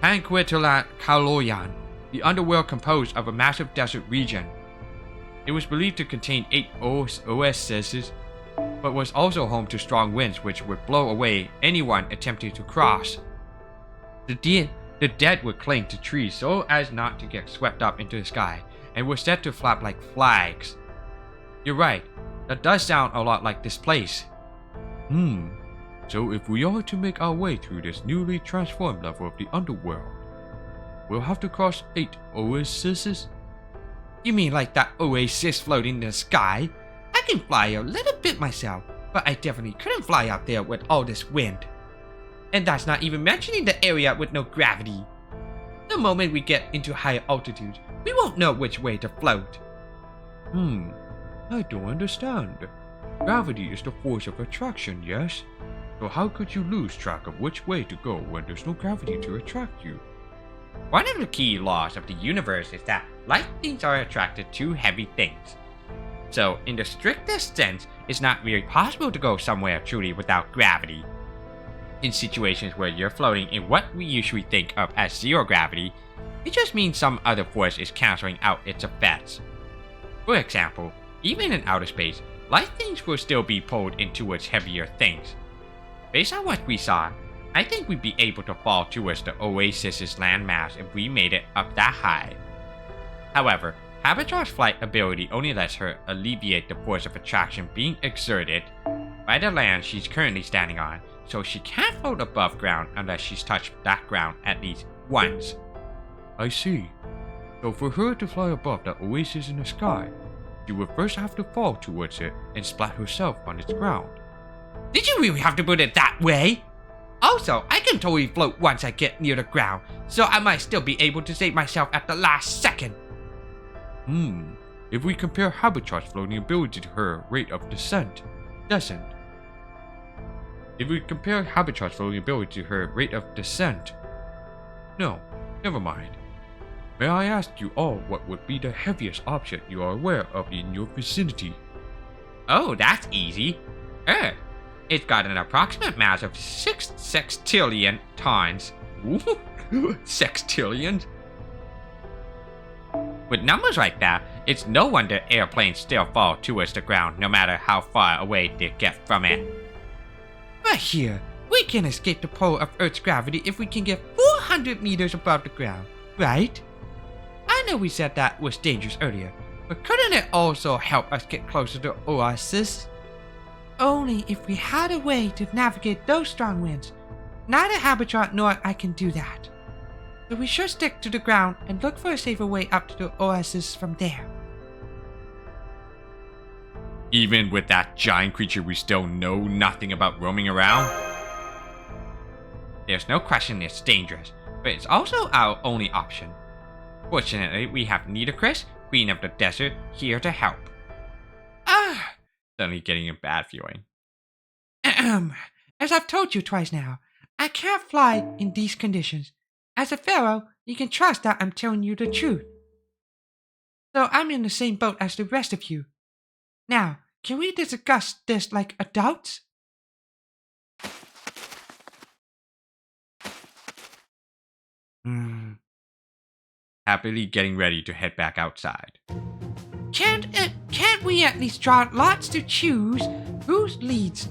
Panquetlacaloyan, the underworld composed of a massive desert region. It was believed to contain 8 oases, but was also home to strong winds which would blow away anyone attempting to cross. The dead would cling to trees so as not to get swept up into the sky, and were said to flap like flags. You're right, that does sound a lot like this place. So if we are to make our way through this newly transformed level of the underworld, we'll have to cross 8 oases? You mean like that oasis floating in the sky? I can fly a little bit myself, but I definitely couldn't fly out there with all this wind. And that's not even mentioning the area with no gravity. The moment we get into higher altitudes, we won't know which way to float. I don't understand. Gravity is the force of attraction, yes? So how could you lose track of which way to go when there's no gravity to attract you? One of the key laws of the universe is that light things are attracted to heavy things. So, in the strictest sense, it's not really possible to go somewhere truly without gravity. In situations where you're floating in what we usually think of as zero gravity, it just means some other force is cancelling out its effects. For example, even in outer space, light things will still be pulled in towards heavier things. Based on what we saw, I think we'd be able to fall towards the oasis's landmass if we made it up that high. However, Habitat's flight ability only lets her alleviate the force of attraction being exerted by the land she's currently standing on, so she can't float above ground unless she's touched that ground at least once. I see. So for her to fly above the oasis in the sky, she would first have to fall towards it and splat herself on its ground. Did you really have to put it that way? Also, I can totally float once I get near the ground, so I might still be able to save myself at the last second. If we compare Habitat's floating ability to her rate of descent. If we compare Habitat's floating ability to her rate of descent. No, never mind. May I ask you all what would be the heaviest object you are aware of in your vicinity? Oh, that's easy. Earth. It's got an approximate mass of 6 sextillion tons. Sextillions? With numbers like that, it's no wonder airplanes still fall towards the ground no matter how far away they get from it. But here, we can escape the pull of Earth's gravity if we can get 400 meters above the ground, right? I know we said that was dangerous earlier, but couldn't it also help us get closer to Oasis? Only if we had a way to navigate those strong winds. Neither Habitat nor I can do that. So we should stick to the ground and look for a safer way up to the oasis from there. Even with that giant creature, we still know nothing about roaming around? There's no question it's dangerous, but it's also our only option. Fortunately, we have Nidacris, Queen of the Desert, here to help. Suddenly getting a bad feeling. As I've told you twice now, I can't fly in these conditions. As a pharaoh, you can trust that I'm telling you the truth. So I'm in the same boat as the rest of you. Now, can we discuss this like adults? Happily getting ready to head back outside. Can't we at least draw lots to choose who leads?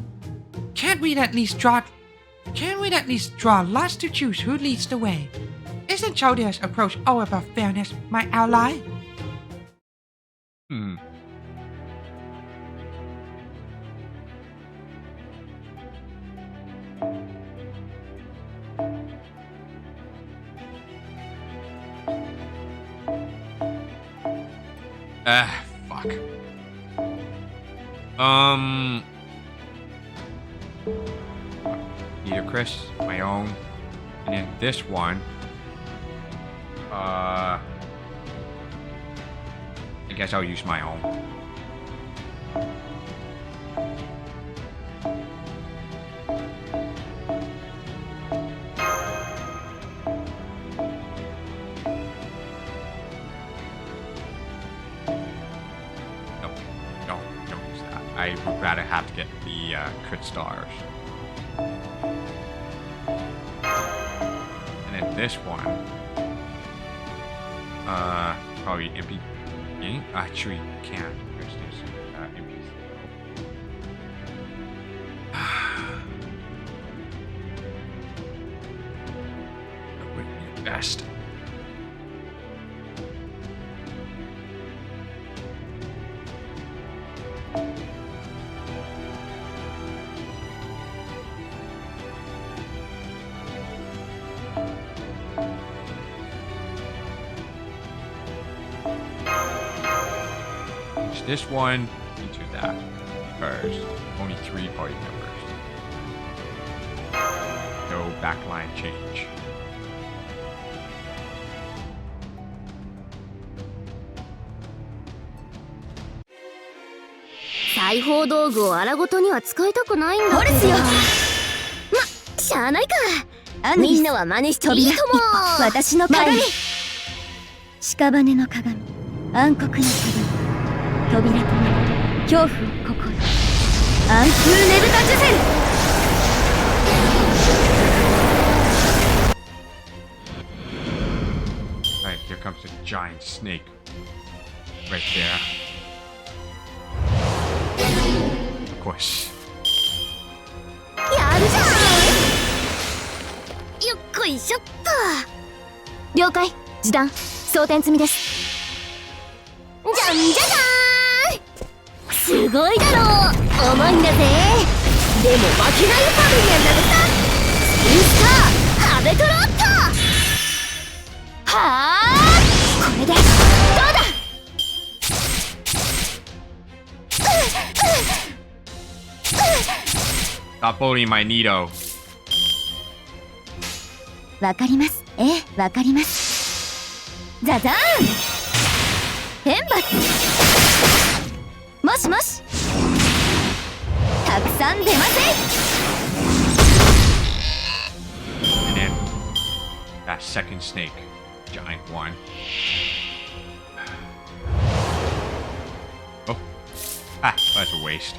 Can't we at least draw lots to choose who leads the way? Isn't Chaldea's approach all about fairness, my ally? Fuck. Nidacris, my own. And then this one. I guess I'll use my own. Don't use that. I would rather have to get the crit stars. And then this one. Probably MP. Actually, can't. There's this MP. That would be best. This one into that because only 3 party members. No backline change.「裁縫道具を荒ごとには使いたくないんだけど」しゃあないか。みんなは真似していいとも。私の鏡。屍の鏡。暗黒の鏡。扉となる恐怖を心。暗空ねぶた術。Right, here comes a giant snake. Right there. Of course. やるじゃん。よっこいしょっと。了解。示弾装填済みです。じゃんじゃじゃーん。すごいだろう。重いんだぜ。でも負けないよパビリアンなのさ。スピンスターハベトロット。はあ。これでどうだ。Stop bullying my Nido. わかります。ええ、わかります。ザザーン。天罰。もしもし。たくさん出ません。And then that second snake, giant one. Oh, that's a waste.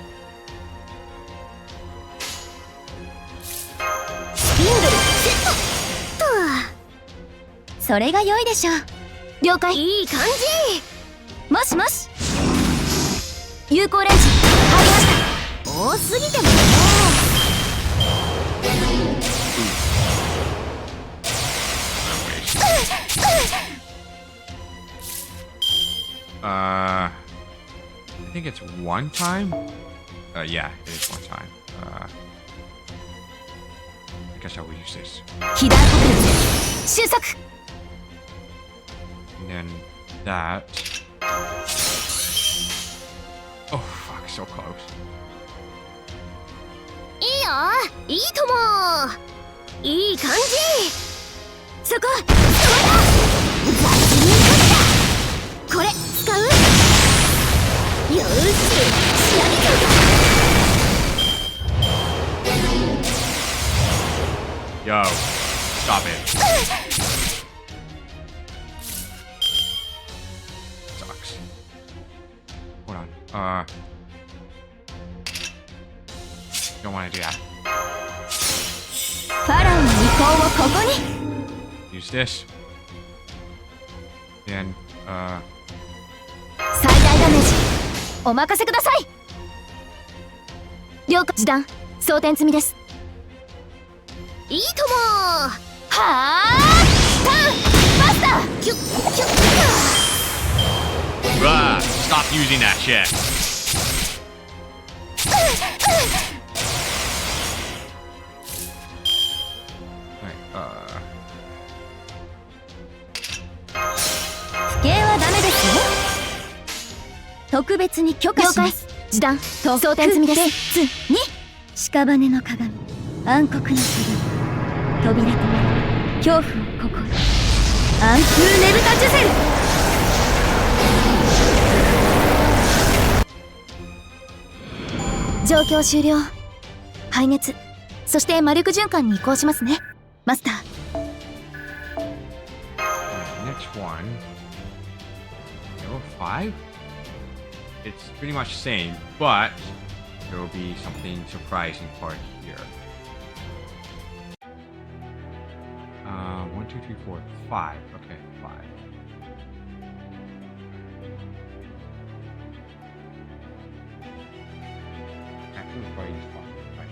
スピンドルセットと。それが良いでしょう。了解。いい感じ。もしもし。有効レンジ入りました。多すぎてもね。I think it's one time. Yeah, it is one time. I guess I will use this. 被弾国立収束。And then that. Oh, fuck, so close. いいよ、いいとも。いい感じ。そこ、捕まえた。雑にこれ使う？よーし、仕上げちゃうか。Yo, stop it. Sucks. Hold on. Don't want to do that. ファラオの遺構をここに。 Use this. Then, 最大ダメージお任せください。了解。示弾装填済みです。いいとも。はあターンバスターキュッキュッ Bruh, stop using that shit. alright, 不敬はダメですよ。特別に許可します。示弾装填済みです。2屍の鏡暗黒の鏡扉となる恐怖をここに暗空ねぶたジュゼル。状況終了。排熱そして魔力循環に移行しますねマスター。 next one. Level 5? It's pretty much the same, but there will be something surprising part here. 1, 2, 3, 4, 5. Okay, 5. Actually, we'll probably use 5. Right.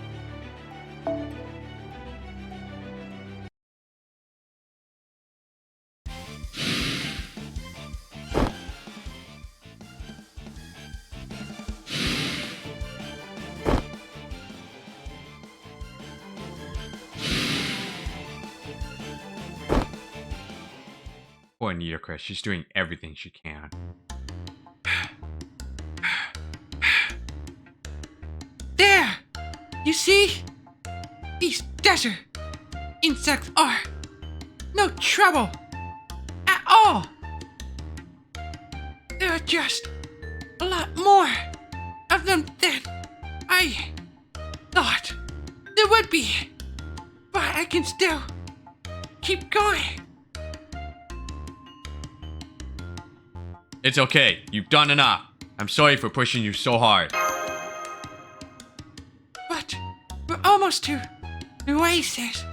Poor Anita Chris, she's doing everything she can. There! You see? These desert insects are no trouble at all. There are just a lot more of them than I thought there would be. But I can still keep going. It's okay, you've done enough. I'm sorry for pushing you so hard. But we're almost to the oasis.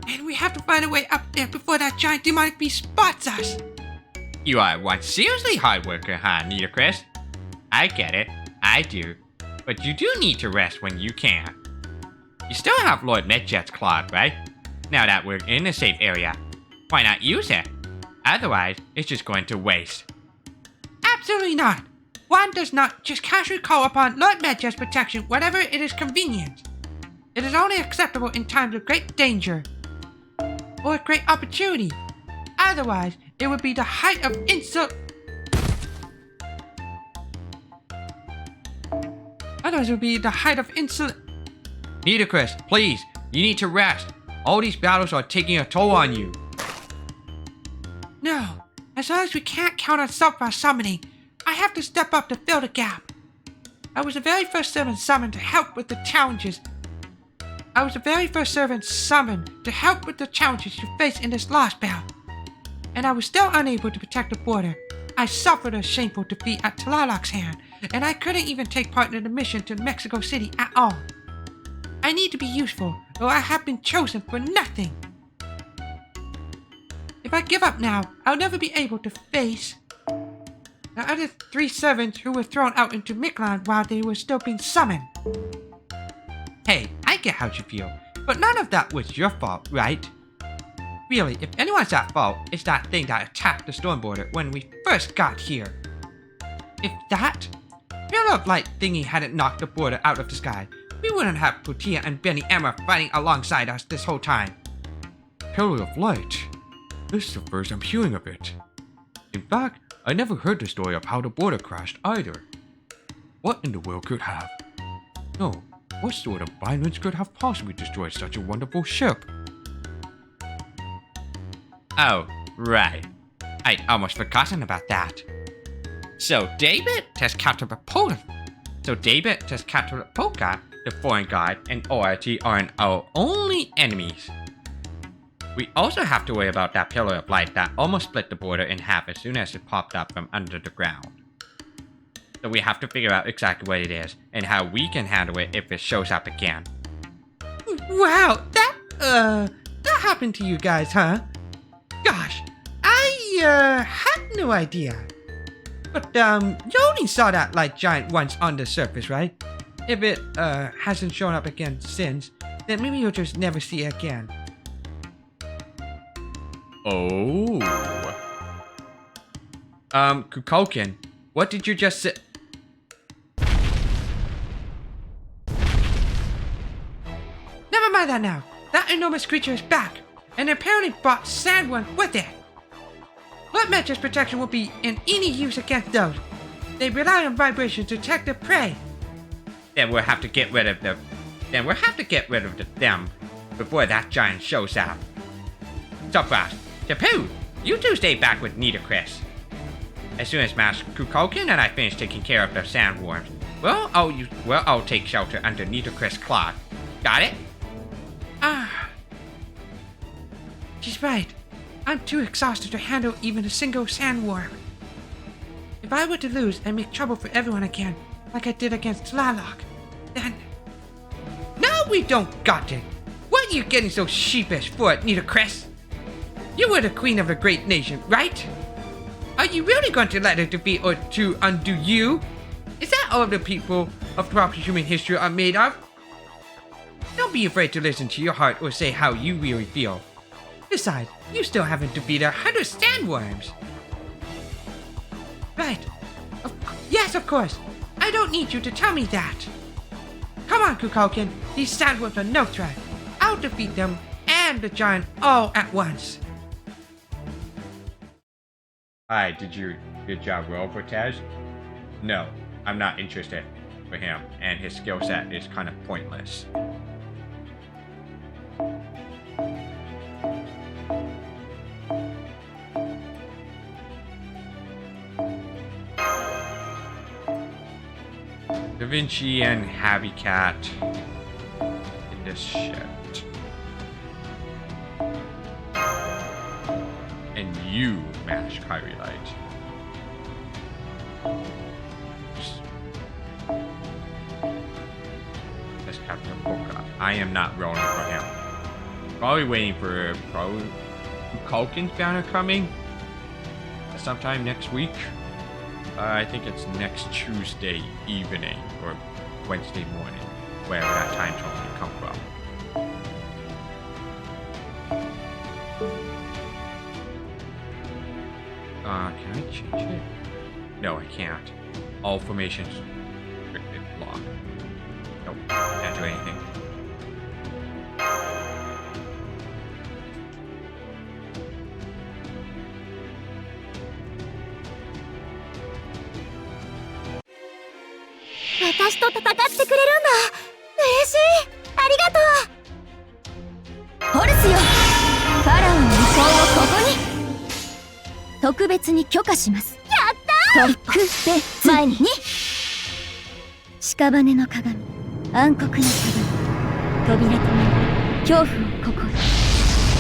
And we have to find a way up there before that giant demonic beast spots us. You are one seriously hard worker, huh, Anita Chris? I get it, I do. But you do need to rest when you can. You still have Lord Medjet's clock, right? Now that we're in a safe area, why not use it? Otherwise, it's just going to waste. Absolutely not. One does not just casually call upon Lord Medjet's protection whenever it is convenient. It is only acceptable in times of great danger or great opportunity. Otherwise, it would be the height of insult. Otherwise, it would be the height of insult. Anita Chris, please, you need to rest. All these battles are taking a toll on you. No, as long as we can't count on self-power summoning, I have to step up to fill the gap. I was the very first servant summoned to help with the challenges. you face in this Lostbelt. And I was still unable to protect the border. I suffered a shameful defeat at Tlaloc's hand, and I couldn't even take part in the mission to Mexico City at all. I need to be useful, or I have been chosen for nothing. If I give up now, I'll never be able to face the other 3 servants who were thrown out into Mictlan while they were still being summoned. Hey, I get how you feel, but none of that was your fault, right? Really, if anyone's at fault, it's that thing that attacked the storm border when we first got here. If that pillar of light thingy hadn't knocked the border out of the sky, we wouldn't have Putia and Benny Emma fighting alongside us this whole time. Pillar of light. This is the first I'm hearing of it. In fact, I never heard the story of how the border crashed either. What in the world could have? No, what sort of violence could have possibly destroyed such a wonderful ship? Oh, right. I'd almost forgotten about that. So David has captured Polka. The foreign god, and Orati aren't our only enemies. We also have to worry about that pillar of light that almost split the border in half as soon as it popped up from under the ground. So we have to figure out exactly what it is, and how we can handle it if it shows up again. Wow, that happened to you guys, huh? Gosh, I had no idea. But you only saw that light giant once on the surface, right? If it hasn't shown up again since, then maybe you'll just never see it again. Oh. Kukulkan, what did you just say? Never mind that now. That enormous creature is back, and apparently brought Sandworm with it. Blood Match's protection will be in any use against those. They rely on vibration to detect their prey. Then we'll have to get rid of them before that giant shows up. So Frost, Tapu, you two stay back with Nitocris. As soon as Master Kukulkan and I finish taking care of the sandworms, we'll all take shelter under Nitocris' claw. Got it? Ah. She's right. I'm too exhausted to handle even a single sandworm. If I were to lose and make trouble for everyone again, like I did against Tlaloc, then... No, we don't got it. What are you getting so sheepish for, Nitocris? You were the queen of a great nation, right? Are you really going to let her defeat or to undo you? Is that all the people of proper human history are made of? Don't be afraid to listen to your heart or say how you really feel. Besides, you still haven't defeated 100 sandworms. Right. Yes, of course. I don't need you to tell me that. Come on, Kukulkan. These sandworms are no threat. I'll defeat them and the giant all at once. Hi, did y'all roll for Tez? No, I'm not interested for him, and his skill set is kind of pointless. Da Vinci and Happy Cat in this shit. And you, Mash Kyrie Light. That's Captain Polka. I am not rolling for him. Probably waiting for Kukulkan's banner coming sometime next week. I think it's next Tuesday evening or Wednesday morning, wherever that time zone will come from. Can I change it? No, I can't. All formations restricted block. Nope, can't do anything.私と戦ってくれるんだ。嬉しい。ありがとう。ホルスよ。ファラオの意向をここに。特別に許可します。やったー。特別前に屍の鏡、暗黒の鏡、扉となる恐怖をここに。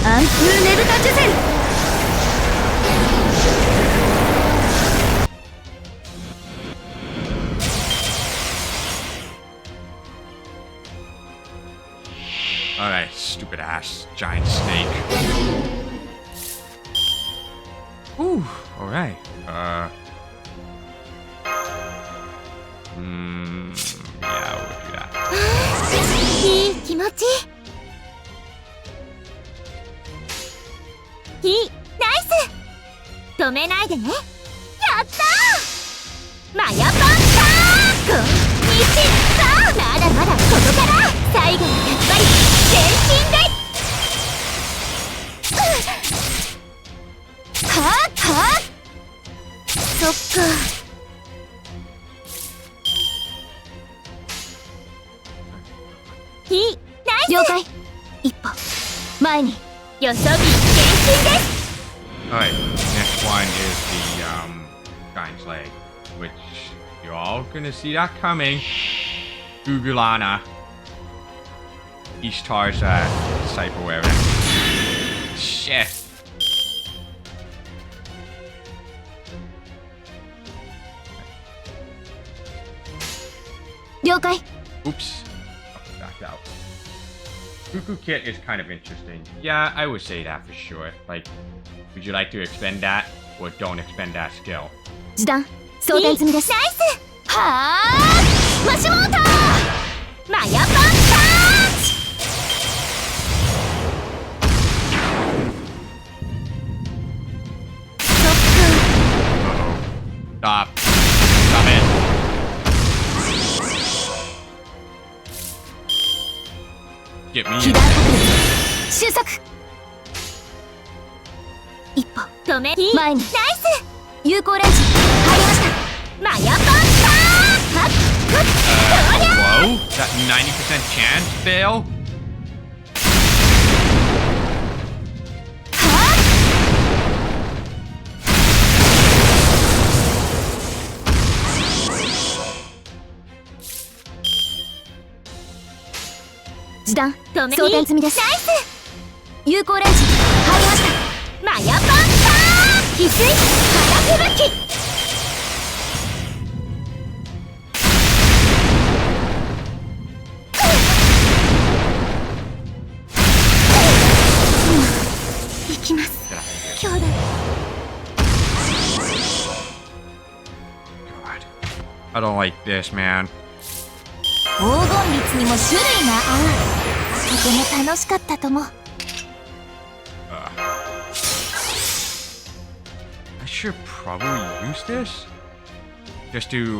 暗風ねぶたジュゼル。Alright, stupid ass giant snake. Ooh, alright. Yeah, we'll do that. いい気持ちいい。ナイス。止めないでね。やったー。マヤパンター。こんにちは。まだまだここから最後はやっぱり全身で。いいナイス了解一歩前によそ見厳禁です Alright, next one is the Giant's Leg, which you're all gonna see that coming. Gugulana. Ishtar's disciple wearer. Shit. Oops. Oh, back out. Cuckoo Kit is kind of interesting. Yeah, I would say that for sure. Like, would you like to expend that, or don't expend that skill? 時短装填済みですナイスはあマシモーターマヤパンターチ Stop. Stop it. Get me 被 in. 弾確率収束一歩止め前にナイス有効レンジ入りましたマヤパンターはっはっどりゃ Whoa? That 90% chance fail? 時短装填済みですナイス有効レンジ入りましたマヤパンター翡翠化学武器行きます兄弟 God. I don't like this, man. 黄金律にも種類が合うとても楽しかったとも I should probably use this. Just to,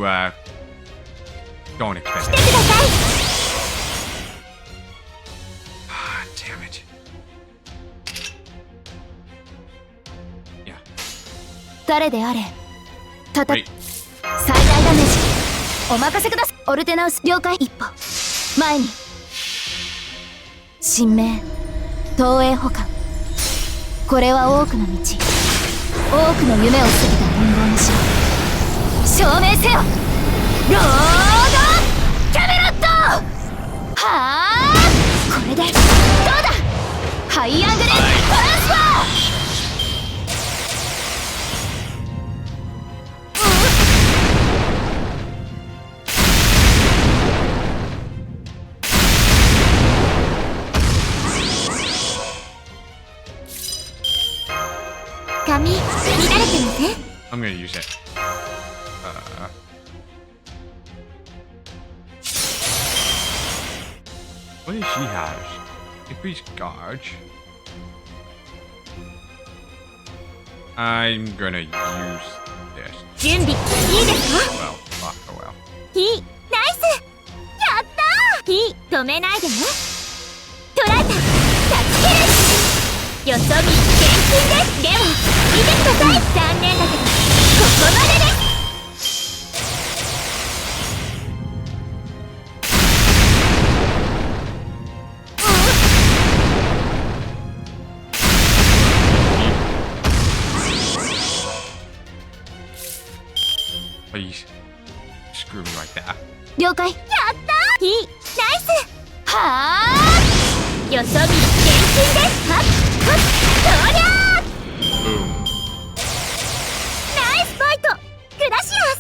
don't expect 来て it. ください Ah, damn it. Yeah. 誰であれ Wait. 最大ダメージお任せくださいオルテナウス了解一歩前に神明東映保管これは多くの道多くの夢を過ぎた連合の城証明せよロードキャメロットはあこれでどうだハイアングレードトランスファー髪乱れてません I'm gonna use it. What does she have? Increased guard. I'm gonna use this. 準備いいですか Well, fuck, oh well. いいナイスやったーいい止めないでね捉えた助けるよそ見厳禁ですでは見てください残念だけどここまでです Please. Screw me like that. 了解やったーいいナイスはあよそ見厳禁ですはっはっそりゃー Boom. ナイスファイトグラシアス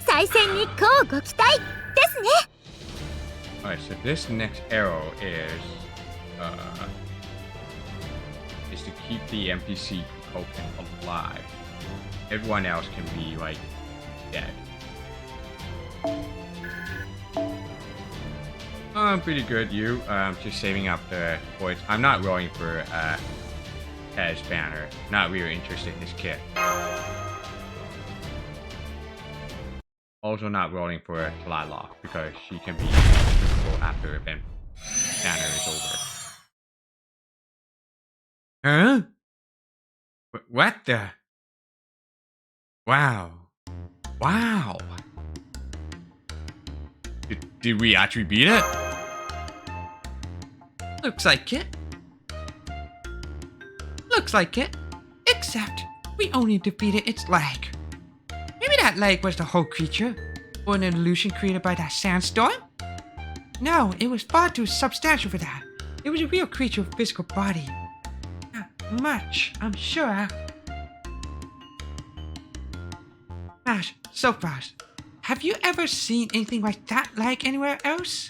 再戦に乞うご期待ですね Alright, so this next arrow is to keep the NPC token alive. Everyone else can be like dead. Pretty good, you. Just saving up the points. I'm not rolling for Tez banner. Not really interested in this kit. Also not rolling for Tlaloc because she can be useful after event banner is over. Huh? What the? Wow. Wow. Did we actually beat it? Looks like it. Looks like it. Except we only defeated its leg. Maybe that leg was the whole creature, or an illusion created by that sandstorm? No, it was far too substantial for that. It was a real creature with a physical body. Not much, I'm sure. Ash, so fast. Have you ever seen anything like that leg anywhere else?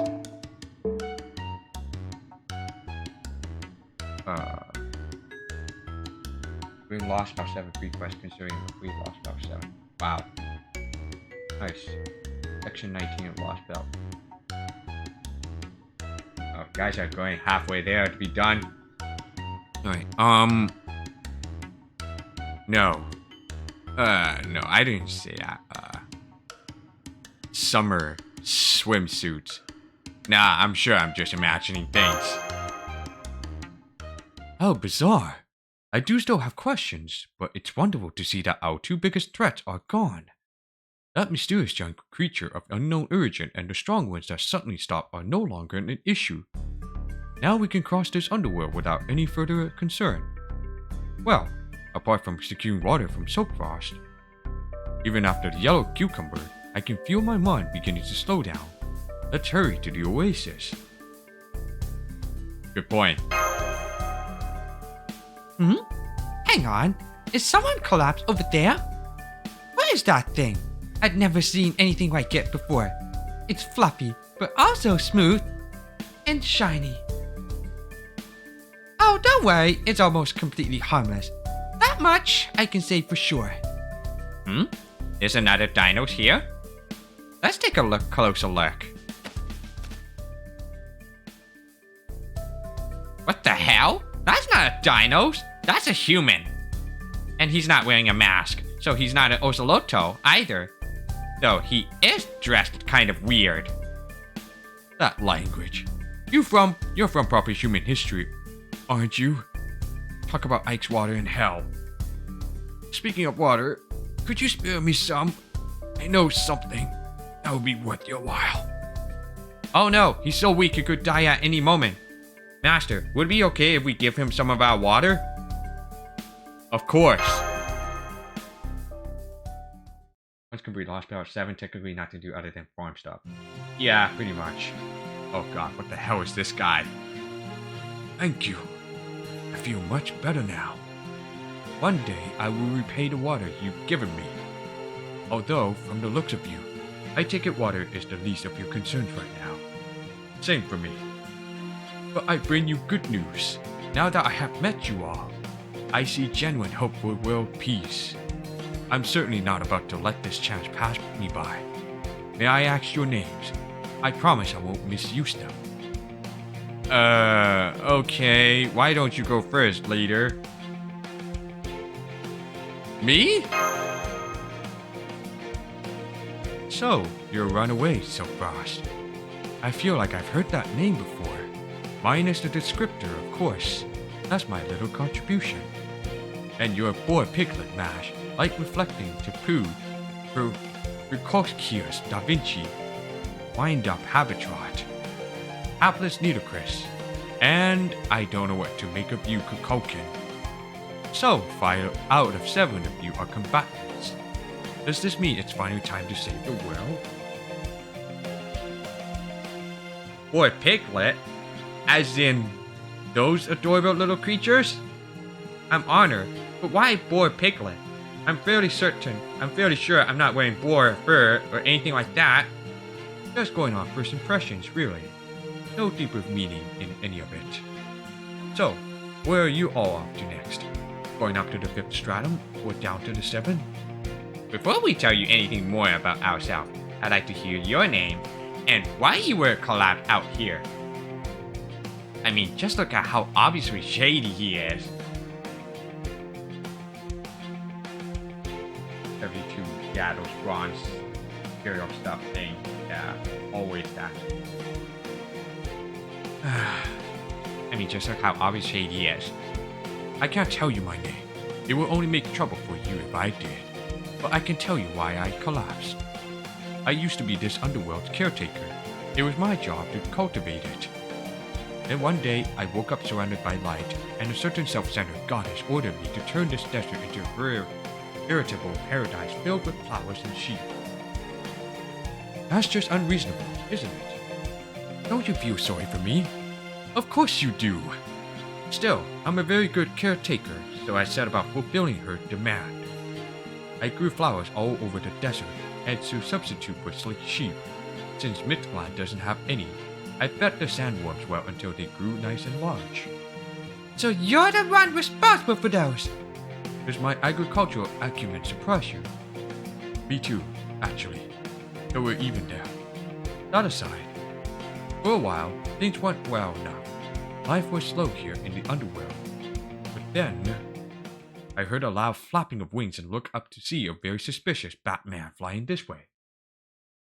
We lost about 7 free quests considering we lost about 7. Wow. Nice. Section 19 of Lostbelt. Oh, guys are going halfway there to be done. Alright, no. No, I didn't say that. Summer swimsuits. Nah, I'm sure I'm just imagining things. How bizarre. I do still have questions, but it's wonderful to see that our 2 biggest threats are gone. That mysterious giant creature of unknown origin and the strong winds that suddenly stop are no longer an issue. Now we can cross this underworld without any further concern. Well, apart from securing water from soap frost. Even after the yellow cucumber, I can feel my mind beginning to slow down. Let's hurry to the oasis. Good point. Hang on. Is someone collapsed over there? What is that thing? I'd never seen anything like it before. It's fluffy, but also smooth and shiny. Oh, don't worry. It's almost completely harmless. That much I can say for sure. Is another dinos here? Let's take a closer look. What the hell? That's not a dinos. That's a human. And he's not wearing a mask, so he's not an oceloto either. Though he is dressed kind of weird. That language. You're from proper human history, aren't you? Talk about Ike's water in hell. Speaking of water, could you spare me some? I know something that would be worth your while. Oh no, he's so weak he could die at any moment. Master, would it be okay if we give him some of our water? Of course. Once complete Lostbelt 7, technically nothing to do other than farm stuff. Yeah, pretty much. Oh god, what the hell is this guy? Thank you. I feel much better now. One day I will repay the water you've given me. Although, from the looks of you, I take it water is the least of your concerns right now. Same for me. But I bring you good news. Now that I have met you all, I see genuine hope for world peace. I'm certainly not about to let this chance pass me by. May I ask your names? I promise I won't misuse them. Okay. Why don't you go first, leader? Me? So, you're a runaway, Silfrost. I feel like I've heard that name before. Minus the descriptor, of course. That's my little contribution. And you're a poor piglet, Mash, like reflecting to Pooh, for Rukoscius da Vinci, wind-up Habitat, Hapless Nitocris, and I don't know what to make of you, Kukulkan. So, 5 out of 7 of you are combatants. Does this mean it's finally time to save the world? Boy, piglet? As in, those adorable little creatures? I'm honored, but why boar piglet? I'm fairly sure I'm not wearing boar fur or anything like that. Just going on first impressions, really. No deeper meaning in any of it. So, where are you all off to next? Going up to the 5th stratum or down to the 7th? Before we tell you anything more about ourselves, I'd like to hear your name and why you were collapsed out here. I mean, just look at how obviously shady he is. 72, yeah, those bronze imperial stuff thing. Yeah, always that. I mean, just look how obvious shady is. I can't tell you my name. It will only make trouble for you if I did. But I can tell you why I collapsed. I used to be this underworld's caretaker. It was my job to cultivate it. Then one day, I woke up surrounded by light, and a certain self-centered goddess ordered me to turn this desert into a veritable paradise filled with flowers and sheep. That's just unreasonable, isn't it? Don't you feel sorry for me? Of course you do. Still, I'm a very good caretaker, so I set about fulfilling her demand. I grew flowers all over the desert, and to substitute for slick sheep, since Mictlan doesn't have any, I fed the sandworms well until they grew nice and large. So you're the one responsible for those? Does my agricultural acumen surprise you? Me too, actually. So we're even there. That aside, for a while, things went well enough. Life was slow here in the underworld. But then, I heard a loud flapping of wings and looked up to see a very suspicious Batman flying this way.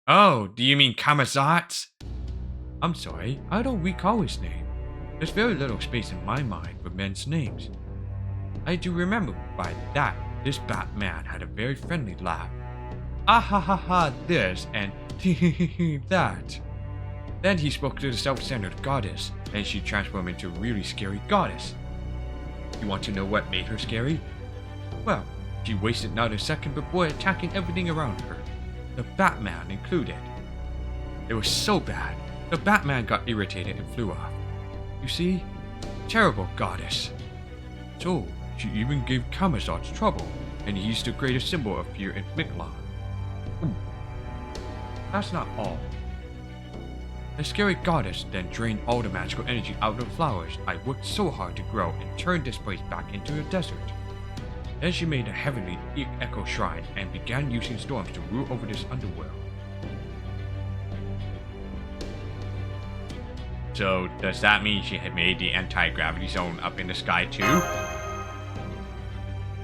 Oh, do you mean Kamazat? I'm sorry, I don't recall his name. There's very little space in my mind for men's names. I do remember by that this Batman had a very friendly laugh. Ah ha ha ha this and that. Then he spoke to the self-centered goddess, and she transformed into a really scary goddess. You want to know what made her scary? Well, she wasted not a second before attacking everything around her, the Batman included. It was so bad, the Batman got irritated and flew off. You see? Terrible goddess. So, she even gave Kamazot's trouble, and he's the greatest symbol of fear in Mictlan. That's not all. The scary goddess then drained all the magical energy out of the flowers I worked so hard to grow and turned this place back into a desert. Then she made a heavenly echo shrine and began using storms to rule over this underworld. So, does that mean she had made the anti-gravity zone up in the sky too?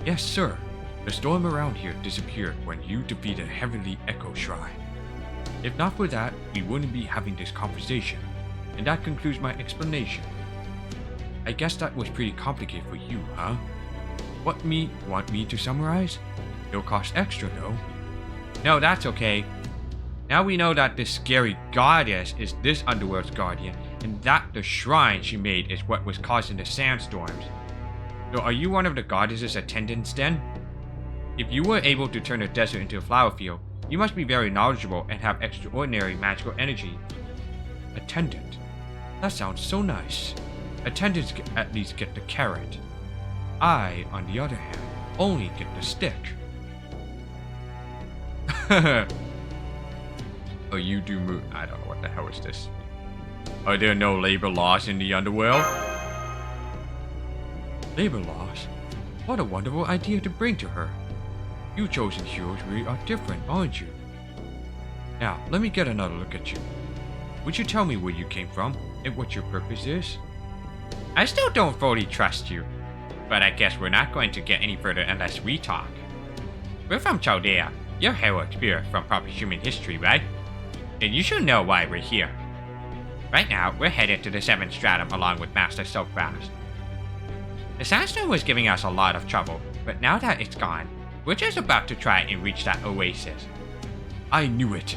Yes, sir. The storm around here disappeared when you defeated a heavenly echo shrine. If not for that, we wouldn't be having this conversation. And that concludes my explanation. I guess that was pretty complicated for you, huh? Want me to summarize? It'll cost extra though. No, that's okay. Now we know that this scary goddess is this underworld's guardian, and that the shrine she made is what was causing the sandstorms. So are you one of the goddess's attendants then? If you were able to turn a desert into a flower field, you must be very knowledgeable and have extraordinary magical energy. Attendant? That sounds so nice. Attendants at least get the carrot. I, on the other hand, only get the stick. Oh, you do move. I don't know what the hell is this. Are there no labor laws in the underworld? Labor laws? What a wonderful idea to bring to her. You chosen heroes really are different, aren't you? Now, let me get another look at you. Would you tell me where you came from and what your purpose is? I still don't fully trust you, but I guess we're not going to get any further unless we talk. We're from Chaldea, your heroic spirit from proper human history, right? And you should know why we're here. Right now, we're headed to the 7th Stratum along with Master Soapfast. The sandstorm was giving us a lot of trouble, but now that it's gone, we're just about to try and reach that oasis. I knew it.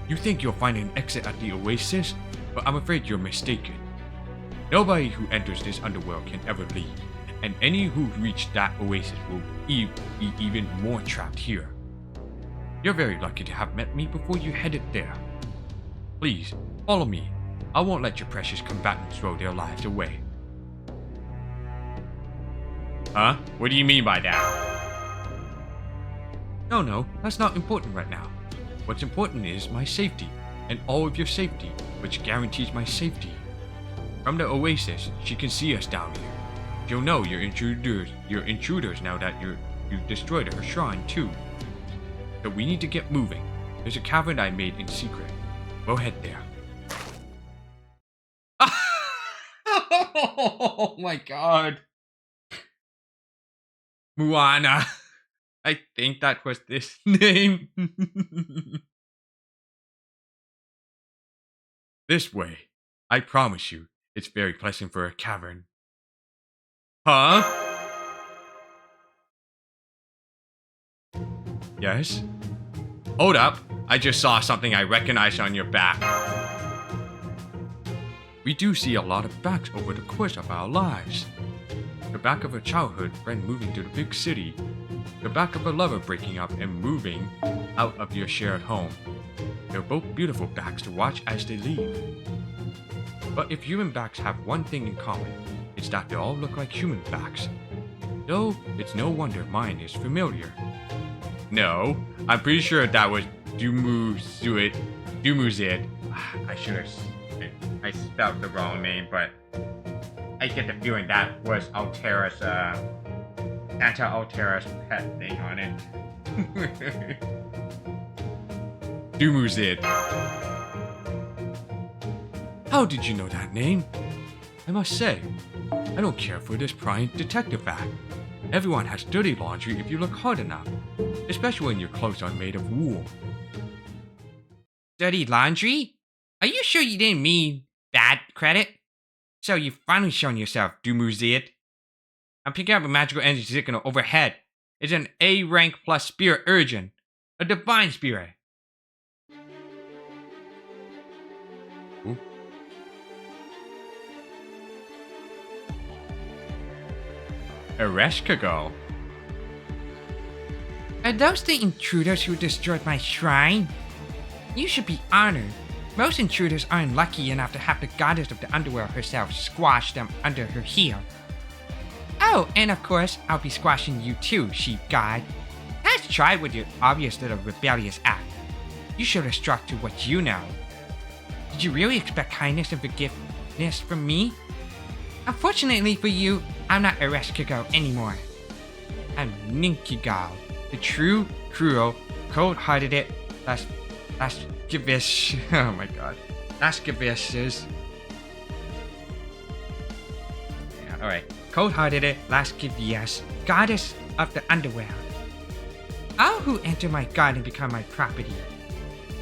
You think you'll find an exit at the oasis, but I'm afraid you're mistaken. Nobody who enters this underworld can ever leave, and any who reach that oasis will be even more trapped here. You're very lucky to have met me before you headed there. Please, follow me. I won't let your precious combatants throw their lives away. Huh? What do you mean by that? No, that's not important right now. What's important is my safety, and all of your safety, which guarantees my safety. From the oasis, she can see us down here. She'll know you're intruders now that you destroyed her shrine too. So we need to get moving. There's a cavern I made in secret. We'll head there. Oh my god. Moana. I think that was this name. This way. I promise you, it's very pleasant for a cavern. Huh? Yes? Hold up. I just saw something I recognized on your back. We do see a lot of backs over the course of our lives. The back of a childhood friend moving to the big city. The back of a lover breaking up and moving out of your shared home. They're both beautiful backs to watch as they leave. But if human backs have one thing in common, it's that they all look like human backs. Though it's no wonder mine is familiar. No, I'm pretty sure that was Dumuzid. I spelled the wrong name, but I get the feeling that was Altera's, Santa Altera's pet thing on it. Dumuzid. How did you know that name? I must say, I don't care for this prying detective act. Everyone has dirty laundry if you look hard enough, especially when your clothes are made of wool. Dirty laundry? Are you sure you didn't mean bad credit? So you've finally shown yourself, Dumuzid. I'm picking up a magical energy signal overhead. It's an A rank plus spirit urgent. A divine spirit. Ooh. Ereshkigal. Are those the intruders who destroyed my shrine? You should be honored. Most intruders aren't lucky enough to have the goddess of the underworld herself squash them under her heel. Oh, and of course, I'll be squashing you too, sheep god. Nice try with your obvious little rebellious act. You should have struck to what you know. Did you really expect kindness and forgiveness from me? Unfortunately for you, I'm not Ereshkigal anymore. I'm Ninkigal, the true, cruel, cold-hearted, Lascivious. Oh my god. Lascivious. Yeah, alright. Cold-hearted, lascivious, goddess of the underworld. All who enter my garden become my property.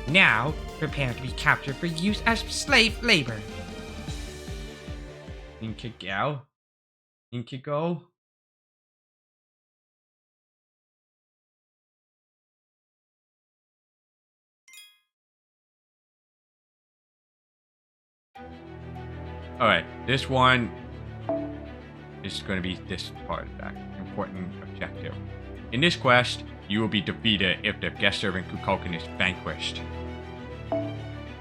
Now, prepare to be captured for use as slave labor. Inkigal? Inkigo? Alright, this one is going to be this part of that important objective. In this quest, you will be defeated if the guest servant Kukulkan is vanquished.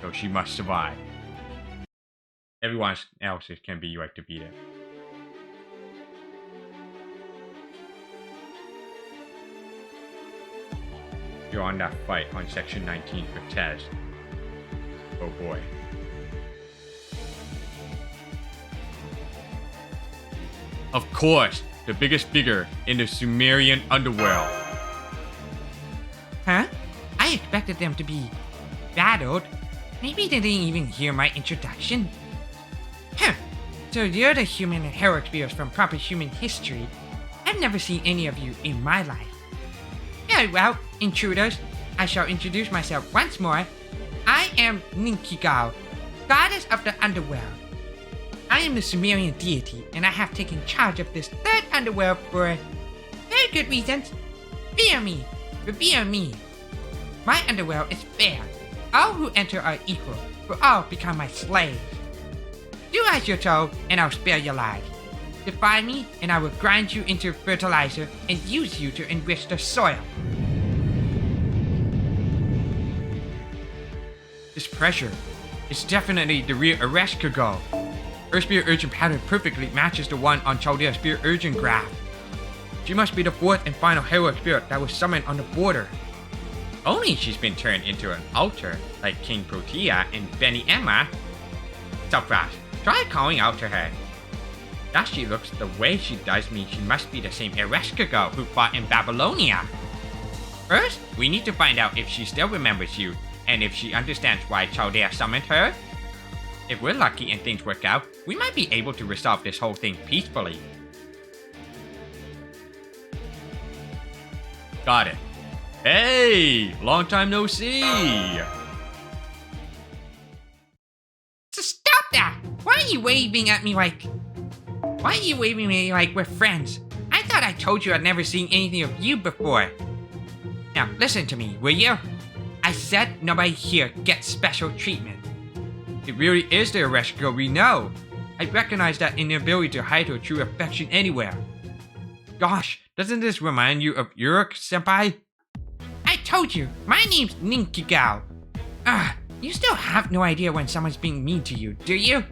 So she must survive. Everyone else can be like defeated. You're on that fight on section 19 for Tez. Oh boy. Of course, the biggest figure in the Sumerian underworld. Huh? I expected them to be battled. Maybe they didn't even hear my introduction. Huh. So you're the human and heroic spirits from proper human history. I've never seen any of you in my life. Very well, intruders. I shall introduce myself once more. I am Ninkigal, goddess of the underworld. I am the Sumerian deity, and I have taken charge of this third underworld for very good reasons. Fear me, revere me. My underworld is fair. All who enter are equal, for all become my slaves. Do as you're told, and I'll spare your lives. Defy me, and I will grind you into fertilizer and use you to enrich the soil. This pressure is definitely the real Ereshkigal. Her Spirit Urgent pattern perfectly matches the one on Chaldea's Spirit Urgent graph. She must be the fourth and final heroic spirit that was summoned on the border. Only she's been turned into an altar, like King Protea and Benny Emma. Supras, try calling out to her. As she looks the way she does me, she must be the same Ereshkigal who fought in Babylonia. First, we need to find out if she still remembers you, and if she understands why Chaldea summoned her. If we're lucky and things work out, we might be able to resolve this whole thing peacefully. Got it. Hey! Long time no see! So stop that! Why are you waving at me like... Why are you waving at me like we're friends? I thought I told you I'd never seen anything of you before. Now, listen to me, will you? I said nobody here gets special treatment. it really is the arrest girl we know. I recognize that inability to hide her true affection anywhere. Gosh, doesn't this remind you of Uruk, senpai? I told you, my name's Ninkigao. You still have no idea when someone's being mean to you, do you?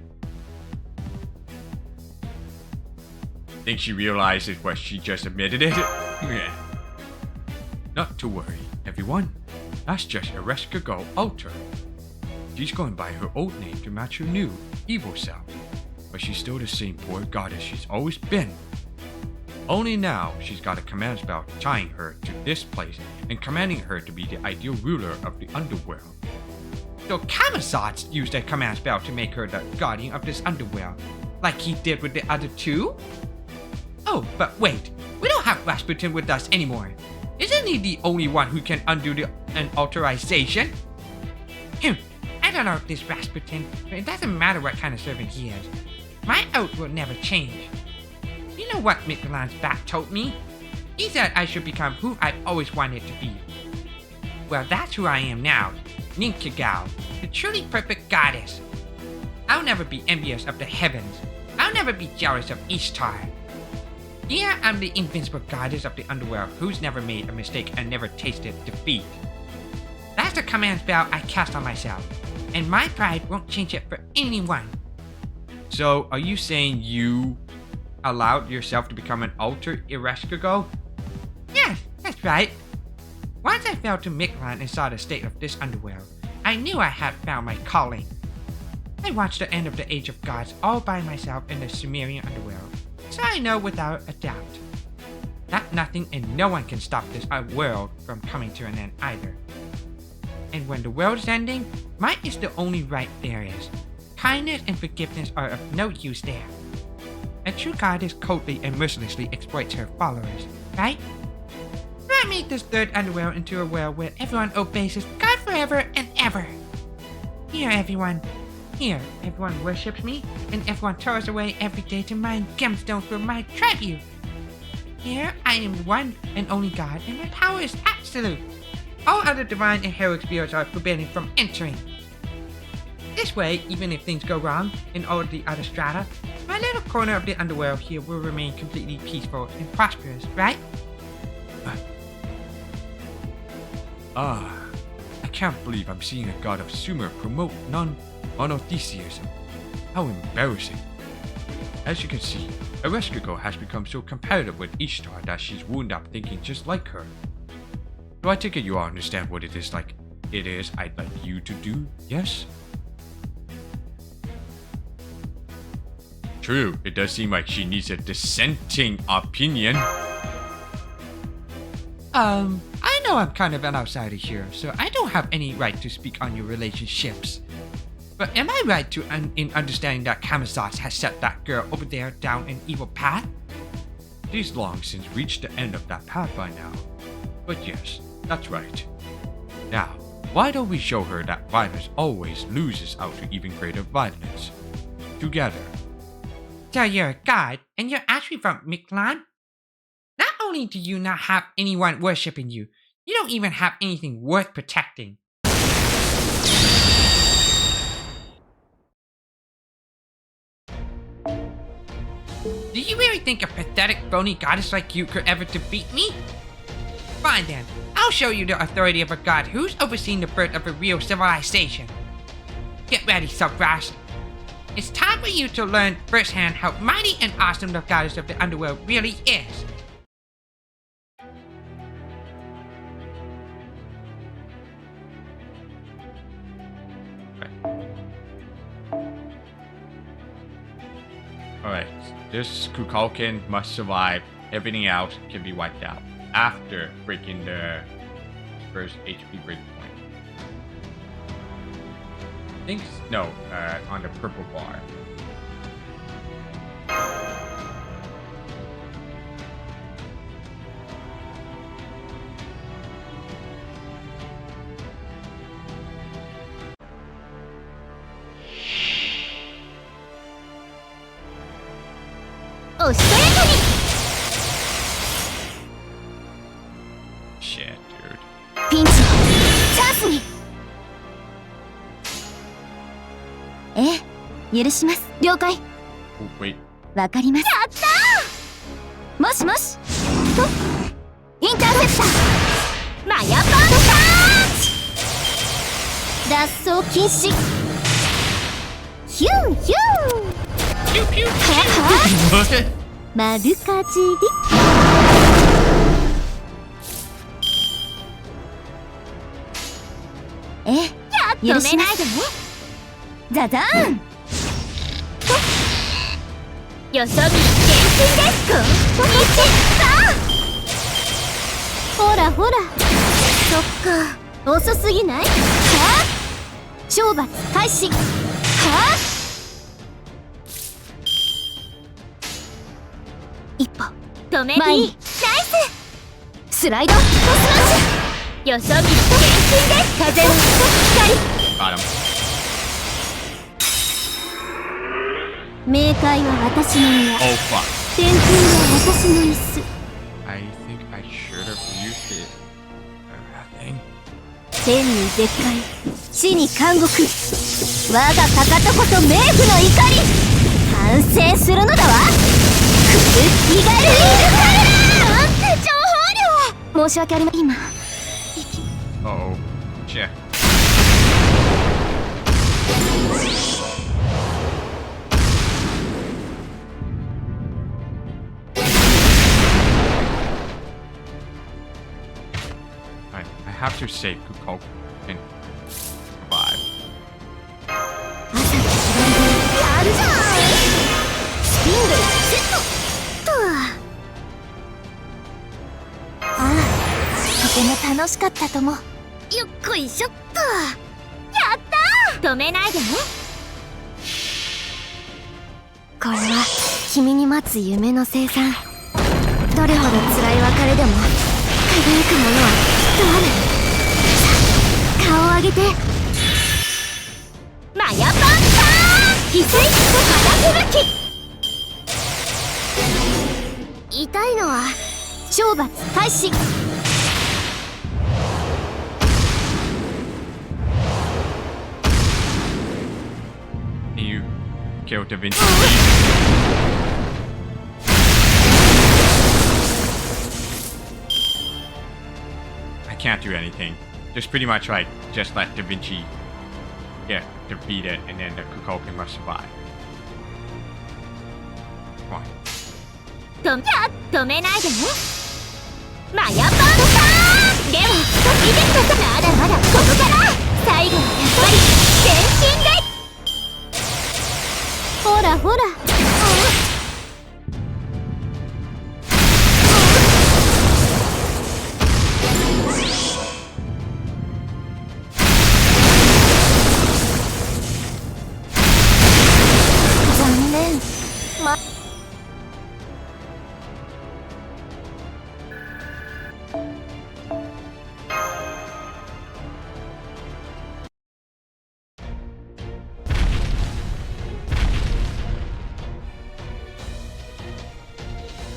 Think she realizes what she just admitted it? Yeah. Not to worry, everyone. That's just Ereska Go Alter. She's going by her old name to match her new, evil self. But she's still the same poor goddess she's always been. Only now she's got a command spell tying her to this place and commanding her to be the ideal ruler of the underworld. So Kamazotz used a command spell to make her the guardian of this underworld, like he did with the other two? Oh, but wait, we don't have Rasputin with us anymore. Isn't he the only one who can undo an authorization? I don't know if this Rasputin, but it doesn't matter what kind of servant he is. My oath will never change. You know what Mictlan's bat told me? He said I should become who I've always wanted to be. Well, that's who I am now, Ninkigao, the truly perfect goddess. I'll never be envious of the heavens. I'll never be jealous of Ishtar. Here, I'm the invincible goddess of the underworld who's never made a mistake and never tasted defeat. That's the command spell I cast on myself, and my pride won't change it for anyone. So, are you saying you allowed yourself to become an alter Ereska? Yes, that's right. Once I fell to Mictlan and saw the state of this underworld, I knew I had found my calling. I watched the end of the Age of Gods all by myself in the Sumerian underworld, so I know without a doubt that nothing and no one can stop this world from coming to an end either. And when the world is ending, might is the only right there is. Kindness and forgiveness are of no use there. A true goddess coldly and mercilessly exploits her followers, right? So I made this third underworld into a world where everyone obeys his God forever and ever. Here, everyone worships me, and everyone toils away every day to mine gemstones for my tribute. Here, I am the one and only God, and my power is absolute. All other divine and heroic spirits are forbidden from entering. This way, even if things go wrong in all the other strata, my little corner of the underworld here will remain completely peaceful and prosperous, right? I can't believe I'm seeing a god of Sumer promote non-monotheism. How embarrassing. As you can see, Ereska has become so competitive with Ishtar that she's wound up thinking just like her. So I take it you all understand what it is I'd like you to do, yes? True, it does seem like she needs a dissenting opinion. I know I'm kind of an outsider here, so I don't have any right to speak on your relationships. But am I right in understanding that Kamazotz has set that girl over there down an evil path? She's long since reached the end of that path by now. But yes, that's right. Now, why don't we show her that violence always loses out to even greater violence? Together. So you're a god, and you're actually from Mictlan? Not only do you not have anyone worshipping you, you don't even have anything worth protecting. Do you really think a pathetic, phony goddess like you could ever defeat me? Fine then, I'll show you the authority of a god who's overseen the birth of a real civilization. Get ready, Subgrass. It's time for you to learn firsthand how mighty and awesome the goddess of the underworld really is. Alright, this Kukulkan must survive. Everything else can be wiped out after breaking the first HP breakpoint. On the purple bar. Shit, dude. ピンチチャンスに許します。了解。 Oh, wait. わかります。やったー。もしもしとインターセプターマヤパンターチ脱走禁止ヒューヒュー Pew pew. は What? 丸かじりええ許しますザザーンよそ見厳禁ですほらほらそっか遅すぎないはあ懲罰開始はあ一歩止めていいナイススライドトスマッシュよそ見厳禁です風の光 Got him. 冥界は私の宮 Oh, fuck. 天空は私の椅子 I think I should have used it. Thing. 天に絶海地に監獄我がかかとこそ冥府の怒り反省するのだわくる気がるいるからなんて情報量申し訳ありません今 Uh-oh. Shit. Alright, I have to save Kuko and survive. 朝の左でやるじゃんスピングルセットとああとても楽しかったともよっこいしょっとやったー止めないでねこれは君に待つ夢の生産どれほど辛い別れでも輝くものはきっとあるさあ顔を上げてマヤパンター翡翠と風吹き痛いのは懲罰開始Can you kill Da Vinci? I can't do anything. Just pretty much like just let Da Vinci get defeated and then the Kukulkan must survive. Come on. 止めないでねマヤパンターでも見てくださいまだまだここから最後はやっぱり全身でほらほら残念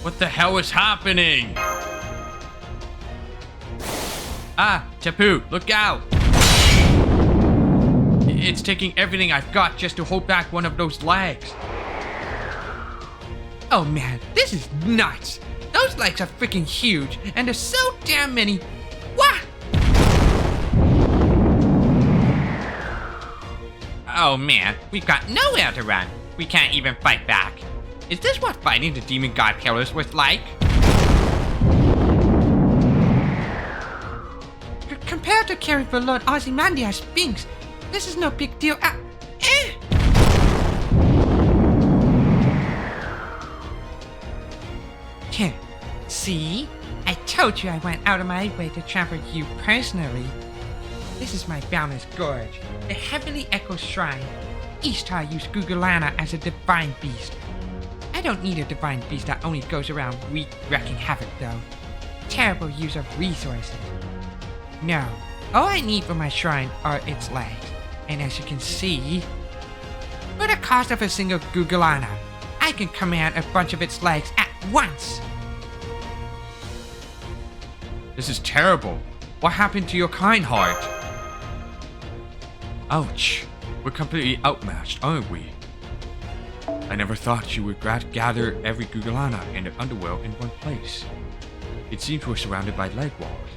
What the hell is happening? Ah, Tapu, look out! It's taking everything I've got just to hold back one of those legs. Oh man, this is nuts! Those legs are freaking huge, and there's so damn many. What? Oh man, we've got nowhere to run. We can't even fight back. Is this what fighting the demon god pillars was like? Compared to caring for Lord Ozymandias Sphinx, this is no big deal. See? I told you I went out of my way to trample you personally. This is my Boundless Gorge, the Heavenly Echo Shrine. Ishtar used Gugulana as a divine beast. I don't need a divine beast that only goes around wreaking havoc though. Terrible use of resources. No, all I need for my shrine are its legs. And as you can see, for the cost of a single Gugulana, I can command a bunch of its legs at once. This is terrible. What happened to your kind heart? Ouch. We're completely outmatched, aren't we? I never thought you would gather every Gugalana and the underworld in one place. It seems we're surrounded by leg walls.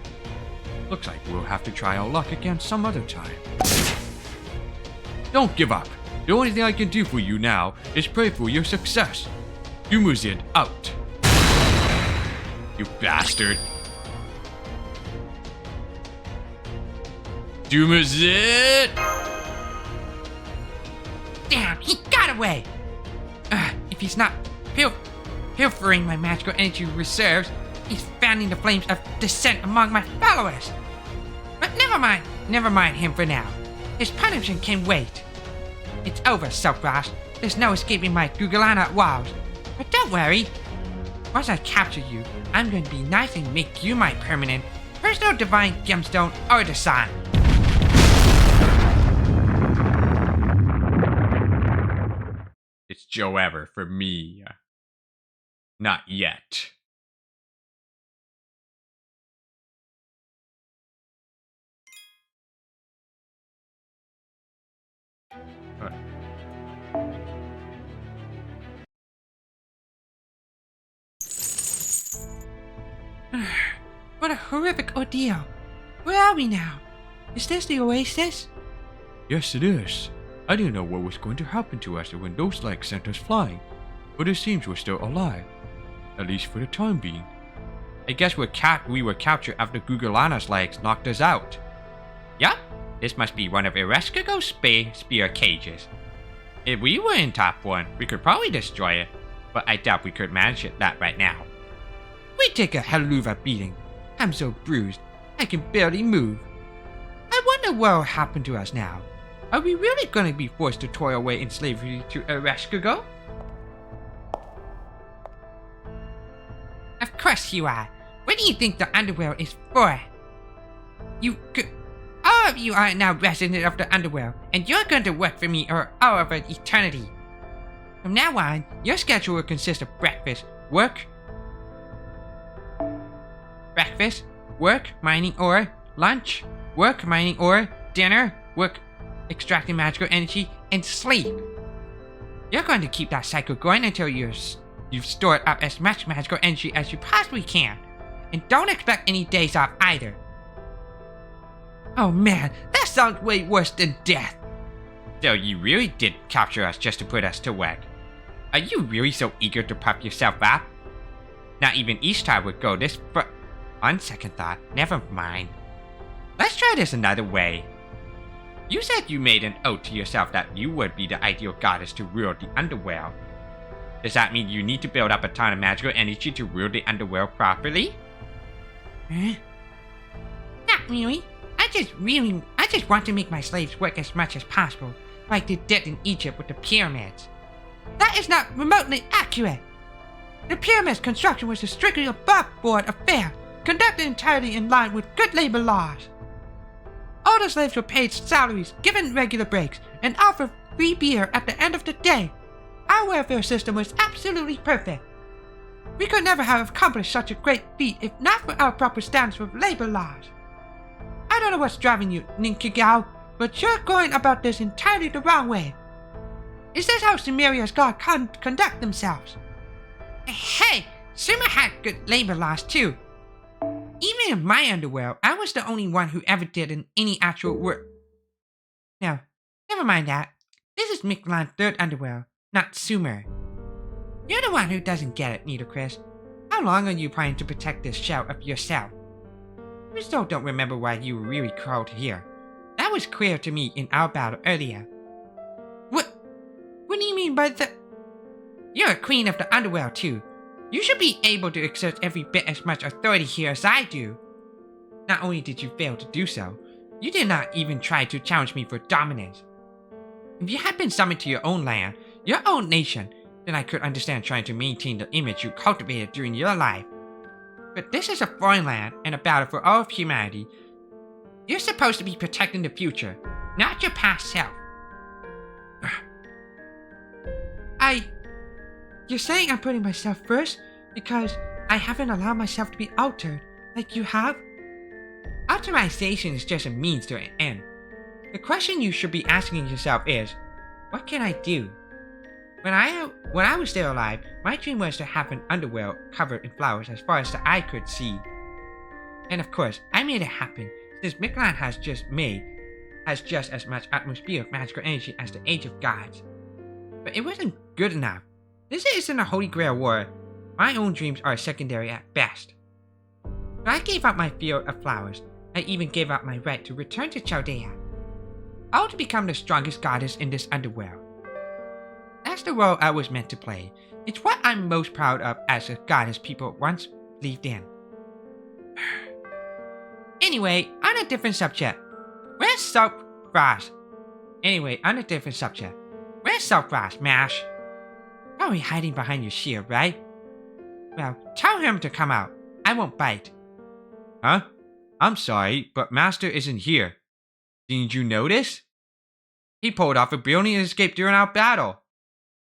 Looks like we'll have to try our luck again some other time. Don't give up. The only thing I can do for you now is pray for your success. Dumuzid out. You bastard. Dumuzid! Damn, he got away! If he's not pilfering my magical energy reserves, he's fanning the flames of dissent among my followers. But never mind him for now. His punishment can wait. It's over, Soapgrass. There's no escaping my Gugalana walls. But don't worry. Once I capture you, I'm going to be nice and make you my permanent personal divine gemstone or the sun. It's Joe Ever for me. Not yet. What a horrific ordeal. Where are we now? Is this the oasis? Yes, it is. I didn't know what was going to happen to us when those legs sent us flying, but it seems we're still alive. At least for the time being. I guess we were captured after Gugalana's legs knocked us out. Yup, this must be one of Ereshkigo's spear cages. If we were in top one, we could probably destroy it, but I doubt we could manage that right now. We take a hell of a beating. I'm so bruised, I can barely move. I wonder what will happen to us now. Are we really going to be forced to toil away in slavery to Ereshkigo? Of course you are. What do you think the underworld is for? All of you are now residents of the underworld, and you're going to work for me or all of eternity. From now on, your schedule will consist of breakfast, work, mining ore, lunch, work, mining ore, dinner, work, extracting magical energy, and sleep. You're going to keep that cycle going until you've stored up as much magical energy as you possibly can. And don't expect any days off either. Oh man, that sounds way worse than death. So you really did capture us just to put us to work. Are you really so eager to puff yourself up? Not even Ishtar would go this far. On second thought, never mind. Let's try this another way. You said you made an oath to yourself that you would be the ideal goddess to rule the underworld. Does that mean you need to build up a ton of magical energy to rule the underworld properly? Huh? Not really. I just want to make my slaves work as much as possible, like they did in Egypt with the pyramids. That is not remotely accurate. The pyramid's construction was a strictly above-board affair, conducted entirely in line with good labor laws. All the slaves were paid salaries, given regular breaks, and offered free beer at the end of the day. Our welfare system was absolutely perfect. We could never have accomplished such a great feat if not for our proper standards of labor laws. I don't know what's driving you, Ninkigao, but you're going about this entirely the wrong way. Is this how Sumeria's gods conduct themselves? Hey, Sumer had good labor laws too. Even in my underworld, I was the only one who ever did any actual work. No, never mind that. This is Mictlan's third underworld, not Sumer. You're the one who doesn't get it, Nidochris. How long are you planning to protect this shell of yourself? I still don't remember why you were really called here. That was clear to me in our battle earlier. What do you mean by that? You're a queen of the underworld too. You should be able to exert every bit as much authority here as I do. Not only did you fail to do so, you did not even try to challenge me for dominance. If you had been summoned to your own land, your own nation, then I could understand trying to maintain the image you cultivated during your life. But this is a foreign land and a battle for all of humanity. You're supposed to be protecting the future, not your past self. You're saying I'm putting myself first because I haven't allowed myself to be altered like you have? Alterization is just a means to an end. The question you should be asking yourself is, what can I do? When I was still alive, my dream was to have an underworld covered in flowers as far as the eye could see. And of course, I made it happen, since Mictlan has just as much atmospheric magical energy as the Age of Gods. But it wasn't good enough. This isn't a Holy Grail war. My own dreams are secondary at best. So I gave up my field of flowers. I even gave up my right to return to Chaldea. All to become the strongest goddess in this underworld. That's the role I was meant to play. It's what I'm most proud of as a goddess people once believed in. Anyway, on a different subject. Where's Sulfrost? Where's Sulfrost, Mash? Probably hiding behind your shield, right? Well, tell him to come out. I won't bite. Huh? I'm sorry, but Master isn't here. Didn't you notice? He pulled off a brilliant escape during our battle.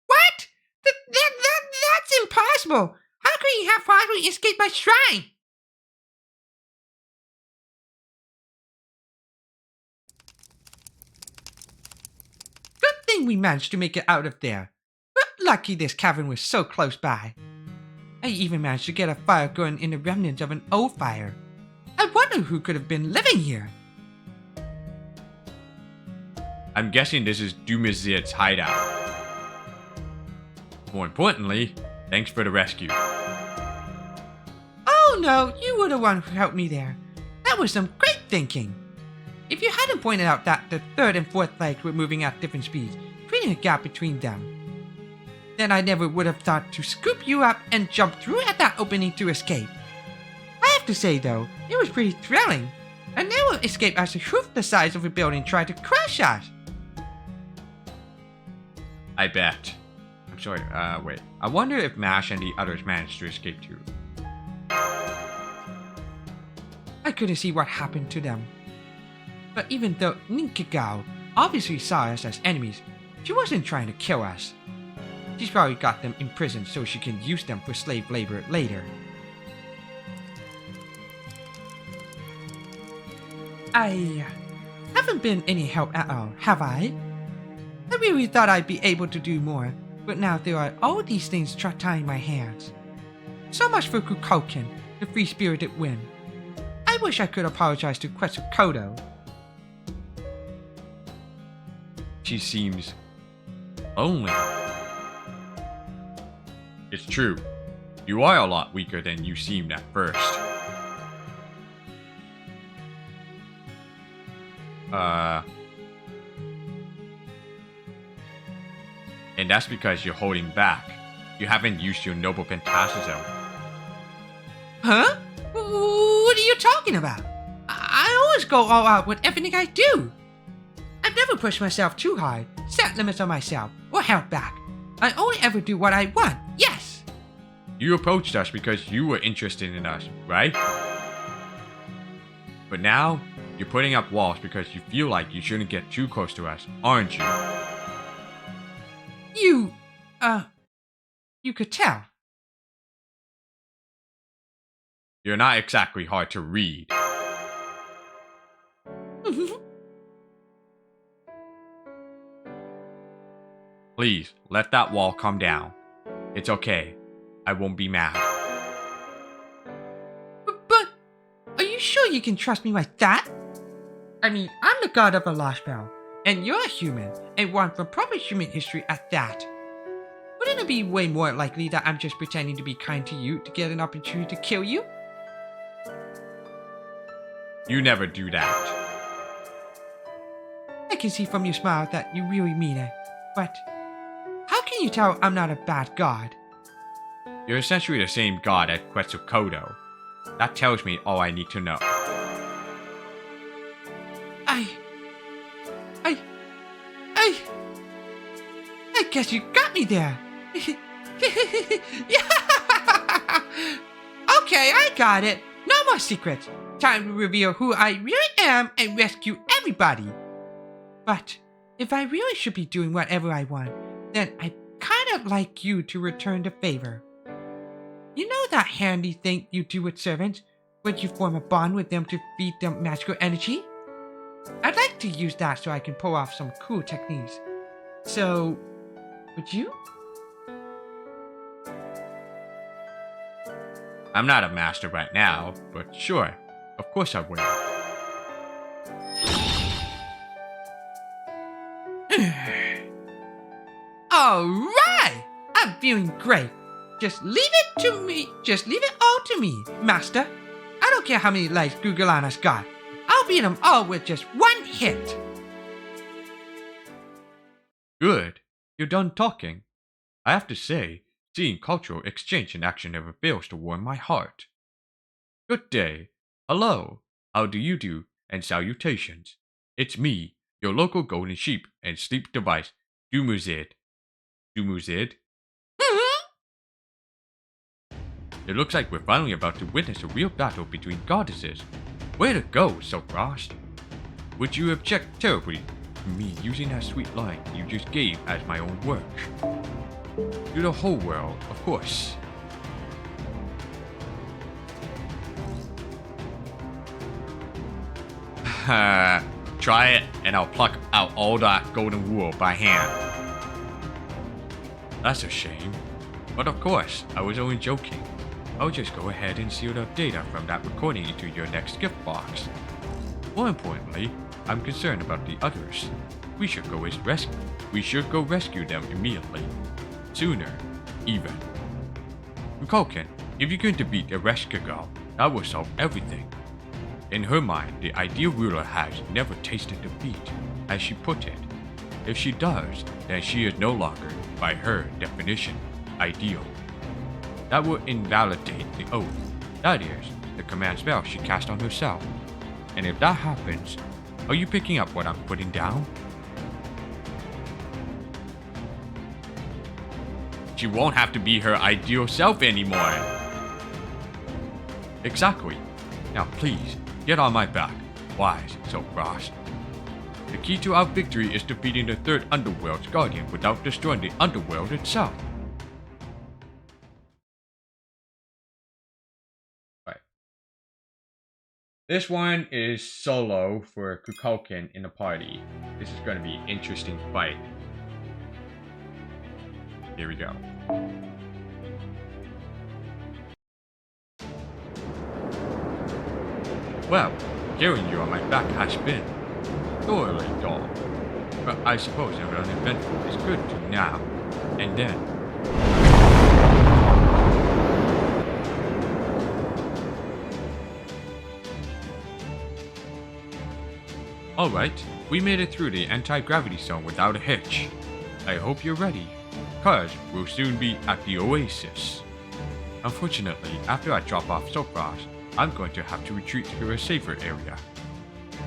What? That's impossible! How could he have possibly escaped my shrine? Good thing we managed to make it out of there. But lucky this cavern was so close by. I even managed to get a fire going in the remnants of an old fire. I wonder who could have been living here. I'm guessing this is Dumazid's hideout. More importantly, thanks for the rescue. Oh no, you were the one who helped me there. That was some great thinking. If you hadn't pointed out that the third and fourth legs were moving at different speeds, creating a gap between them, then I never would have thought to scoop you up and jump through at that opening to escape. I have to say though, it was pretty thrilling. A narrow escape as a hoof the size of a building tried to crush us. I bet. I'm sorry, wait. I wonder if Mash and the others managed to escape too. I couldn't see what happened to them. But even though Ninkigao obviously saw us as enemies, she wasn't trying to kill us. She's probably got them imprisoned so she can use them for slave labor later. I haven't been any help at all, have I? I really thought I'd be able to do more, but now there are all these things tying my hands. So much for Kukoken, the free-spirited wind. I wish I could apologize to Quetzalcoatl. She seems lonely. It's true. You are a lot weaker than you seemed at first. And that's because you're holding back. You haven't used your noble phantasm. Huh? What are you talking about? I always go all out with everything I do. I've never pushed myself too hard, set limits on myself, or held back. I only ever do what I want, yes! You approached us because you were interested in us, right? But now, you're putting up walls because you feel like you shouldn't get too close to us, aren't you? You could tell. You're not exactly hard to read. Please, let that wall come down. It's okay. I won't be mad. But are you sure you can trust me like that? I mean, I'm the god of a Lostbelt, and you're a human, and one from proper human history at that. Wouldn't it be way more likely that I'm just pretending to be kind to you to get an opportunity to kill you? You never do that. I can see from your smile that you really mean it, but how can you tell I'm not a bad god? You're essentially the same god as Quetzalcoatl. That tells me all I need to know. I guess you got me there. Okay, I got it. No more secrets. Time to reveal who I really am and rescue everybody. But if I really should be doing whatever I want, then I'd kind of like you to return the favor. You know that handy thing you do with servants, where you form a bond with them to feed them magical energy? I'd like to use that so I can pull off some cool techniques. So, would you? I'm not a master right now, but sure, of course I will. Alright! I'm feeling great. Just leave it to me. Just leave it all to me, Master. I don't care how many lives Gugalanas got. I'll beat them all with just one hit. Good. You're done talking. I have to say, seeing cultural exchange in action never fails to warm my heart. Good day. Hello. How do you do? And salutations. It's me, your local golden sheep and sleep device, Dumuzid. Dumuzid? It looks like we're finally about to witness a real battle between goddesses. Way to go, Silfrost. Would you object terribly to me using that sweet line you just gave as my own work? To the whole world, of course. Try it, and I'll pluck out all that golden wool by hand. That's a shame. But of course, I was only joking. I'll just go ahead and seal the data from that recording into your next gift box. More importantly, I'm concerned about the others. We should go rescue them immediately. Sooner, even. Kukulkan, if you can defeat the rescue girl, that will solve everything. In her mind, the ideal ruler has never tasted defeat, as she put it. If she does, then she is no longer, by her definition, ideal. That will invalidate the oath, that is, the command spell she cast on herself. And if that happens, are you picking up what I'm putting down? She won't have to be her ideal self anymore. Exactly. Now please, get on my back, wise Silfrost. The key to our victory is defeating the third Underworld's guardian without destroying the Underworld itself. Right. This one is solo for Kukulkan in the party. This is going to be an interesting fight. Here we go. Well, carrying you on my back has been thoroughly dull. But I suppose every uneventful is good to now and then. Alright, we made it through the anti-gravity zone without a hitch. I hope you're ready, cause we'll soon be at the oasis. Unfortunately, after I drop off Silfrost, I'm going to have to retreat to a safer area.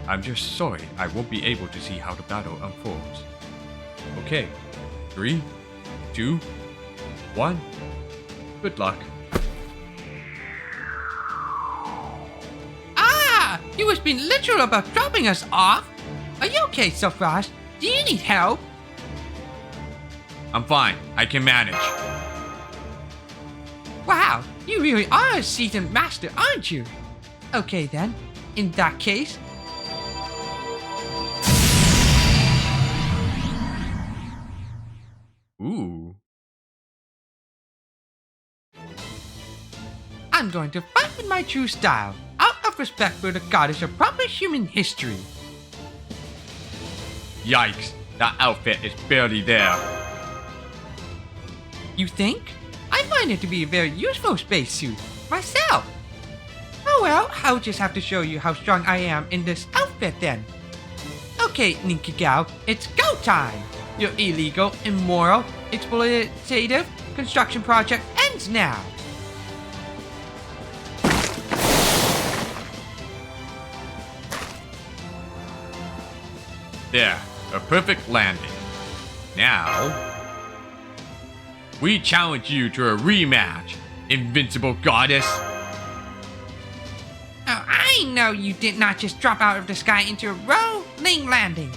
I'm just sorry I won't be able to see how the battle unfolds. Okay, 3, 2, 1, good luck. Ah! You was being literal about dropping us off. Are you okay, Silfrost? Do you need help? I'm fine. I can manage. Wow, you really are a seasoned master, aren't you? Okay then, in that case... Ooh. I'm going to fight with my true style, out of respect for the goddess of proper human history. Yikes. That outfit is barely there. You think? I find it to be a very useful spacesuit, myself. Oh well, I'll just have to show you how strong I am in this outfit then. Okay, Ninky Gal, it's go time! Your illegal, immoral, exploitative construction project ends now! There. A perfect landing. Now... we challenge you to a rematch, Invincible Goddess. Oh, I know you did not just drop out of the sky into a rolling landing.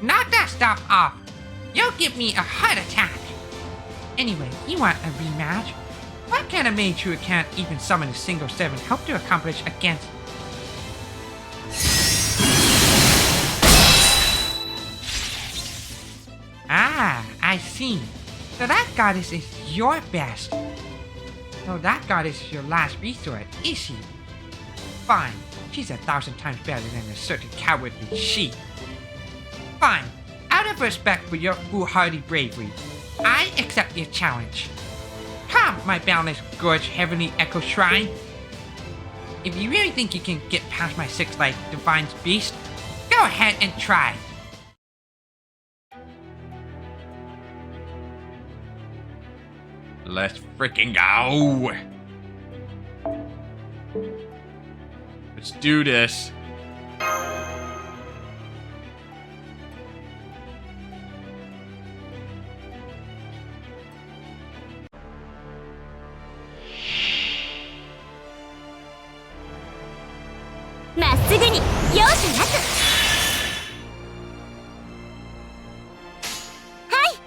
Knock that stuff off. You'll give me a heart attack. Anyway, you want a rematch? What kind of mage who can't even summon a single 7 hope to accomplish against... Ah, I see. So that goddess is your best. So that goddess is your last resort, is she? Fine. She's 1,000 times better than a certain cowardly she. Fine. Out of respect for your foolhardy bravery, I accept your challenge. Come, my boundless, gorge, heavenly echo shrine. If you really think you can get past my six-life divine beast, go ahead and try. Let's freaking go! Let's do this.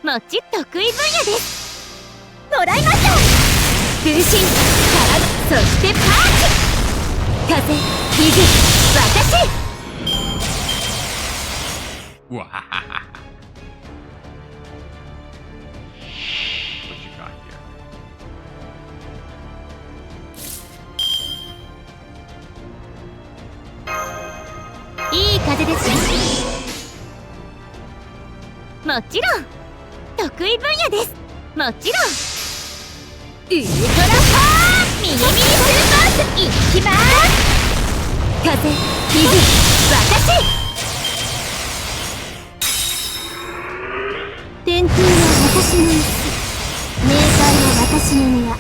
もち得意分野ですもらいました分身体そしてパーチ風水私 What you got here? いい風ですもちろん得意分野ですもちろんウルトラパーミニミニスーパースいきまーす風水私天空は私の椅子冥界は私の部屋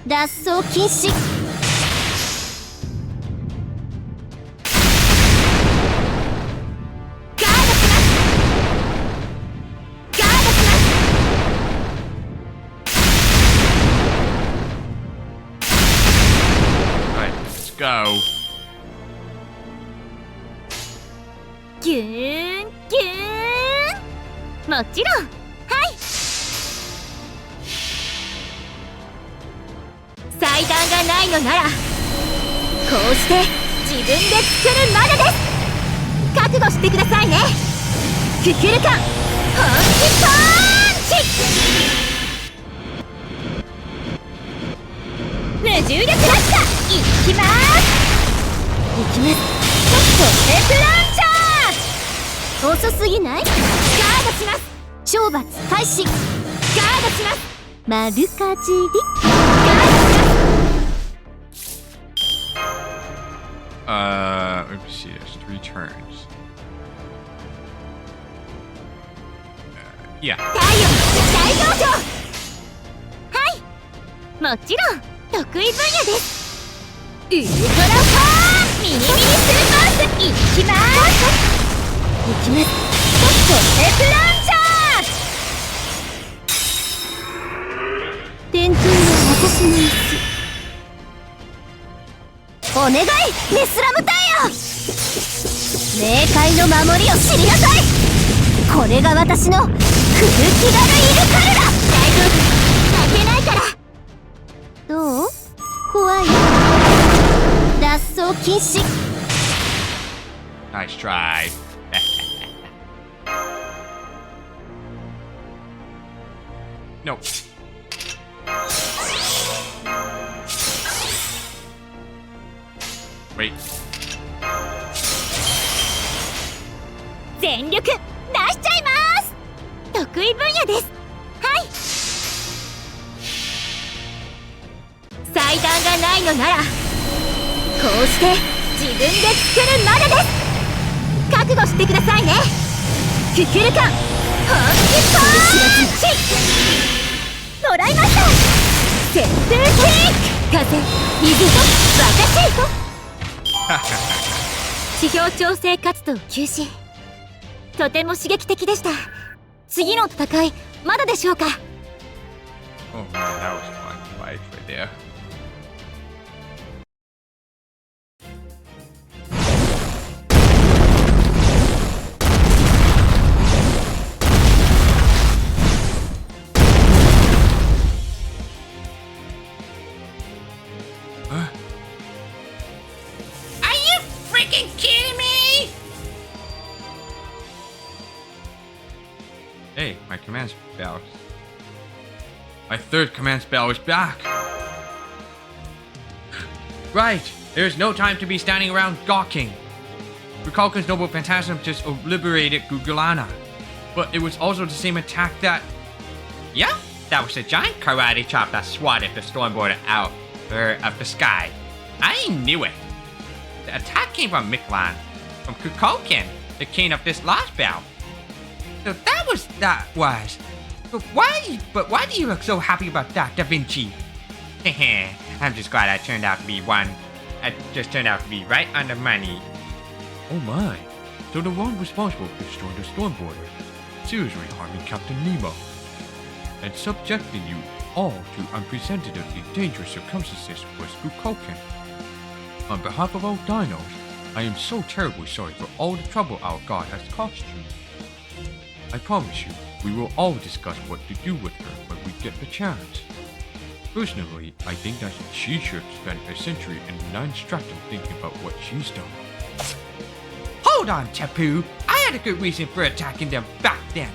脱走禁止Go. ギューンギューンもちろんはい祭壇がないのならこうして自分で作るまでです覚悟してくださいねククルカン本気パンチ無重力落下いきまーすいきますちょっとテープランチャー遅すぎないガードします懲罰開始ガードします丸かじりガードしますLet me see this. 3 turns. Yeah. 太陽大上昇はいもちろん得意分野ですウルトラパーミニミニスーパースいきまーすいきますちょっとテープランチャー天空は私の椅子お願いネスラムタイヤ冥界の守りを知りなさいこれが私のクルキダルイルカルだ大丈夫負けないからどう怖い脱走禁止 Nice try. Nope. Wait. 全力出しちゃいます得意分野ですはい祭壇がないのならこうして自分で作るまでです覚悟してくださいねククルカン本気パンチもらいました旋風キック風水と私地表調整活動休止とても刺激的でした次の戦いまだでしょうか Oh man, that was fun fight right there. Are you freaking kidding me? Hey, my commands failed. My third command spell is back. Right, there's no time to be standing around gawking. Rukalka's noble phantasm just liberated Gugulana. But it was also the same attack that... Yeah, that was a giant karate chop that swatted the Stormborder out of the sky. I knew it. The attack came from Mictlan, from Kukulkan, the king of this Lostbelt. So that was. But why do you look so happy about that, Da Vinci? Hehe, I'm just glad I turned out to be one. I just turned out to be right on the money. Oh my. So the one responsible for destroying the Stormborder, seriously harming Captain Nemo, and subjecting you all to unprecedentedly dangerous circumstances was Kukulkan. On behalf of all dinos, I am so terribly sorry for all the trouble our god has caused you. I promise you, we will all discuss what to do with her when we get the chance. Personally, I think that she should spend a century in the Nine Stratum thinking about what she's done. Hold on, Tapu. I had a good reason for attacking them back then.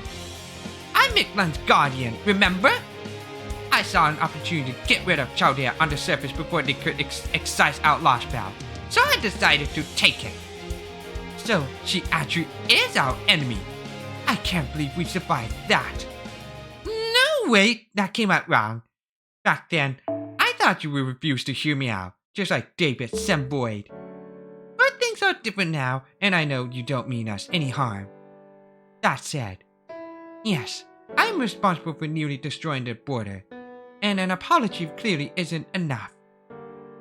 I'm Mictlan's guardian, remember? I saw an opportunity to get rid of Chaldea on the surface before they could excise out Lostbelt, so I decided to take it. So, she actually is our enemy. I can't believe we survived that. No, wait, that came out wrong. Back then, I thought you would refuse to hear me out, just like David Semboid. But things are different now, and I know you don't mean us any harm. That said, yes, I'm responsible for nearly destroying the border, and an apology clearly isn't enough.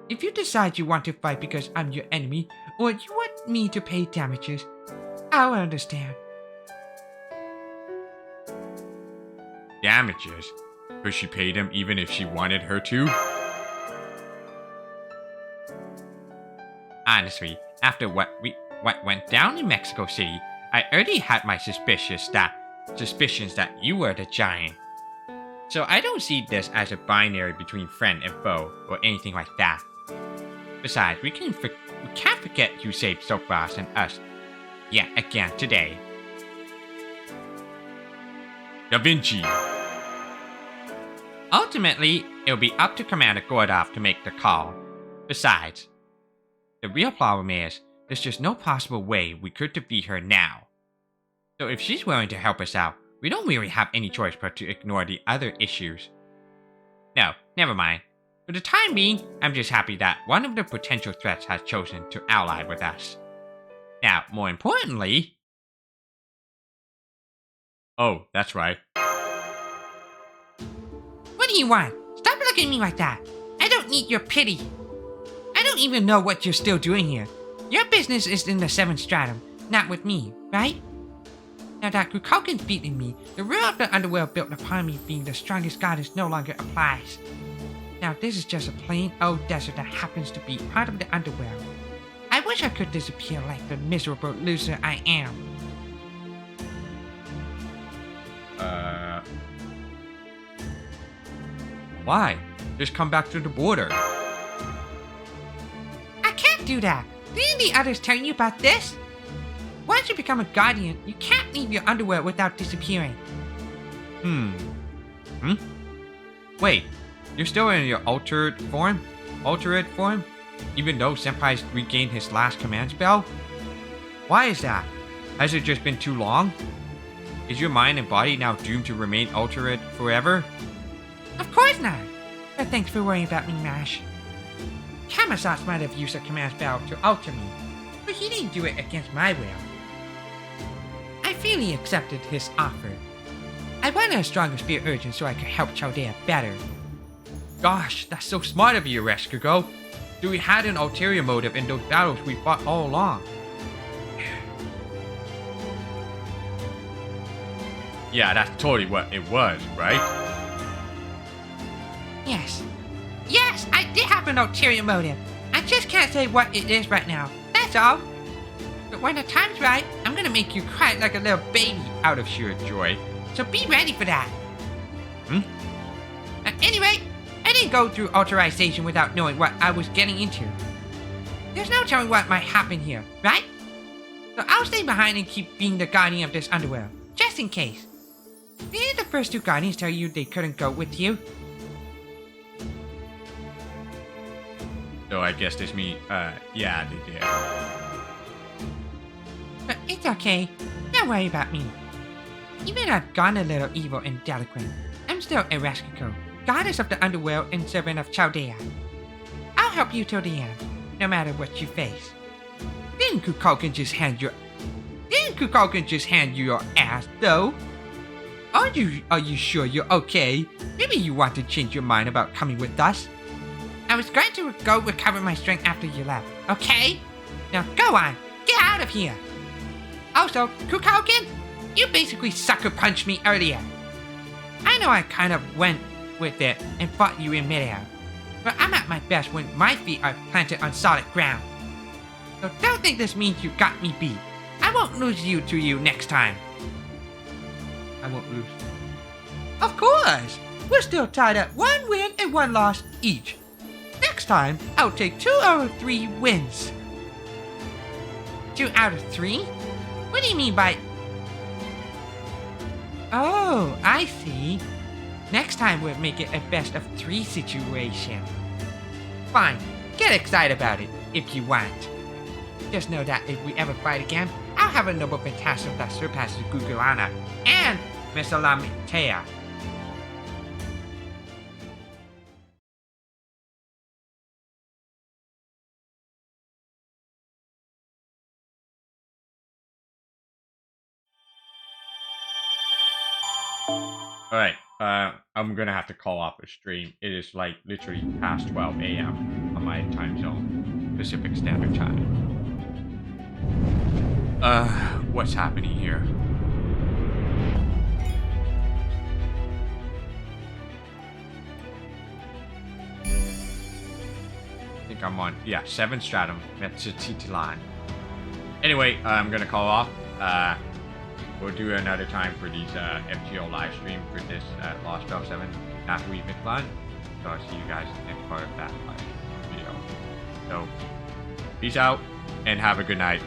If you decide you want to fight because I'm your enemy, or you want me to pay damages, I'll understand. Damages? Could she pay them even if she wanted her to? Honestly, after what went down in Mexico City, I already had my suspicions that you were the giant. So I don't see this as a binary between friend and foe or anything like that. Besides, we can't forget you saved Soapbox and us yet again today. Da Vinci. Ultimately, it'll be up to Commander Gordov to make the call. Besides, the real problem is, there's just no possible way we could defeat her now. So if she's willing to help us out, we don't really have any choice but to ignore the other issues. No, never mind. For the time being, I'm just happy that one of the potential threats has chosen to ally with us. Now, more importantly... Oh, that's right. What do you want? Stop looking at me like that. I don't need your pity. I don't even know what you're still doing here. Your business is in the 7th stratum, not with me, right? Now that Kukulkan's beaten me, the rule of the underworld built upon me being the strongest goddess no longer applies. Now this is just a plain old desert that happens to be part of the underworld. I wish I could disappear like the miserable loser I am. Why? Just come back to the border. I can't do that. Didn't the others tell you about this? Once you become a guardian, you can't leave your underworld without disappearing. Wait, you're still in your altered form? Even though Senpai's regained his last command spell? Why is that? Has it just been too long? Is your mind and body now doomed to remain altered forever? Of course not. But thanks for worrying about me, Mash. Kamasa's might have used a command spell to alter me, but he didn't do it against my will. I freely accepted his offer. I wanted a stronger spirit urgent so I could help Chaldea better. Gosh, that's so smart of you, Reskugo. So we had an ulterior motive in those battles we fought all along. Yeah, that's totally what it was, right? Yes, I did have an ulterior motive. I just can't say what it is right now, that's all. But when the time's right, I'm gonna make you cry like a little baby out of sheer joy. So be ready for that. At any rate, I didn't go through authorization without knowing what I was getting into. There's no telling what might happen here, right? So I'll stay behind and keep being the guardian of this underworld, just in case. Didn't the first two guardians tell you they couldn't go with you? So I guess this means, yeah, they did. But it's okay. Don't worry about me. Even I've gone a little evil and delinquent, I'm still a Raskiko, goddess of the underworld and servant of Chaldea. I'll help you till the end, no matter what you face. Didn't Kukulkan just hand you your ass, though? Are you sure you're okay? Maybe you want to change your mind about coming with us? I was going to go recover my strength after you left, okay? Now go on, get out of here! Also, Kukulkan, you basically sucker punched me earlier. I know I kind of went with it and fought you in midair, but I'm at my best when my feet are planted on solid ground. So don't think this means you got me beat. I won't lose you to you next time. I won't lose. Of course! We're still tied at 1 win and 1 loss each. Next time, I'll take 2 out of 3 wins. 2 out of 3? What do you mean by... Oh, I see. Next time we'll make it a best of 3 situation. Fine, get excited about it if you want. Just know that if we ever fight again, I'll have a noble phantasm that surpasses Gugurana and Mesalamitea. Alright, I'm gonna have to call off a stream. It is like literally past 12 a.m. on my time zone, Pacific Standard Time. What's happening here? I think I'm on, yeah, 7 Stratum, Metsutitilan. Anyway, I'm gonna call off. We'll do another time for these FGO live stream for this Lostbelt 7 Nahui Mictlan. So I'll see you guys in the next part of that live video. So, peace out and have a good night.